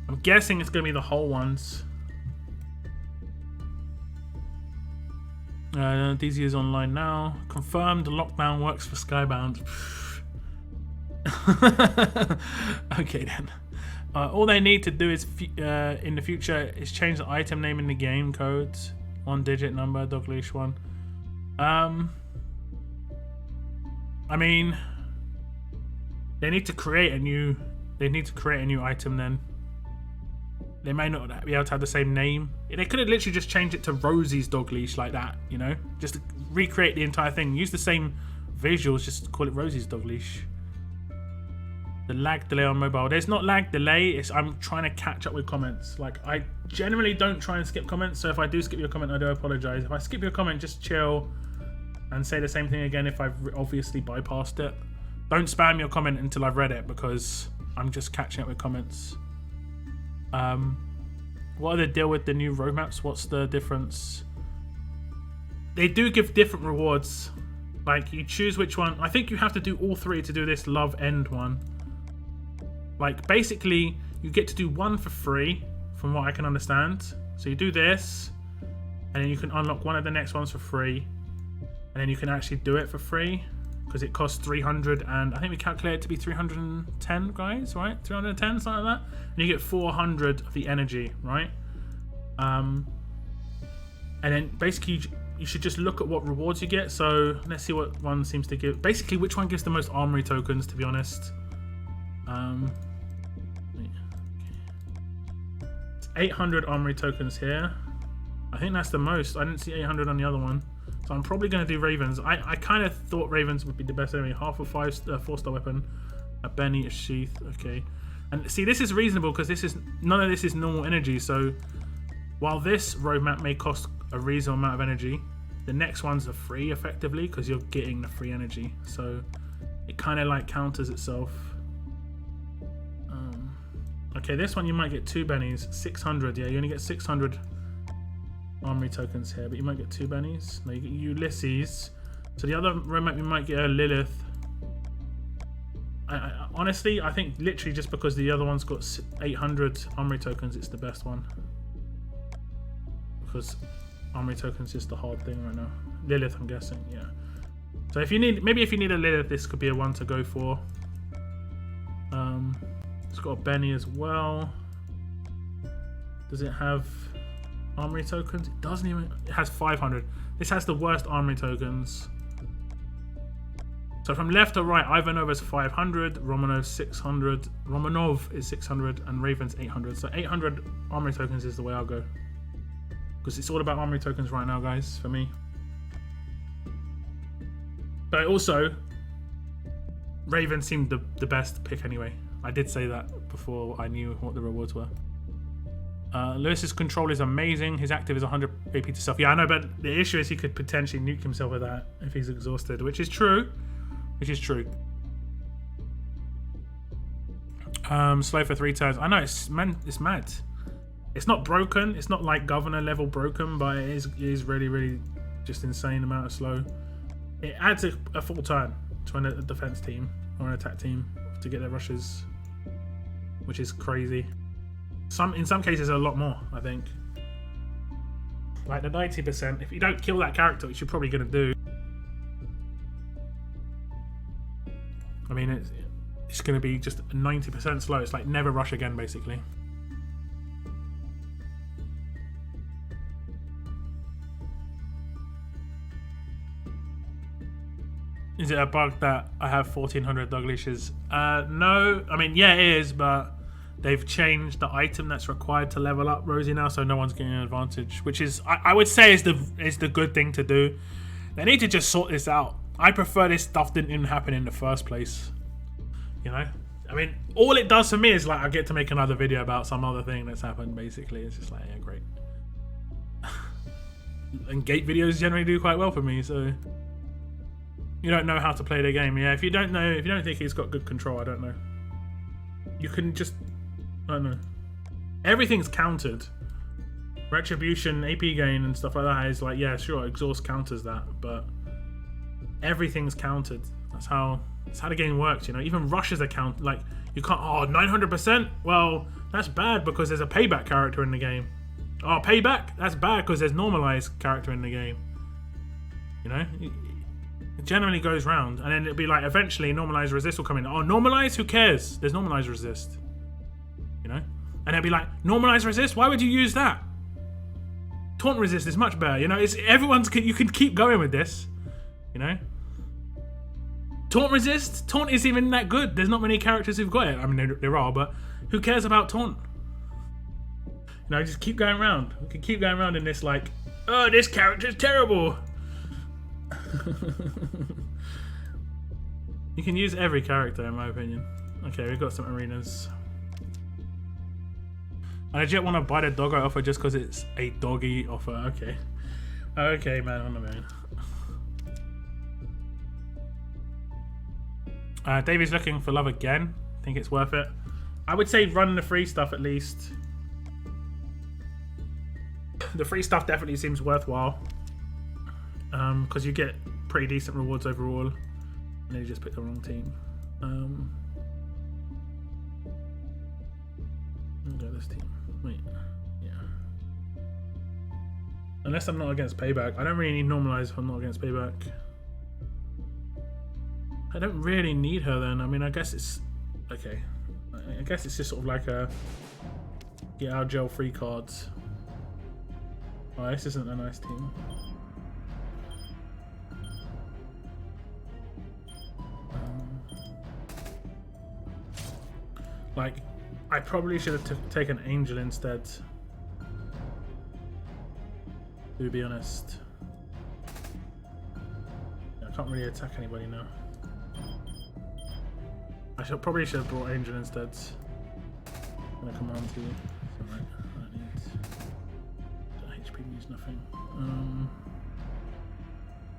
I'm guessing it's gonna be the whole ones. DZ is online now. Confirmed lockdown works for Skybound. Okay then. All they need to do is in the future is change the item name in the game code. 1-digit number, dog leash 1. I mean, they need to create a new item then. They may not be able to have the same name. They could have literally just changed it to Rosie's dog leash like that, you know? Just to recreate the entire thing. Use the same visuals, just call it Rosie's dog leash. The lag delay on mobile. There's not lag delay, it's I'm trying to catch up with comments. Like, I generally don't try and skip comments, so if I do skip your comment, I do apologize. If I skip your comment, just chill and say the same thing again if I've obviously bypassed it. Don't spam your comment until I've read it, because I'm just catching up with comments. What are the deal with the new roadmaps? What's the difference? They do give different rewards. Like, you choose which one. I think you have to do all 3 to do this love end one. Like, basically, you get to do 1 for free, from what I can understand. So you do this, and then you can unlock one of the next ones for free, and then you can actually do it for free, because it costs 300, and I think we calculate it to be 310, guys, right? 310, something like that. And you get 400 of the energy, right? And then basically you should just look at what rewards you get. So let's see what one seems to give. Basically, which one gives the most armory tokens, to be honest. It's 800 armory tokens here. I think that's the most. I didn't see 800 on the other one. So I'm probably going to do Ravens. I kind of thought Ravens would be the best enemy. Half a 4-star weapon. A Benny, a sheath. Okay. And see, this is reasonable because none of this is normal energy. So while this roadmap may cost a reasonable amount of energy, the next ones are free effectively because you're getting the free energy. So it kind of like counters itself. Okay, this one you might get 2 bennies. 600. Yeah, you only get 600 armory tokens here, but you might get 2 bennies. No, you get Ulysses. So the other roadmap you might get a Lilith. Honestly, I think literally just because the other one's got 800 armory tokens, it's the best one. Because armory tokens is the hard thing right now. Lilith, I'm guessing, yeah. So if you need a Lilith, this could be a one to go for. It's got a Benny as well. Does it have armory tokens? It doesn't even. It has 500. This has the worst armory tokens. So from left to right, Ivanov is 500, Romanov 600, Romanov is 600, and Raven's 800. So 800 armory tokens is the way I'll go. Because it's all about armory tokens right now, guys, for me. But also, Raven seemed the best pick anyway. I did say that before I knew what the rewards were. Lewis's control is amazing. His active is 100 AP to self. Yeah, I know, but the issue is he could potentially nuke himself with that if he's exhausted, which is true. Slow for 3 turns. I know, it's mad. It's not broken. It's not like governor level broken, but it is really, really just insane amount of slow. It adds a full turn to a defense team or an attack team to get their rushes, which is crazy. In some cases a lot more, I think. Like the 90%, if you don't kill that character, which you're probably going to do, I mean, it's going to be just 90% slow. It's like never rush again, basically. Is it a bug that I have 1400 dog leashes? No. I mean, yeah, it is, but they've changed the item that's required to level up Rosie now, so no one's getting an advantage, which is, I would say, is the good thing to do. They need to just sort this out. I prefer this stuff didn't even happen in the first place. You know? I mean, all it does for me is like I get to make another video about some other thing that's happened, basically. It's just like, yeah, great. And gate videos generally do quite well for me, so you don't know how to play the game. Yeah, if you don't think he's got good control, I don't know. You can just, I don't know. Everything's countered. Retribution, AP gain and stuff like that is like, yeah, sure, exhaust counters that, but everything's countered. That's how the game works, you know. Even rushes are count. Like, you can't, 900%? Well, that's bad because there's a payback character in the game. Oh, payback? That's bad because there's normalized character in the game. You know, it generally goes round, and then it'll be like eventually normalize resist will come in. Oh, normalize? Who cares? There's normalize resist. You know, and it'll be like normalize resist. Why would you use that? Taunt resist is much better. You know, it's everyone's. You can keep going with this. You know, taunt resist. Taunt isn't even that good. There's not many characters who've got it. I mean, there are, but who cares about taunt? You know, just keep going around. We can keep going around in this like, oh, this character's terrible. You can use every character, in my opinion. Okay, we've got some arenas. I legit want to buy the doggo offer just because it's a doggy offer. Okay. Okay, man, on the moon. Davey's looking for love again. Think it's worth it. I would say run the free stuff at least. The free stuff definitely seems worthwhile. Because you get pretty decent rewards overall. And then you just pick the wrong team. I'll go this team. Wait. Yeah. Unless I'm not against payback. I don't really need normalize if I'm not against payback. I don't really need her then. I mean, I guess it's... Okay. I guess it's just sort of like a... Get out of jail free cards. Oh, this isn't a nice team. Like, I probably should have taken Angel instead. To be honest. Yeah, I can't really attack anybody now. Probably should have brought Angel instead. I'm gonna command you. Alright, I need... HP means nothing.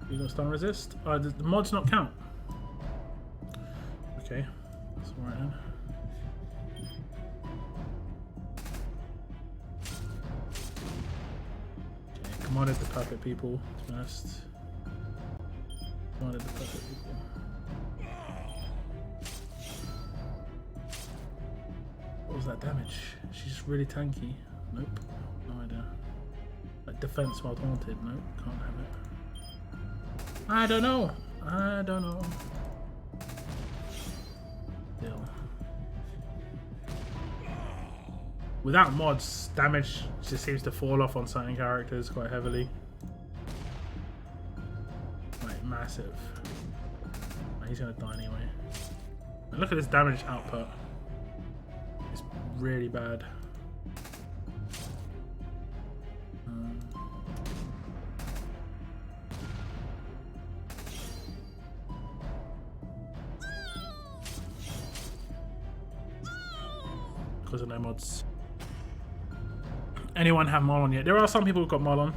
You got stun resist? The mods not count. Okay, that's alright then. Okay, commanded the perfect people, to be honest. Commanded the perfect people. What was that damage? She's just really tanky. Nope, no idea. Like defense while taunted. Nope, can't have it. I don't know. I don't know. Still. Without mods, damage just seems to fall off on certain characters quite heavily. Like massive. He's gonna die anyway. And look at this damage output. It's really bad. Because of no mods. Anyone have Marlon yet? There are some people who've got Marlon.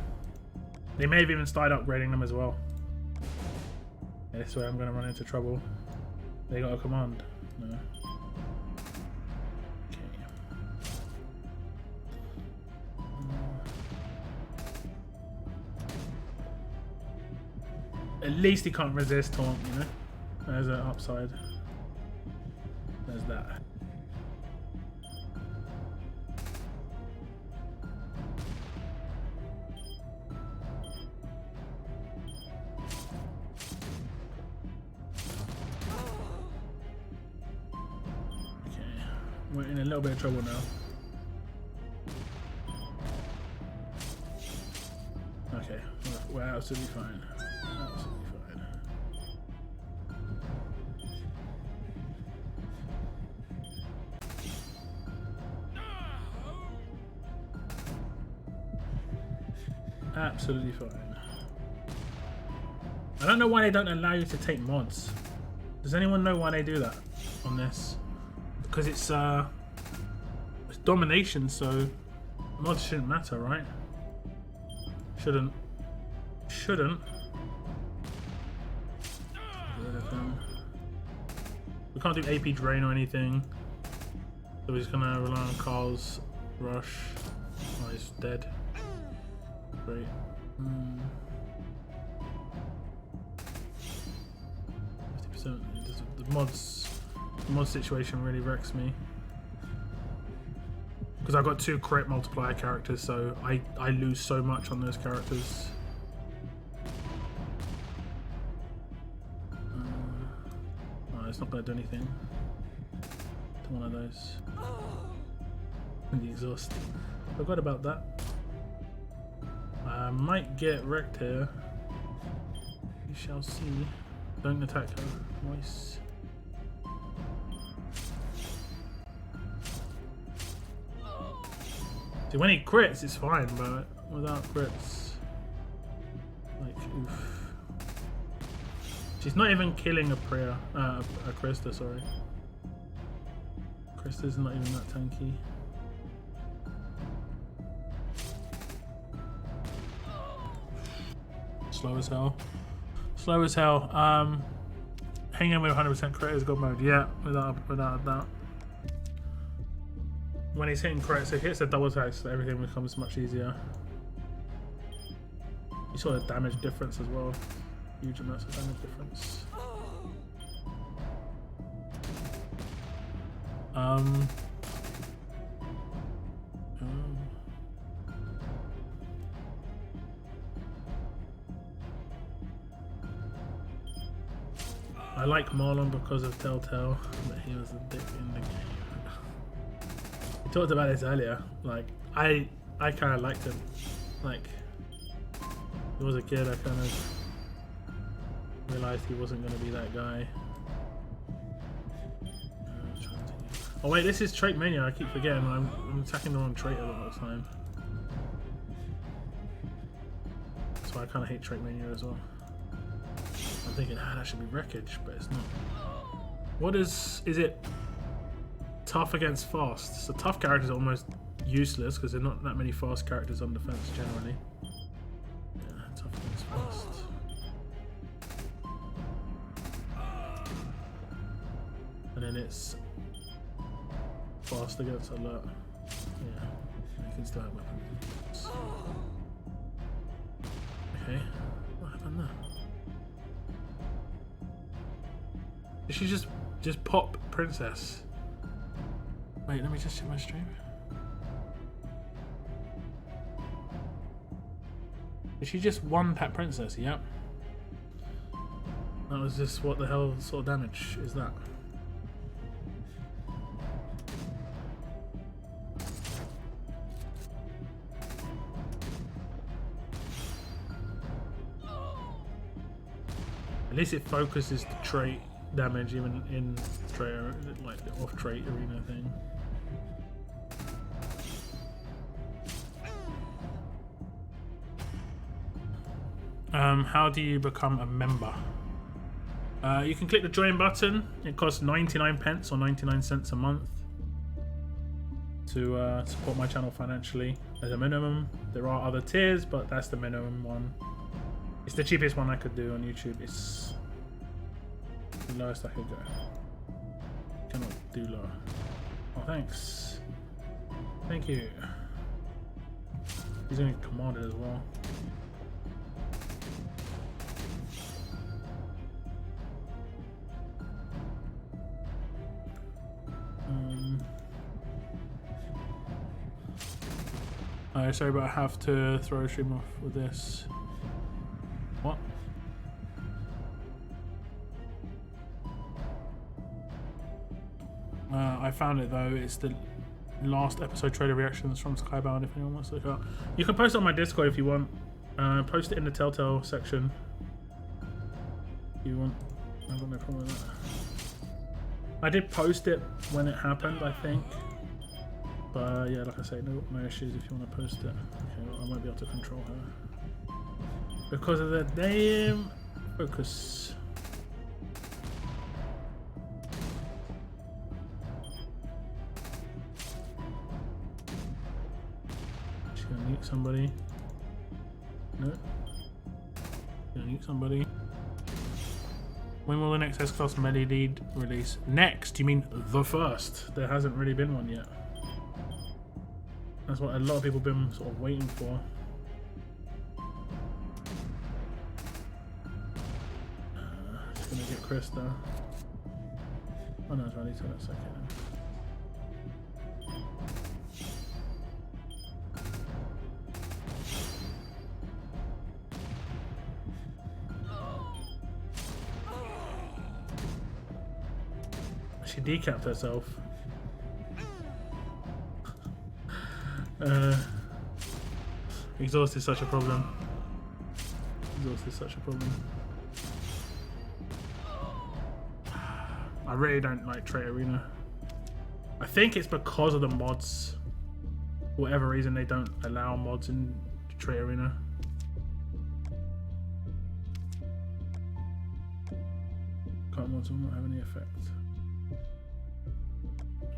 They may have even started upgrading them as well. Yeah, this way I'm going to run into trouble. They got a command. No. Okay. At least he can't resist taunt, you know? There's an upside. There's that. We're in a little bit of trouble now. Okay, we're absolutely fine. Absolutely fine. Absolutely fine. I don't know why they don't allow you to take mods. Does anyone know why they do that on this? Because it's domination, so mods shouldn't matter, right? Shouldn't. We can't do AP drain or anything, so we're just gonna rely on Carl's rush. Oh, he's dead. Great. %. The mod situation really wrecks me. Because I've got 2 crit multiplier characters, so I lose so much on those characters. it's not going to do anything to one of those. And the exhaust. Forgot about that. I might get wrecked here. We shall see. Don't attack her. Nice. See, when he crits, it's fine, but without crits, like, oof. She's not even killing a Krista, sorry. Krista's not even that tanky. Slow as hell. Slow as hell. Hanging with 100% crit is good mode. Yeah, without a doubt. When he's hitting crits, if he hits a double attack, so everything becomes much easier. You saw the damage difference as well. Huge amounts of damage difference. I like Marlon because of Telltale, but he was a dick in the game. We talked about this earlier. Like, I kind of liked him. Like, when I was a kid, I kind of realized he wasn't going to be that guy. Oh wait, this is Trait Mania. I keep forgetting. I'm attacking the wrong trait a lot of the time. So I kind of hate Trait Mania as well. I'm thinking, that should be Wreckage, but it's not. What is it? Tough against fast. So tough characters are almost useless because there are not that many fast characters on defense generally. Yeah, tough against fast. And then it's fast against alert. Yeah, you can still have weapons. Okay, what happened there? Did she just pop Princess? Wait, let me just check my stream. Did she just one-tap Princess? Yep. That was just, what the hell sort of damage is that? At least it focuses the trait damage even in trait, like the off trait arena thing. How do you become a member? You can click the join button. It costs 99p or 99 cents a month to support my channel financially as a minimum. There are other tiers, but that's the minimum one. It's the cheapest one I could do on YouTube. It's the lowest I could go. Cannot do lower. Oh, thanks. Thank you. He's only commanded as well. Sorry, but I have to throw a stream off with this. What? I found it though. It's the last episode trailer reactions from Skybound. If anyone wants to look it up, you can post it on my Discord if you want. Post it in the Telltale section if you want. I've got no problem with that. I did post it when it happened, I think. But yeah, like I say, no issues if you want to post it. Okay, well, I won't be able to control her because of the damn focus. She's gonna nuke somebody. No. Gonna nuke somebody. When will the next S-Class Melee lead release? Next? You mean the first? There hasn't really been one yet. That's what a lot of people have been sort of waiting for. Just gonna get Krista. Oh no, it's ready to that second. She decapped herself. Exhaust is such a problem. Exhaust is such a problem. I really don't like Trade Arena. I think it's because of the mods. For whatever reason, they don't allow mods in Trade Arena. Current mods will not have any effect.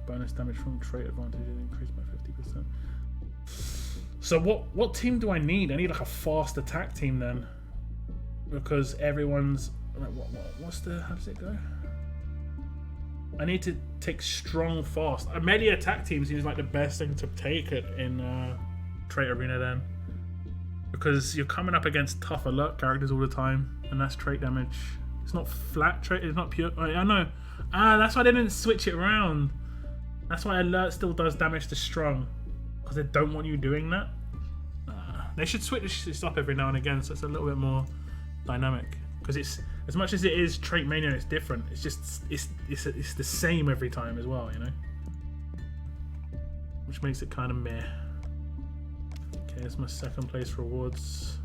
Bonus damage from trait advantage is increased by 50%. So what team do I need? I need like a fast attack team then, because everyone's like, what's the, how does it go? I need to take strong fast. A melee attack team seems like the best thing to take it in Trait Arena then, because you're coming up against tough alert characters all the time, and that's trait damage. It's not flat trait. It's not pure. I know. That's why they didn't switch it around. That's why alert still does damage to strong, because they don't want you doing that. They should switch this up every now and again, so it's a little bit more dynamic. Because it's, as much as it is trait mania, it's different. It's just it's the same every time as well, you know. Which makes it kind of meh. Okay, it's my second place rewards.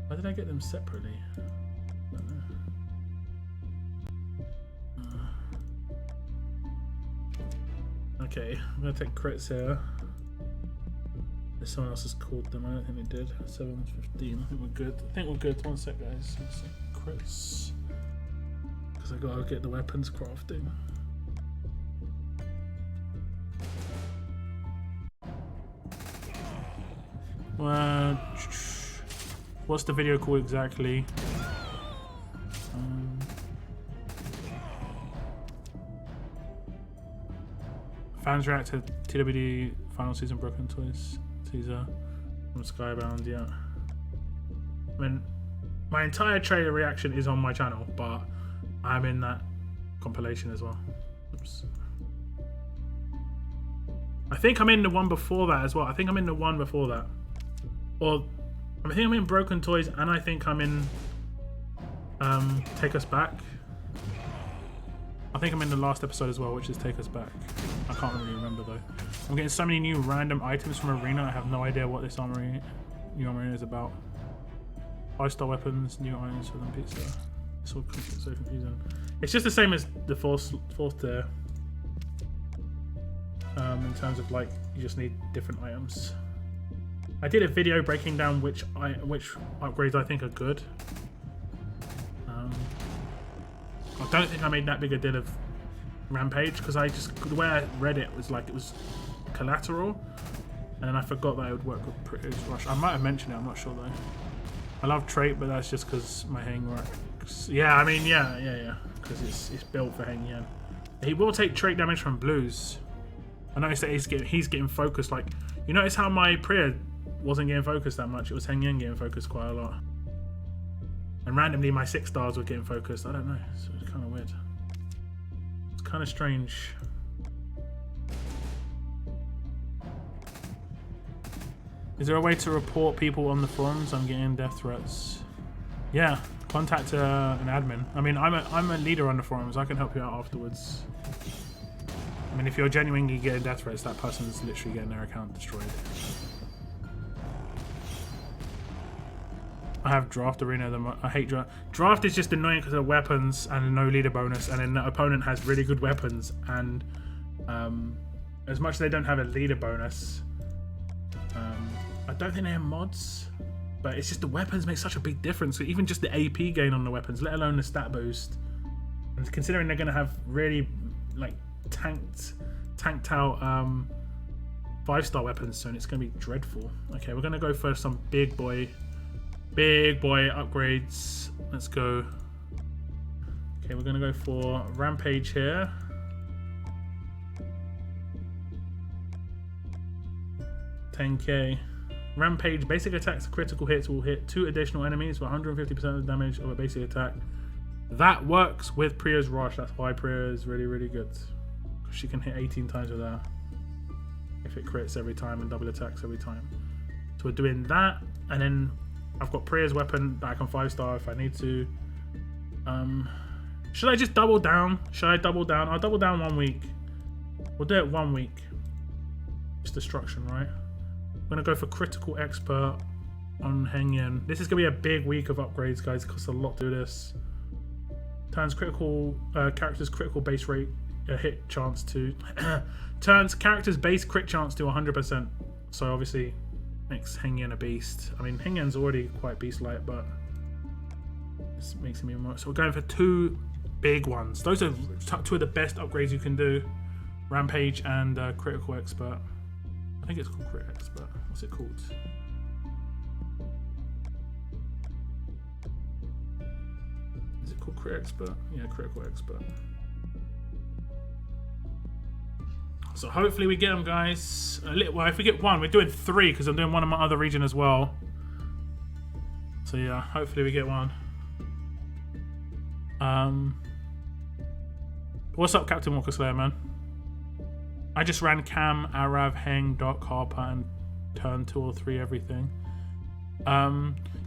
Why did I get them separately? I don't know. Okay, I'm gonna take crits here. If someone else has called them, I don't think they did. 7:15. I think we're good. I think we're good. One sec, guys. Crits. Because I gotta get the weapons crafting. What's the video called exactly? Fans react to TWD final season Broken Toys teaser from Skybound. Yeah, I mean, my entire trailer reaction is on my channel, but I'm in that compilation as well. Oops. I think I'm in the one before that as well. I think I'm in the one before that, or I think I'm in Broken Toys, and I think I'm in Take Us Back. I think I'm in the last episode as well, which is Take Us Back. I can't really remember though. I'm getting so many new random items from Arena. I have no idea what this new armory is about. 5-star weapons, new items for them pizza. It's all so confusing. It's just the same as the fourth tier. In terms of like, you just need different items. I did a video breaking down which upgrades I think are good. I don't think I made that big a deal of Rampage, because the way I read it was like it was collateral, and then I forgot that it would work with Pretty's Rush. I might have mentioned it, I'm not sure though. I love trait, but that's just because my Hang works. Yeah, I mean, yeah, because it's built for Hang Yan. He will take trait damage from blues. I noticed that he's getting focused. Like, you notice how my Priya wasn't getting focused that much. It was Heng Yan getting focused quite a lot. And randomly my 6 stars were getting focused. I don't know. So it's kind of weird. It's kind of strange. Is there a way to report people on the forums? I'm getting death threats. Yeah, contact an admin. I mean, I'm a leader on the forums. I can help you out afterwards. I mean, if you're genuinely getting death threats, that person's literally getting their account destroyed. I have Draft Arena. I hate Draft. Draft is just annoying because of weapons and no leader bonus, and then the opponent has really good weapons, and as much as they don't have a leader bonus, I don't think they have mods, but it's just the weapons make such a big difference. So even just the AP gain on the weapons, let alone the stat boost, and considering they're going to have really like tanked out 5-star weapons soon, it's going to be dreadful. Okay, we're going to go for some big boy upgrades. Let's go. Okay, we're going to go for Rampage here. $10K. Rampage, basic attacks, critical hits will hit 2 additional enemies for 150% of the damage of a basic attack. That works with Priya's Rush. That's why Priya is really, really good. She can hit 18 times with that if it crits every time and double attacks every time. So we're doing that, and then I've got Priya's weapon that I can 5-star if I need to. Should I just double down? Should I double down? I'll double down 1 week. We'll do it 1 week. It's destruction, right? I'm gonna go for critical expert on Hengyan. This is gonna be a big week of upgrades, guys. It costs a lot to do this. Turns critical characters critical base rate hit chance to turns characters base crit chance to 100%. So obviously makes Hengyan a beast. I mean, Hengyan's already quite beast-like, but this makes him even more. So we're going for 2 big ones. Those are 2 of the best upgrades you can do. Rampage and critical expert. I think it's called crit expert. What's it called? Is it called crit expert? Yeah, critical expert. So hopefully we get them, guys. Well, if we get 1, we're doing 3 because I'm doing 1 in my other region as well. So yeah, hopefully we get 1. What's up, Captain Walker Slayer, man? I just ran Cam, Arav, Heng, Doc, Harper, and turn 2 or 3 everything.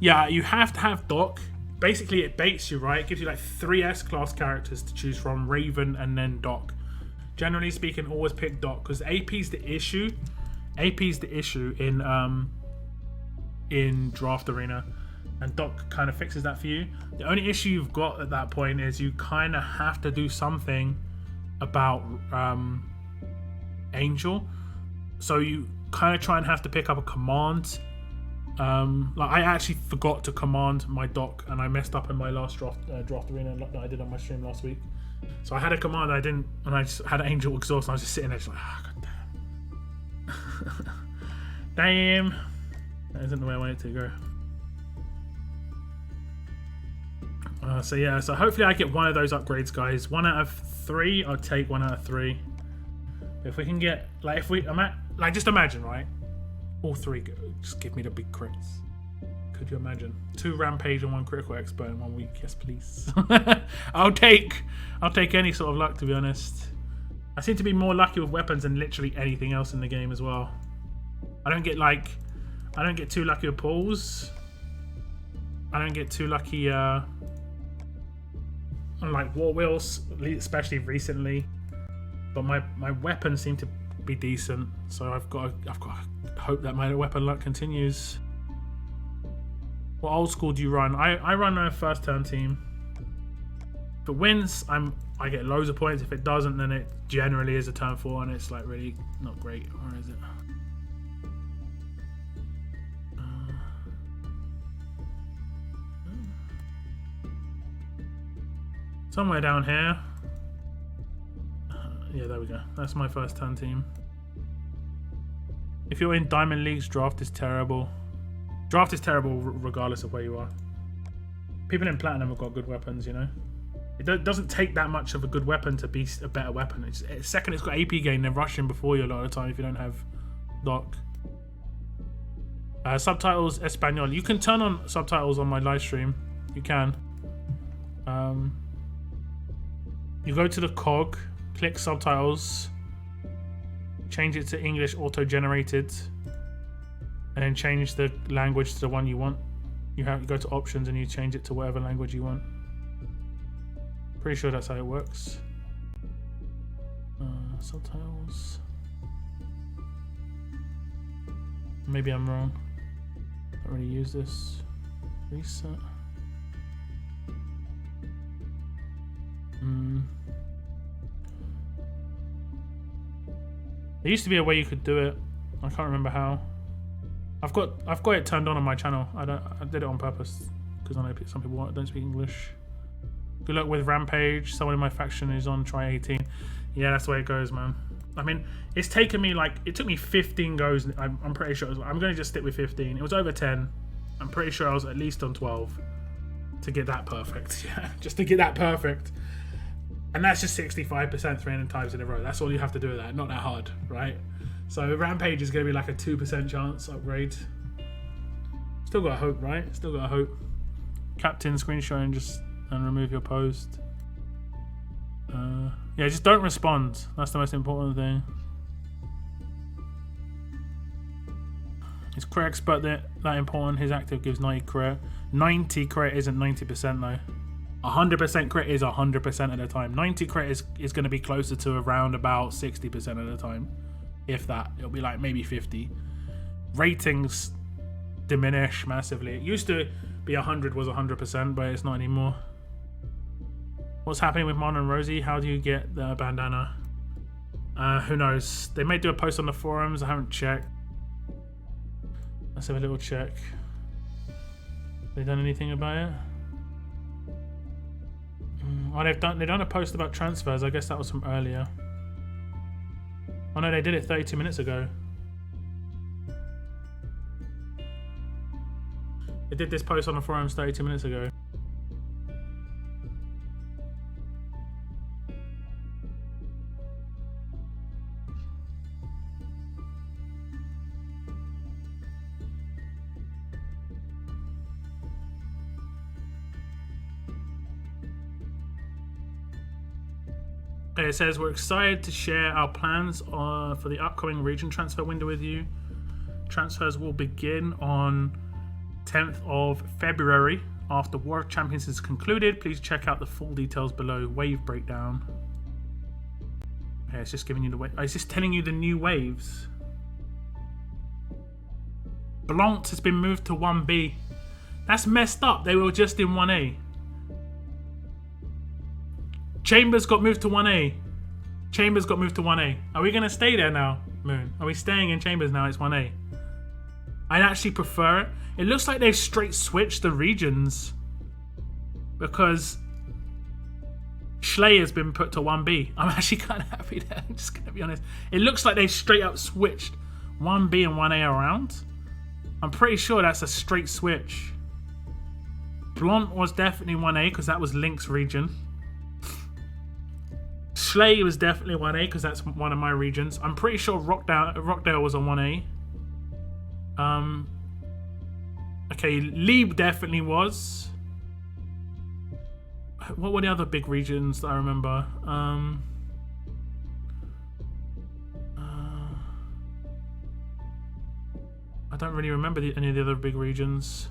Yeah, you have to have Doc. Basically, it baits you, right? It gives you like 3 S-class characters to choose from, Raven and then Doc. Generally speaking, always pick Doc because AP's the issue. AP's the issue in Draft Arena, and Doc kind of fixes that for you. The only issue you've got at that point is you kind of have to do something about Angel. So you kind of try and have to pick up a command. Like I actually forgot to command my Doc, and I messed up in my last draft Arena that I did on my stream last week. So I had a command I didn't, and I just had Angel Exhaust, and I was just sitting there just like, ah, god damn. Damn. That isn't the way I want it to go. So yeah, so hopefully I get 1 of those upgrades, guys. 1 out of 3, I'll take 1 out of 3. If we can get, like, if we, like, just imagine, right? All 3 go, just give me the big crits. Could you imagine? 2 Rampage and 1 critical expert in 1 week. Yes, please. I'll take any sort of luck, to be honest. I seem to be more lucky with weapons than literally anything else in the game as well. I don't get too lucky with pulls. I don't get too lucky on like war wheels, especially recently. But my weapons seem to be decent, so I've got to hope that my weapon luck continues. What old school do you run? I run a first turn team. If it wins, I get loads of points. If it doesn't, then it generally is a turn 4, and it's like really not great. Or is it? Somewhere down here. Yeah, there we go. That's my first turn team. If you're in Diamond Leagues, draft is terrible. Draft is terrible regardless of where you are. People in Platinum have got good weapons, you know. It doesn't take that much of a good weapon to be a better weapon. Second, it's got AP gain, they're rushing before you a lot of the time if you don't have Doc. Subtitles Espanol. You can turn on subtitles on my live stream. You can. You go to the cog, click subtitles, change it to English auto-generated, and then change the language to the one you want. You go to options and you change it to whatever language you want. Pretty sure that's how it works. Subtitles. Maybe I'm wrong. Don't really use this. Reset. There used to be a way you could do it. I can't remember how. I've got it turned on my channel. I did it on purpose because I know some people don't speak English. Good luck with Rampage. Someone in my faction is on try 18. Yeah, that's the way it goes, man. I mean, it's taken me it took me 15 goes. I'm pretty sure. I'm going to just stick with 15. It was over 10. I'm pretty sure I was at least on 12 to get that perfect. Yeah, just to get that perfect. And that's just 65% 300 times in a row. That's all you have to do with that. Not that hard, right? So Rampage is going to be like a 2% chance upgrade. Still got hope, right? Still got hope. Captain, screenshot and remove your post. Yeah, just don't respond. That's the most important thing. Is crit expert that important? His active gives 90 crit. 90 crit isn't 90% though. 100% crit is 100% of the time. 90 crit is going to be closer to around about 60% of the time. If that. It'll be like maybe 50. Ratings diminish massively. It used to be 100 was 100%, but it's not anymore. What's happening with Mon and Rosie? How do you get the bandana? Who knows? They may do a post on the forums. I haven't checked. Let's have a little check. Have they done anything about it? Oh, they've done a post about transfers. I guess that was from earlier. Oh no, they did it 32 minutes ago. They did this post on the forums 32 minutes ago. It says, we're excited to share our plans for the upcoming region transfer window with you. Transfers will begin on 10th of February. After War of Champions is concluded, please check out the full details below. Wave breakdown. Okay, it's just giving you the wave. It's just telling you the new waves. Blanc has been moved to 1B. That's messed up. They were just in 1A. Chambers got moved to 1A. Chambers got moved to 1A. Are we going to stay there now, Moon? Are we staying in Chambers now? It's 1A. I'd actually prefer it. It looks like they've straight switched the regions. Because Schley has been put to 1B. I'm actually kind of happy there. I'm just going to be honest. It looks like they've straight up switched 1B and 1A around. I'm pretty sure that's a straight switch. Blanc was definitely 1A because that was Link's region. Schley was definitely 1A because that's one of my regions. I'm pretty sure Rockdale was on 1A. Okay, Lieb definitely was. What were the other big regions that I remember? I don't really remember any of the other big regions.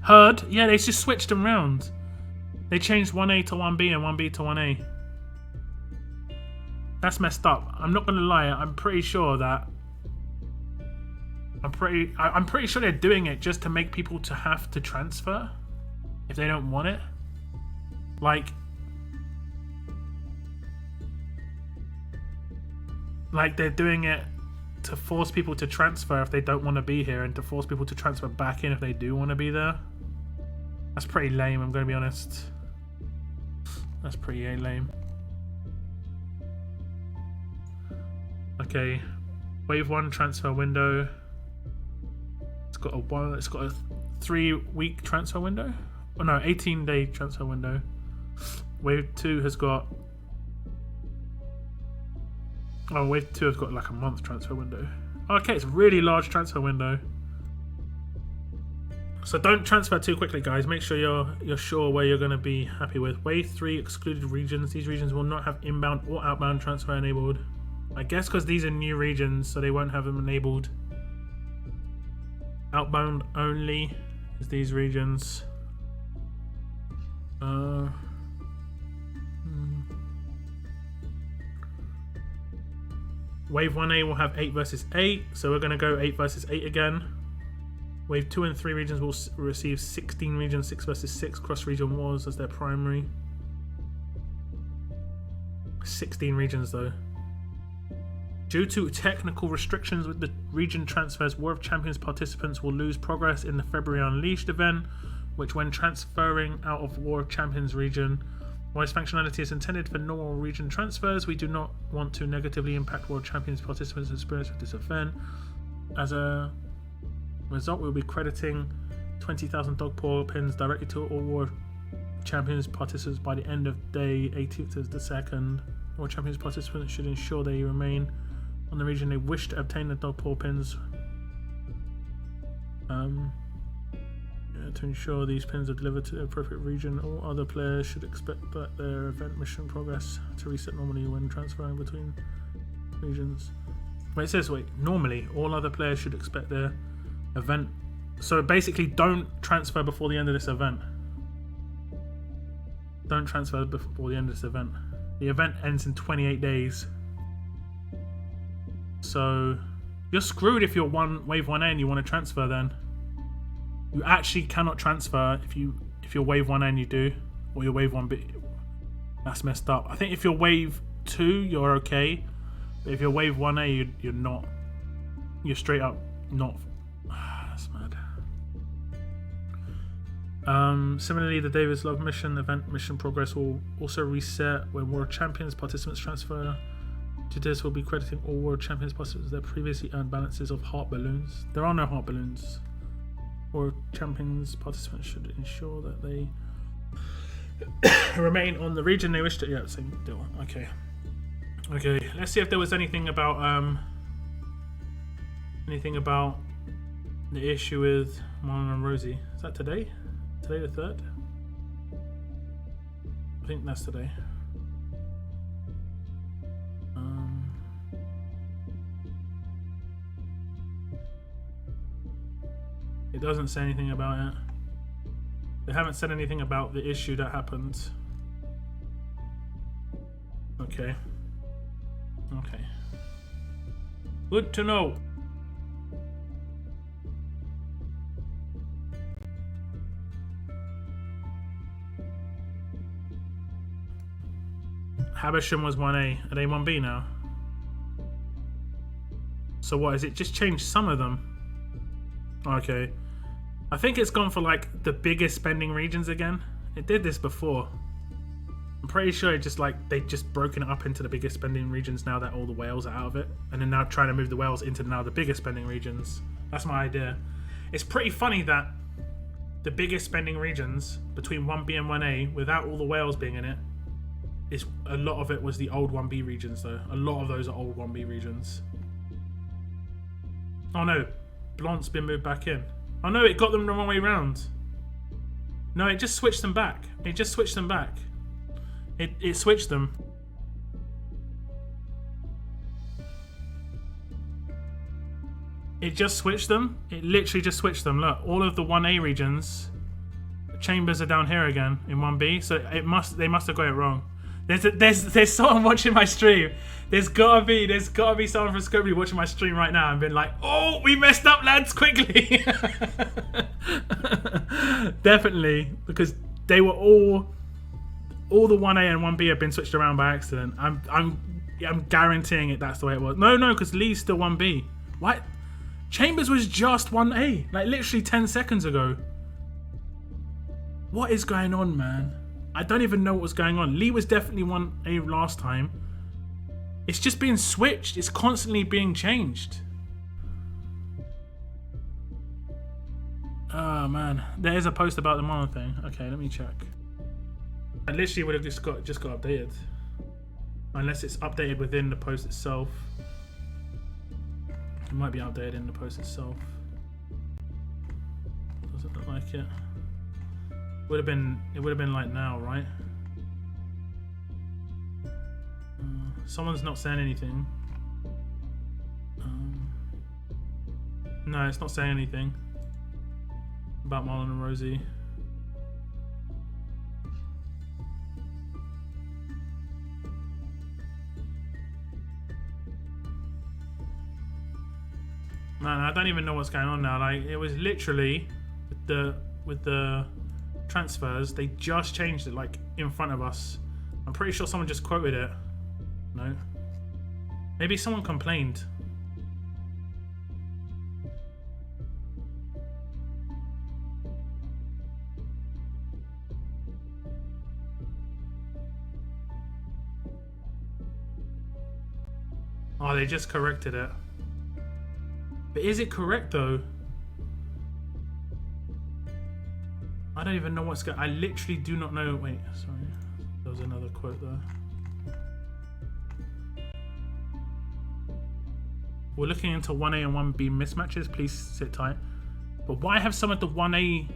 Heard? Yeah, they just switched them round. They changed 1A to 1B and 1B to 1A. That's messed up. I'm not gonna lie. I'm pretty sure that. I'm pretty sure they're doing it just to make people to have to transfer if they don't want it. Like they're doing it to force people to transfer if they don't want to be here, and to force people to transfer back in if they do want to be there. That's pretty lame, I'm going to be honest. That's pretty lame. Okay, Wave 1 transfer window. It's got a 3-week transfer window. Oh no, 18-day transfer window. Wave 2 has got. Oh, Wave 2 has got like a month transfer window. Okay, it's a really large transfer window. So don't transfer too quickly, guys. Make sure you're sure where you're going to be happy with. Wave 3 excluded regions. These regions will not have inbound or outbound transfer enabled. I guess because these are new regions, so they won't have them enabled. Outbound only is these regions. Wave 1A will have 8 versus 8, so we're going to go 8 versus 8 again. Wave 2 and 3 regions will receive 16 regions, 6 versus 6 cross-region wars as their primary. 16 regions though. Due to technical restrictions with the region transfers, War of Champions participants will lose progress in the February Unleashed event, which when transferring out of War of Champions region, while this functionality is intended for normal region transfers, we do not want to negatively impact World Champions participants' experience with this event. As a result, we'll be crediting 20,000 dog paw pins directly to all War Champions participants by the end of day 18th of the 2nd. War Champions participants should ensure they remain on the region they wish to obtain the dog paw pins. To ensure these pins are delivered to the appropriate region, all other players should expect that their event mission progress to reset normally when transferring between regions. Wait, it says, wait, normally all other players should expect their event. So basically, don't transfer before the end of this event. Don't transfer before the end of this event. The event ends in 28 days. So you're screwed if you're wave 1A and you want to transfer then. You actually cannot transfer if you're wave 1A and you do, or you're wave 1B. That's messed up. I think if you're wave 2, you're okay. But if you're wave 1A, you're not. You're straight up not. That's mad. Similarly, the Davis Love mission event mission progress will also reset when World Champions participants transfer. To this, will be crediting all World Champions participants their previously earned balances of heart balloons. There are no heart balloons. World Champions participants should ensure that they remain on the region they wish to. Yeah, same deal. Okay. Okay. Let's see if there was anything about the issue with Marlon and Rosie. Is that today? Today the 3rd? I think that's today. It doesn't say anything about it. They haven't said anything about the issue that happened. Okay. Okay. Good to know. Habisham was 1A. Are they 1B now? So what, is it just changed some of them? Okay. I think it's gone for like the biggest spending regions again. It did this before. I'm pretty sure it just like they just broken it up into the biggest spending regions now that all the whales are out of it, and then now trying to move the whales into now the biggest spending regions. That's my idea. It's pretty funny that the biggest spending regions between 1B and 1A, without all the whales being in it, is a lot of it was the old 1B regions though. A lot of those are old 1B regions. Oh no, Blant's been moved back in. Oh no, it got them the wrong way round. No, it just switched them back. It just switched them back. It switched them. It just switched them. It literally just switched them. Look, all of the 1A regions, chambers are down here again in 1B. So they must have got it wrong. There's someone watching my stream. There's gotta be someone from Scobie watching my stream right now and been like, oh, we messed up, lads, quickly. Definitely, because they were all the 1A and 1B have been switched around by accident. I'm guaranteeing it. That's the way it was. No, because Lee's still 1B. What? Chambers was just 1A, like literally 10 seconds ago. What is going on, man? I don't even know what was going on. Lee was definitely 1A last time. It's just being switched. It's constantly being changed. Oh man, there is a post about the mono thing. Okay, let me check. I literally would have just got updated, unless it's updated within the post itself. It might be updated in the post itself. Doesn't look like it. It would have been like now, right? Someone's not saying anything. No, it's not saying anything about Marlon and Rosie. Man, I don't even know what's going on now. Like, it was literally with the transfers, they just changed it like in front of us. I'm pretty sure someone just quoted it. No, maybe someone complained. Oh, they just corrected it. But is it correct though? I don't even know what's going on. I literally do not know. Wait, sorry. There was another quote there. We're looking into 1A and 1B mismatches. Please sit tight. But why have some of the 1A...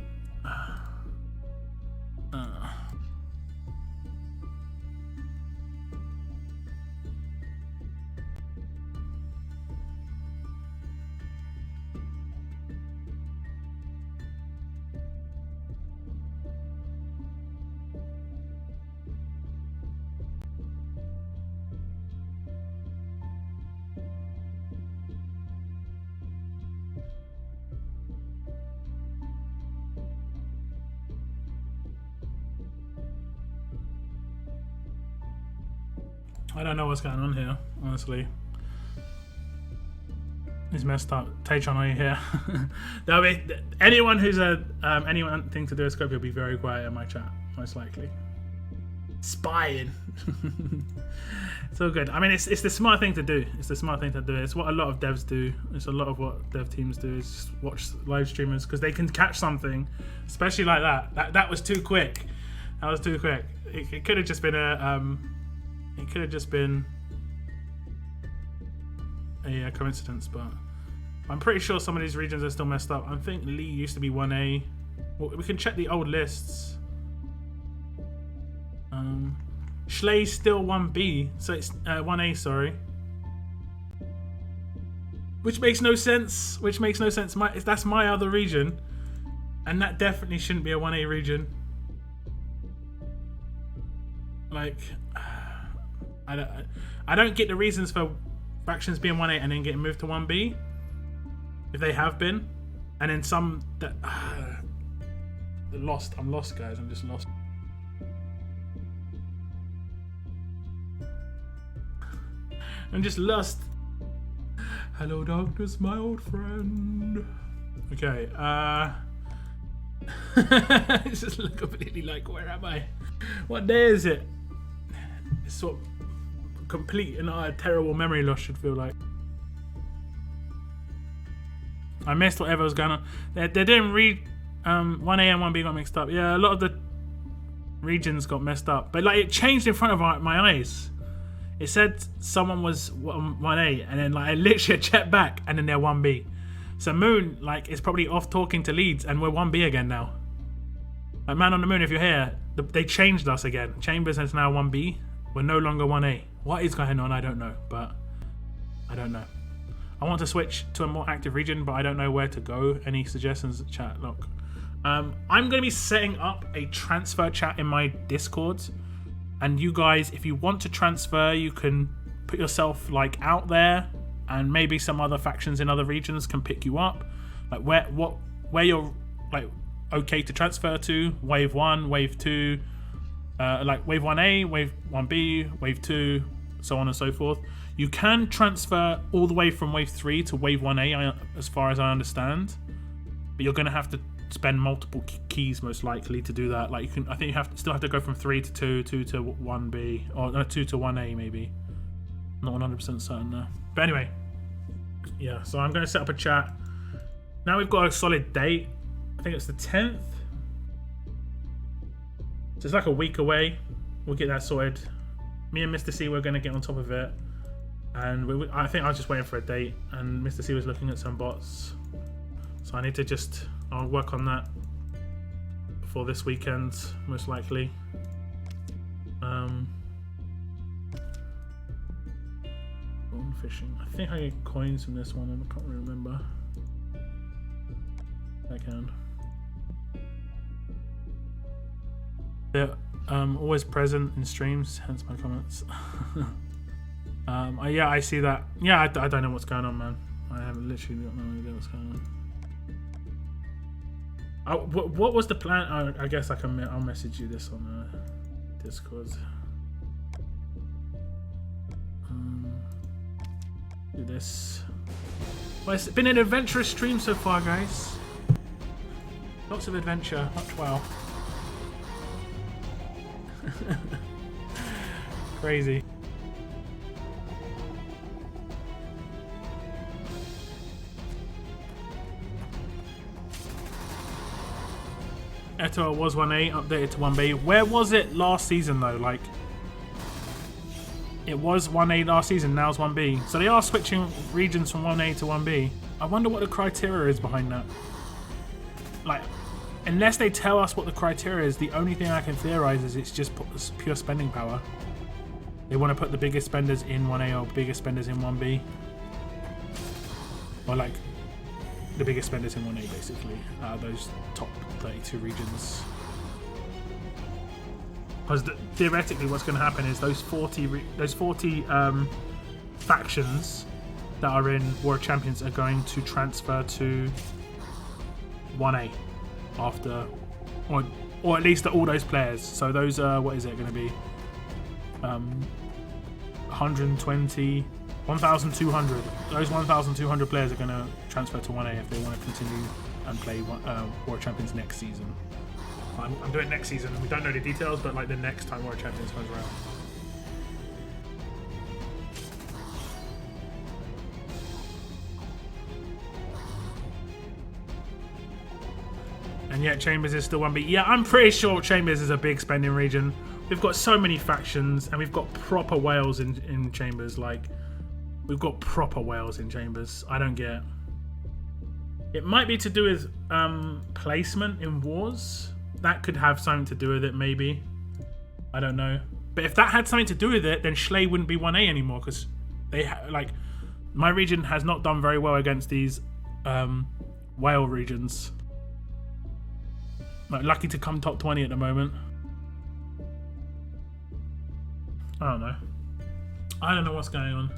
I don't know what's going on here, honestly. It's messed up. Taytron, are you here? That'll be, anyone who's anything to do with Scope will be very quiet in my chat, most likely. Spying. It's all good. I mean, it's the smart thing to do. It's the smart thing to do. It's what a lot of devs do. It's a lot of what dev teams do is just watch live streamers because they can catch something, especially like that. That was too quick. That was too quick. It could have just been it could have just been a coincidence, but I'm pretty sure some of these regions are still messed up. I think Lee used to be 1A. Well, we can check the old lists. Schlei's still 1B, so it's 1A, sorry. Which makes no sense. Which makes no sense. That's my other region, and that definitely shouldn't be a 1A region. Like, I don't get the reasons for factions being 1A and then getting moved to 1B if they have been, and then some that lost. I'm lost, guys. I'm just lost. I'm just lost. Hello, darkness, my old friend. Okay. It's just completely like, where am I? What day is it? It's sort of complete and utter terrible memory loss, should feel like. I missed whatever was going on. They didn't read 1A and 1B got mixed up. Yeah, a lot of the regions got messed up, but like it changed in front of my eyes. It said someone was 1A, and then like I literally checked back, and then they're 1B. So Moon like is probably off talking to Leeds, and we're 1B again now. Like, Man on the Moon, if you're here, they changed us again. Chambers is now 1B. We're no longer 1A. What is going on? I don't know, but I don't know. I want to switch to a more active region, but I don't know where to go. Any suggestions? Chat, look. I'm going to be setting up a transfer chat in my Discord. And you guys, if you want to transfer, you can put yourself like out there, and maybe some other factions in other regions can pick you up. Like where you're like okay to transfer to, wave 1, wave 2, like wave 1A, wave 1B, wave 2, so on and so forth. You can transfer all the way from wave 3 to wave 1A, as far as I understand, but you're going to have to spend multiple keys most likely to do that. Like you can, I think you still have to go from 3 to 2, 2 to 1B, or 2 to 1A maybe. Not 100% certain there. But anyway, yeah. So I'm going to set up a chat. Now we've got a solid date. I think it's the 10th. So it's like a week away. We'll get that sorted. Me and Mr. C, we're going to get on top of it. And I think I was just waiting for a date. And Mr. C was looking at some bots. So I need to just... I'll work on that before this weekend, most likely. Bone fishing. I think I get coins from this one, and I can't really remember. I can. They're always present in streams, hence my comments. Yeah, I see that. Yeah, I don't know what's going on, man. I have literally got no idea what's going on. What was the plan? I guess I'll message you this on Discord. Do this. Well, it's been an adventurous stream so far, guys. Lots of adventure. Much wow. Crazy. Eto'o was 1A, updated to 1B. Where was it last season though? Like, it was 1A last season, now it's 1B. So they are switching regions from 1A to 1B. I wonder what the criteria is behind that. Like, unless they tell us what the criteria is, the only thing I can theorize is it's just pure spending power. They want to put the biggest spenders in 1A or biggest spenders in 1B. Or like, the biggest spenders in 1A basically, out of those top 32 regions. Because theoretically what's going to happen is those 40 factions that are in War of Champions are going to transfer to 1A after, or at least all those players. So those are, what is it going to be? 120, 1,200. Those 1,200 players are going to transfer to 1A if they want to continue and play World Champions next season. I'm doing next season, and we don't know the details, but like the next time World Champions comes around. And yet Chambers is still 1B. Yeah, I'm pretty sure Chambers is a big spending region. We've got so many factions, and we've got proper whales in Chambers. Like, we've got proper whales in Chambers. I don't get it. It might be to do with placement in wars. That could have something to do with it, maybe. I don't know. But if that had something to do with it, then Schley wouldn't be 1A anymore, because they like my region has not done very well against these whale regions. Like, lucky to come top 20 at the moment. I don't know what's going on.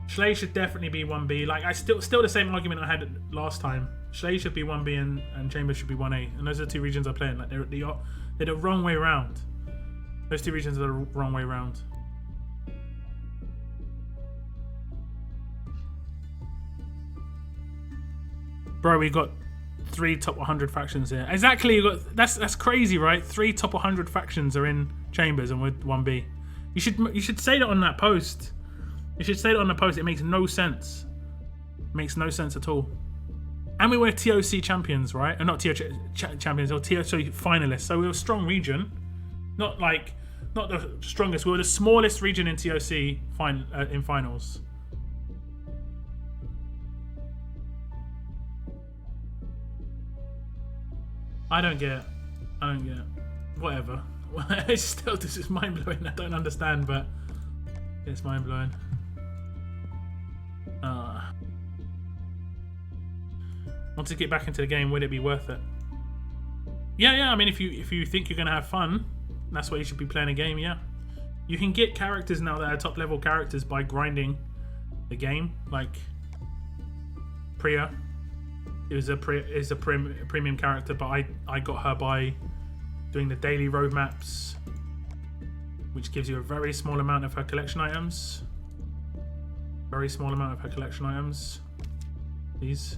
Schley should definitely be 1B. Like, I still the same argument I had last time. Schley should be 1B and Chambers should be 1A. And those are the two regions I'm playing. Like, they're the wrong way around. Those two regions are the wrong way around. Bro, we got 3 top 100 factions here. Exactly. That's crazy, right? 3 top 100 factions are in Chambers and we're 1B. You should say that on that post. You should say that on the post. It makes no sense. It makes no sense at all. And we were TOC champions, right? Or not TOC champions, or TOC finalists. So we were a strong region. Not the strongest. We were the smallest region in TOC in finals. I don't get it. Whatever. It's still, this is mind blowing. I don't understand, but it's mind blowing. Want to get back into the game? Would it be worth it? Yeah. I mean, if you think you're gonna have fun, that's why you should be playing a game. Yeah, you can get characters now that are top level characters by grinding the game. Like Priya is a premium character, but I got her by doing the daily roadmaps, which gives you a very small amount of her collection items. Very small amount of her collection items. These.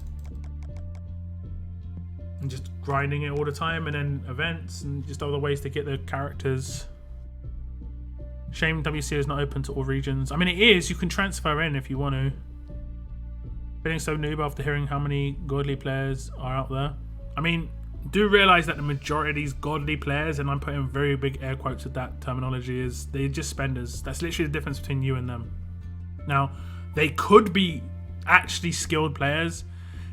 And just grinding it all the time, and then events and just other ways to get the characters. Shame WC is not open to all regions. I mean, it is. You can transfer in if you want to. Feeling so noob after hearing how many godly players are out there. I mean, do realize that the majority of these godly players, and I'm putting very big air quotes with that terminology, is they're just spenders. That's literally the difference between you and them. Now, they could be actually skilled players.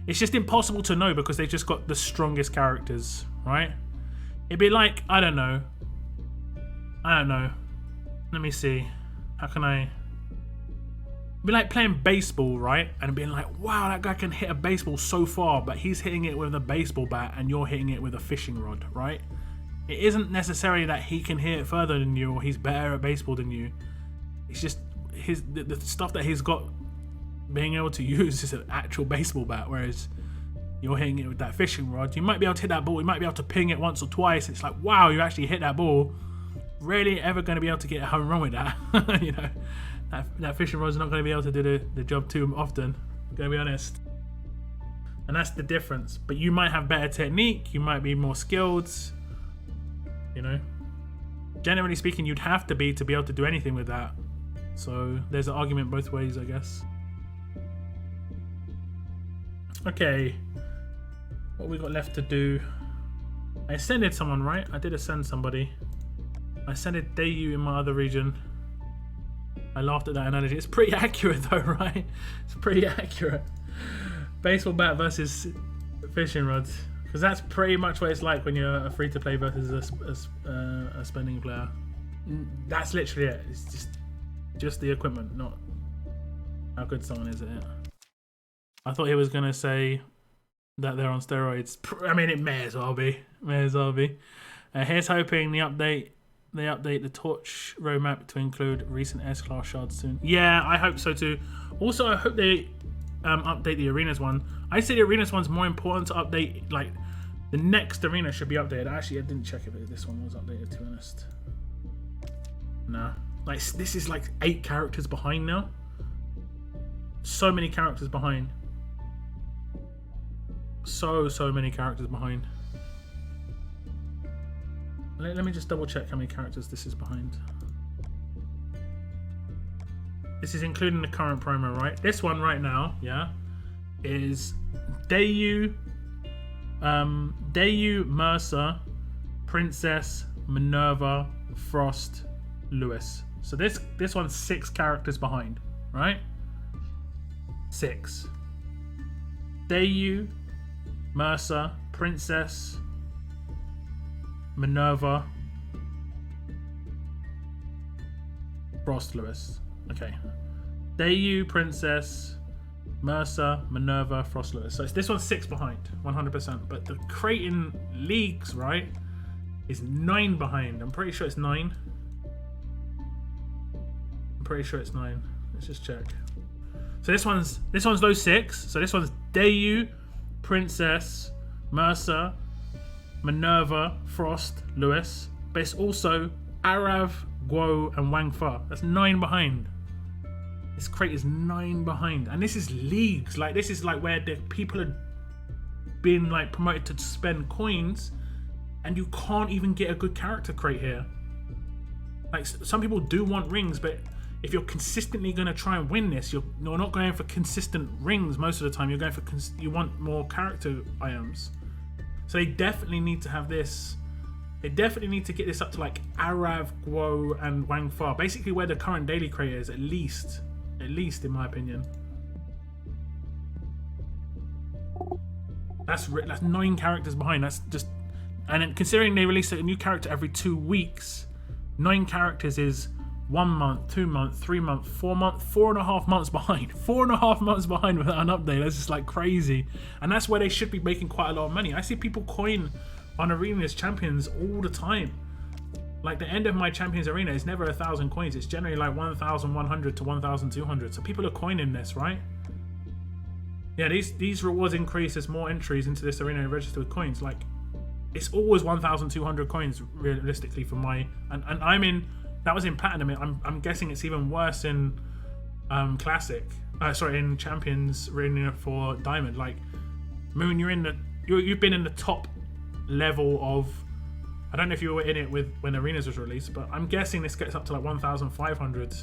It's just impossible to know because they've just got the strongest characters, right? It'd be like, I don't know. Let me see. How can I... It'd be like playing baseball, right? And being like, wow, that guy can hit a baseball so far, but he's hitting it with a baseball bat and you're hitting it with a fishing rod, right? It isn't necessarily that he can hit it further than you or he's better at baseball than you. It's just the stuff that he's got being able to use is an actual baseball bat, whereas you're hitting it with that fishing rod. You might be able to hit that ball, you might be able to ping it once or twice. It's like, wow, you actually hit that ball. Rarely ever going to be able to get a home run with that. You know, that fishing rod's not going to be able to do the job too often, I'm going to be honest. And that's the difference. But you might have better technique, you might be more skilled, you know. Generally speaking, you'd have to be able to do anything with that. So there's an argument both ways, I guess. Okay, what we got left to do? I ascended someone, right? I did ascend somebody. I ascended Dayu in my other region. I laughed at that analogy. It's pretty accurate though, right? It's pretty accurate. Baseball bat versus fishing rods, because that's pretty much what it's like when you're a free-to-play versus a spending player. That's literally it. It's just the equipment, not how good someone is at it. I thought he was going to say that they're on steroids. I mean, it may as well be. Here's hoping they update the Torch roadmap to include recent S-Class shards soon. Yeah, I hope so too. Also, I hope they update the Arenas one. I say the Arenas one's more important to update. Like, the next Arena should be updated. Actually, I didn't check if this one was updated, to be honest. Nah. Like, this is like 8 characters behind now. So many characters behind. So many characters behind. Let me just double check how many characters this is behind. This is including the current promo, right? This one right now, yeah, is Dayu, Mercer, Princess, Minerva, Frost, Lewis. So this one's 6 characters behind, right? 6. Dayu, Mercer, Princess, Minerva, Frost, Lewis. Okay. Dayu, Princess, Mercer, Minerva, Frost, Lewis. So this one's 6 behind, 100%. But the Creighton leagues, right, is 9 behind. I'm pretty sure it's 9. I'm pretty sure it's 9. Let's just check. So this one's those 6. So this one's Dayu, Princess, Mercer, Minerva, Frost, Lewis. But it's also Arav, Guo, and Wang Fa. That's 9 behind. This crate is 9 behind, and this is leagues. Like, this is like where the people are being like promoted to spend coins, and you can't even get a good character crate here. Like, some people do want rings, but if you're consistently going to try and win this, you're not going for consistent rings most of the time. You're going for you want more character items. So they definitely need to have this. They definitely need to get this up to like Arav, Guo, and Wang Fa. Basically where the current daily crate is, at least in my opinion. That's 9 characters behind. That's just, and then considering they release a new character every 2 weeks, 9 characters is 1 month, 2 months, 3 months, 4 months, 4.5 months behind. 4.5 months behind without an update. That's just like crazy. And that's where they should be making quite a lot of money. I see people coin on arenas champions all the time. Like, the end of my champions arena is never 1,000 coins. It's generally like 1,100 to 1,200. So people are coining this, right? Yeah, these rewards increase as more entries into this arena register with coins. Like, it's always 1,200 coins realistically for my, and I'm in. That was in platinum. I'm guessing it's even worse in classic. In champions arena for diamond. Like, Moon, you've been in the top level of. I don't know if you were in it when Arenas was released, but I'm guessing this gets up to like 1,500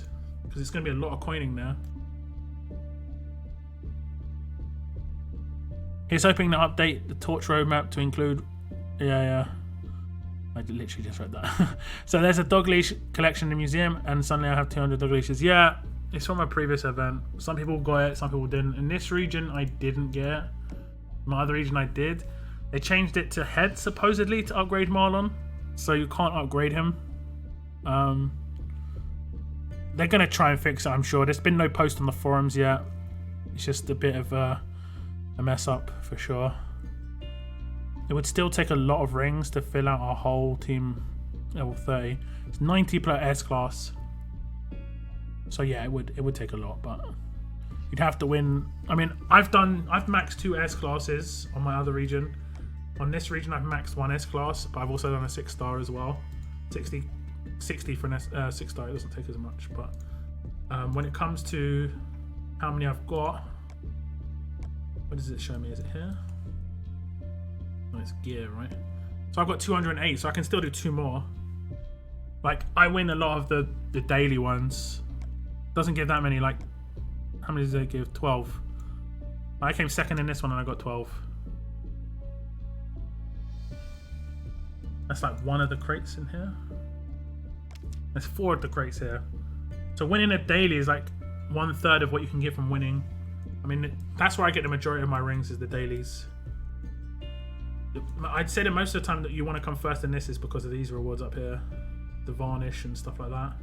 because it's going to be a lot of coining there. He's hoping to update the torch roadmap to include. Yeah. I literally just read that. So there's a dog leash collection in the museum, and suddenly I have 200 dog leashes. Yeah, it's from a previous event. Some people got it, some people didn't. In this region, I didn't get it. My other region, I did. They changed it to head, supposedly, to upgrade Marlon. So you can't upgrade him. They're going to try and fix it, I'm sure. There's been no post on the forums yet. It's just a bit of a mess up, for sure. It would still take a lot of rings to fill out our whole team level 30. It's 90 per S class. So yeah, it would take a lot, but you'd have to win. I mean, I've maxed 2 S classes on my other region. On this region, I've maxed 1 S class, but I've also done a 6-star as well. 60 for an 6-star, it doesn't take as much. But when it comes to how many I've got, what does it show me? Is it here? Oh, it's gear, right? So I've got 208, so I can still do 2 more. Like, I win a lot of the daily ones. Doesn't give that many. Like, how many does it give? 12. I came second in this one and I got 12. That's like 1 of the crates in here. There's 4 of the crates here. So winning a daily is like 1/3 of what you can get from winning. I mean, that's where I get the majority of my rings, is the dailies. I'd say that most of the time that you want to come first in this is because of these rewards up here. The varnish and stuff like that.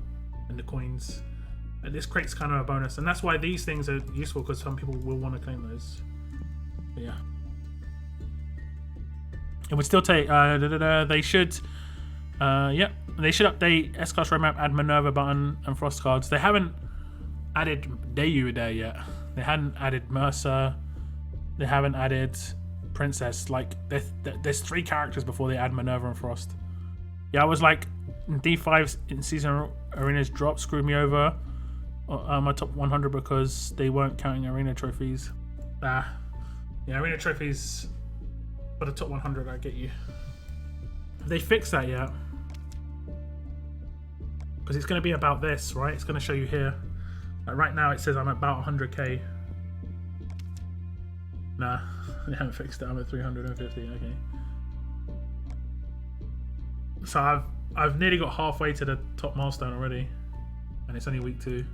And the coins. And this crate's kind of a bonus. And that's why these things are useful, because some people will want to claim those. But yeah. It would still take. They should. Yep. They should update S-Class roadmap, add Minerva button and Frost cards. They haven't added Dayu there yet. They hadn't added Mercer. They haven't added Princess. Like, there's 3 characters before they add Minerva and Frost. Yeah, I was like D5's in season arenas drop screwed me over my top 100 because they weren't counting arena trophies. Yeah, arena trophies for the top 100, I get you. Have they fixed that yet? Because it's going to be about this, right? It's going to show you here. Like right now it says I'm about 100k. Nah, they haven't fixed it. I'm at 350. Okay. So I've nearly got halfway to the top milestone already, and it's only week 2.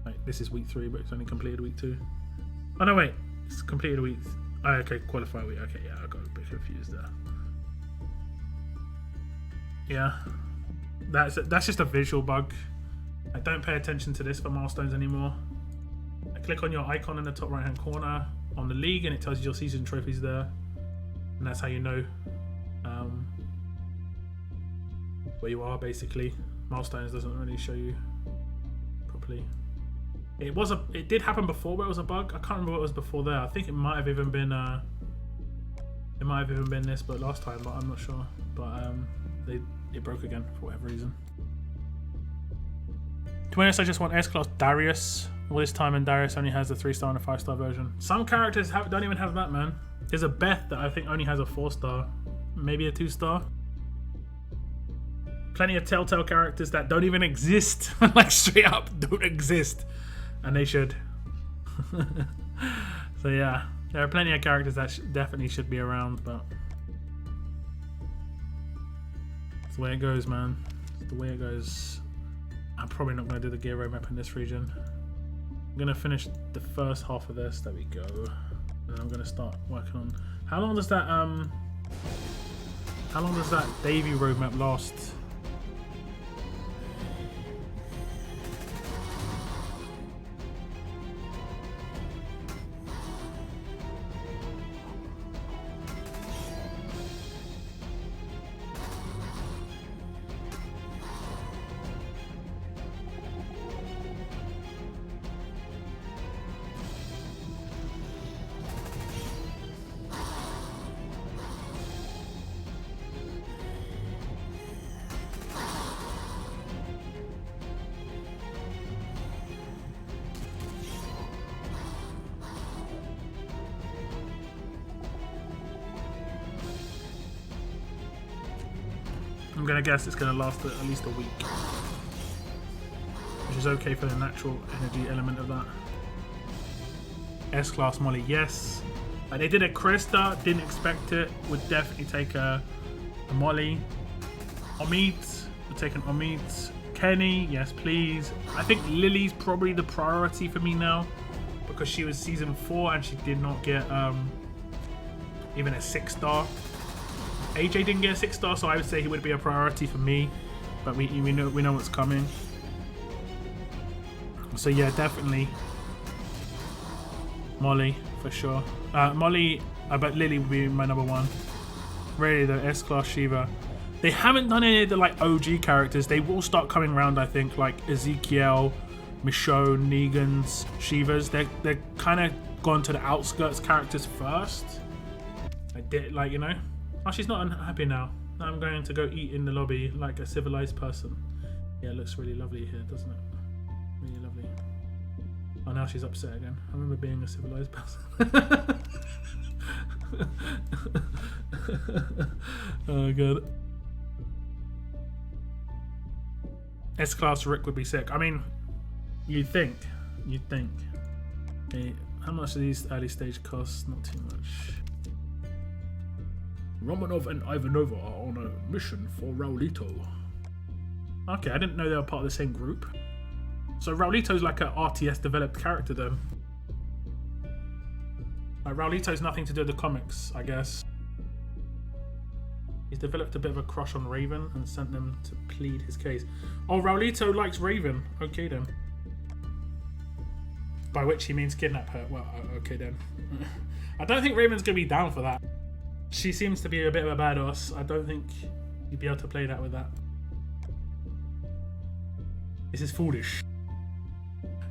Like this is week 3, but it's only completed week 2. Oh no, wait, it's completed week. Oh, okay, qualify week. Okay, yeah, I got a bit confused there. Yeah, that's just a visual bug. I don't pay attention to this for milestones anymore. I click on your icon in the top right hand corner on the league, and it tells you your season trophies there, and that's how you know where you are. Basically, milestones doesn't really show you properly. It did happen before where it was a bug. I can't remember what it was before there. I think it might have even been this, but last time, but I'm not sure. But it broke again for whatever reason. To be honest, I just want S-Class Darius all this time, and Darius only has the 3-star and a 5-star version. Some characters don't even have that, man. There's a Beth that I think only has a 4-star, maybe a 2-star. Plenty of Telltale characters that don't even exist, like straight up don't exist, and they should. So yeah, there are plenty of characters that definitely should be around, but it's the way it goes, man. It's the way it goes. I'm probably not going to do the gear roadmap in this region. I'm going to finish the first half of this. There we go. And I'm going to start working on... How long does that Davy roadmap last? I'm gonna guess it's gonna last at least a week, which is okay for the natural energy element of that. S-Class Molly, yes. They did a Krista, didn't expect it. Would definitely take a Molly. Omid, would take an Omid. Kenny, yes please. I think Lily's probably the priority for me now, because she was season 4 and she did not get even a 6-star. AJ didn't get a 6-star, so I would say he would be a priority for me, but we know what's coming. So yeah, definitely Molly for sure. Molly, but Lily would be my number 1. Really, the S-Class Shiva. They haven't done any of the like OG characters. They will start coming around, I think, like Ezekiel, Michonne, Negan's, Shivas. They're kind of gone to the outskirts characters first. I did, like, you know. Oh, she's not unhappy now. I'm going to go eat in the lobby like a civilized person. Yeah, it looks really lovely here, doesn't it? Really lovely. Oh, now she's upset again. I remember being a civilized person. Oh, God. S-Class Rick would be sick. I mean, you'd think. Okay, how much do these early stage cost? Not too much. Romanov and Ivanova are on a mission for Raulito. Okay, I didn't know they were part of the same group. So Raulito's like an RTS developed character then. Like Raulito's nothing to do with the comics, I guess. He's developed a bit of a crush on Raven and sent them to plead his case. Oh, Raulito likes Raven. Okay then. By which he means kidnap her. Well, okay then. I don't think Raven's going to be down for that. She seems to be a bit of a badass. I don't think you'd be able to play that with that. This is foolish.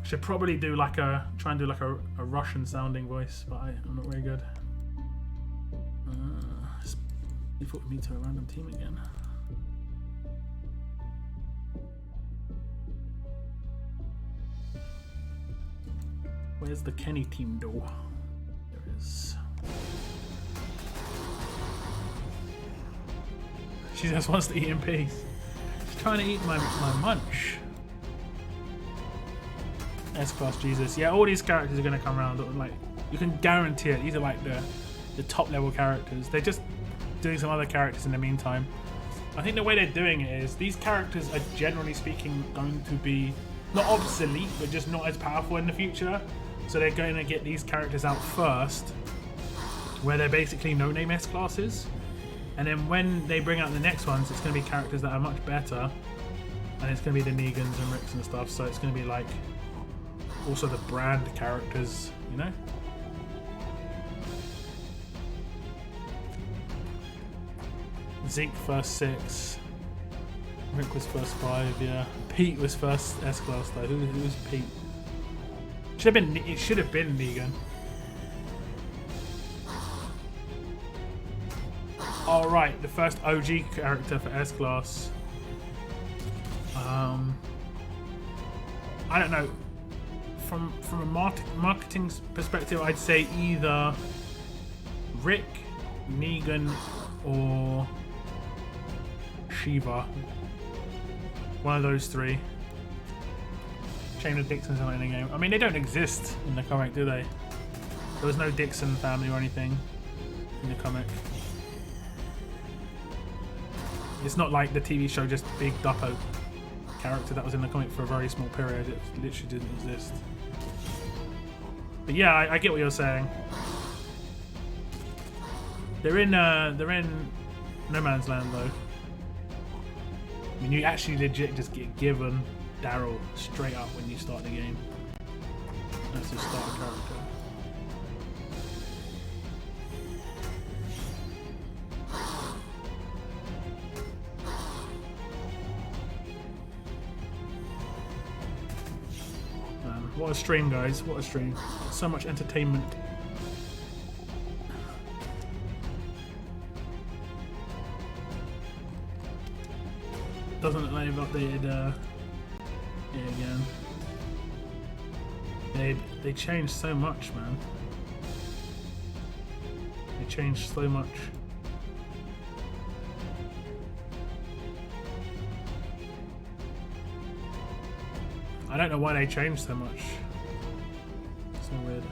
Should probably do like a Russian sounding voice, but I'm not very good. Default me to a random team again. Where's the Kenny team though? There it is. She just wants to eat in peace. She's trying to eat my munch. S-Class Jesus. Yeah, all these characters are going to come around. Like, you can guarantee it. These are like the top level characters. They're just doing some other characters in the meantime. I think the way they're doing it is these characters are generally speaking going to be not obsolete, but just not as powerful in the future. So they're going to get these characters out first, where they're basically no-name S-Classes. And then when they bring out the next ones, it's going to be characters that are much better. And it's going to be the Negans and Ricks and stuff. So it's going to be like also the brand characters, you know? Zeke first 6. Rick was first 5, yeah. Pete was first S-Class though. Who's Pete? It should have been Negan. Oh right, the first OG character for S-Class. I don't know. From a marketing perspective, I'd say either Rick, Negan, or Shiva. One of those three. Chain of Dixon's not in the game. I mean, they don't exist in the comic, do they? There was no Dixon family or anything in the comic. It's not like the TV show just bigged up a character that was in the comic for a very small period. It literally didn't exist. But yeah, I get what you're saying. They're in No Man's Land though. I mean, you actually legit just get given Daryl straight up when you start the game. That's his starter character. Man, what a stream, guys! What a stream! So much entertainment. Doesn't look like they've updated it again. They changed so much, man. They changed so much. I don't know why they changed so much. So weird.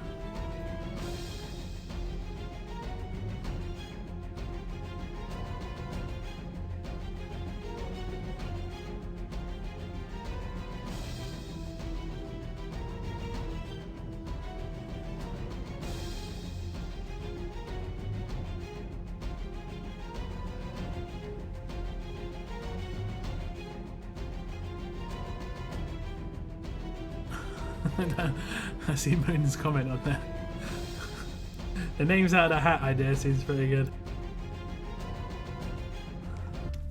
I see Moon's comment on there. The names out of the hat idea seems pretty good.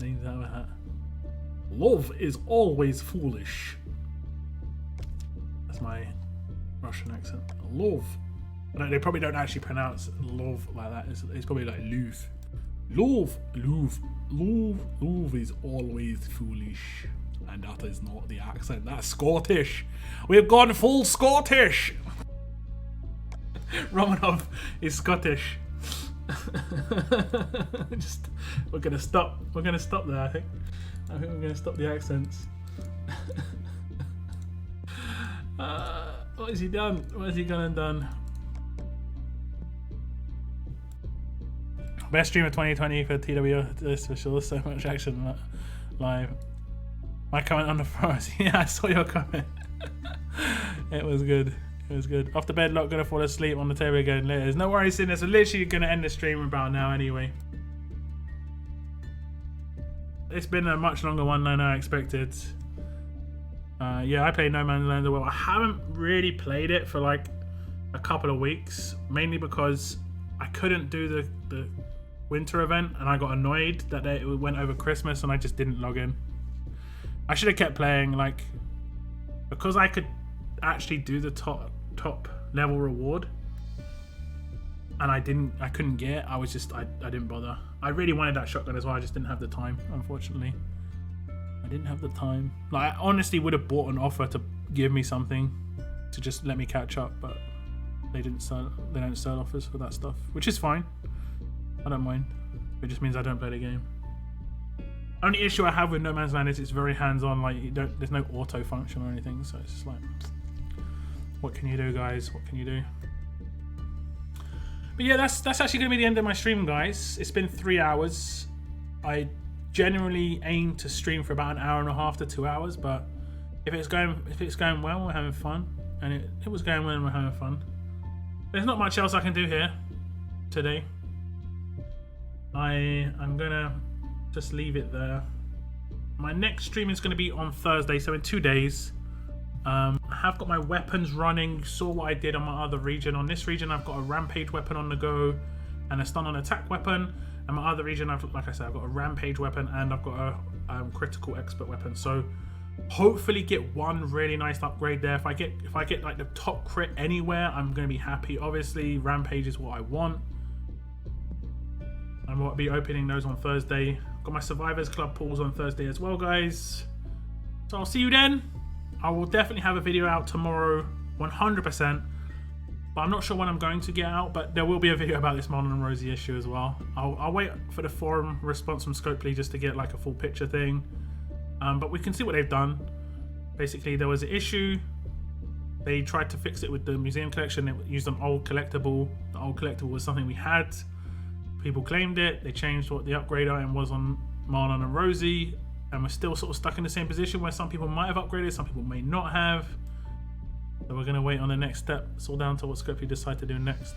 Names out of the hat. Love is always foolish. That's my Russian accent. Love. They probably don't actually pronounce love like that. It's probably like love. Love is always foolish. And that is not the accent, that's Scottish. We've gone full Scottish. Romanov is Scottish. We're gonna stop there, I think. We're gonna stop the accents. What has he done? What has he gone and done? Best stream of 2020 for TW. This for sure. So much action live. My comment on the forums. Yeah, I saw your comment. It was good. It was good. Off the bed, not gonna fall asleep on the table again later. There's no worries in this. We're literally gonna end the stream about now anyway. It's been a much longer one than I expected. Yeah, I played No Man's Land as well. I haven't really played it for like a couple of weeks, mainly because I couldn't do the winter event, and I got annoyed that it went over Christmas, and I just didn't log in. I should have kept playing, like, because I could actually do the top level reward, and I couldn't get it. I didn't bother. I really wanted that shotgun as well. I just didn't have the time, unfortunately. I didn't have the time. Like, I honestly would have bought an offer to give me something to just let me catch up, but they don't sell offers for that stuff, which is fine. I don't mind. It just means I don't play the game. Only issue I have with No Man's Land is it's very hands-on. Like there's no auto function or anything, so it's just like, what can you do, guys? What can you do? But yeah, that's actually gonna be the end of my stream, guys. It's been 3 hours. I generally aim to stream for about 1.5 hours to 2 hours, but if it's going well, we're having fun, and it was going well and we're having fun. There's not much else I can do here today. I'm gonna just leave it there. My next stream is gonna be on Thursday, so in 2 days. I have got my weapons running. You saw what I did on my other region. On this region, I've got a rampage weapon on the go and a stun on attack weapon. And my other region, like I said, I've got a rampage weapon and I've got a critical expert weapon. So hopefully get one really nice upgrade there. If I get like the top crit anywhere, I'm gonna be happy. Obviously, rampage is what I want. I'm going to be opening those on Thursday. Got my Survivors Club pools on Thursday as well, guys. So I'll see you then. I will definitely have a video out tomorrow, 100%. But I'm not sure when I'm going to get out, but there will be a video about this Marlon and Rosie issue as well. I'll wait for the forum response from Scopely just to get like a full picture thing. But we can see what they've done. Basically, there was an issue. They tried to fix it with the museum collection. It used an old collectible. The old collectible was something we had. People claimed it. They changed what the upgrade item was on Marlon and Rosie, and we're still sort of stuck in the same position where some people might have upgraded, some people may not have. So we're going to wait on the next step. It's all down to what Scopely decide to do next.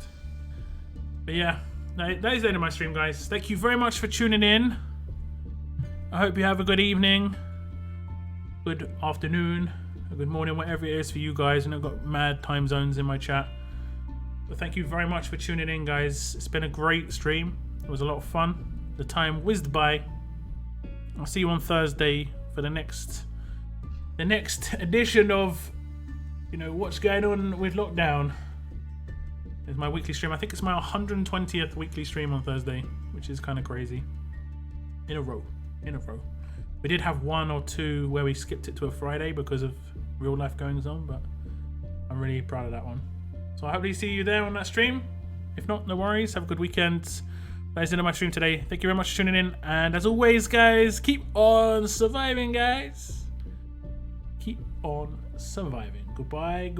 But yeah, that is the end of my stream, guys. Thank you very much for tuning in. I hope you have a good evening, good afternoon, a good morning, whatever it is for you guys. And I've got mad time zones in my chat. But thank you very much for tuning in, guys. It's been a great stream. It was a lot of fun. The time whizzed by. I'll see you on Thursday for the next edition of, you know, what's going on with lockdown. It's my weekly stream. I think it's my 120th weekly stream on Thursday, which is kind of crazy. In a row. We did have 1 or 2 where we skipped it to a Friday because of real life goings on, but I'm really proud of that one. So I hope to see you there on that stream. If not, no worries. Have a good weekend. That is the end of my stream today. Thank you very much for tuning in. And as always, guys, keep on surviving, guys. Keep on surviving. Goodbye.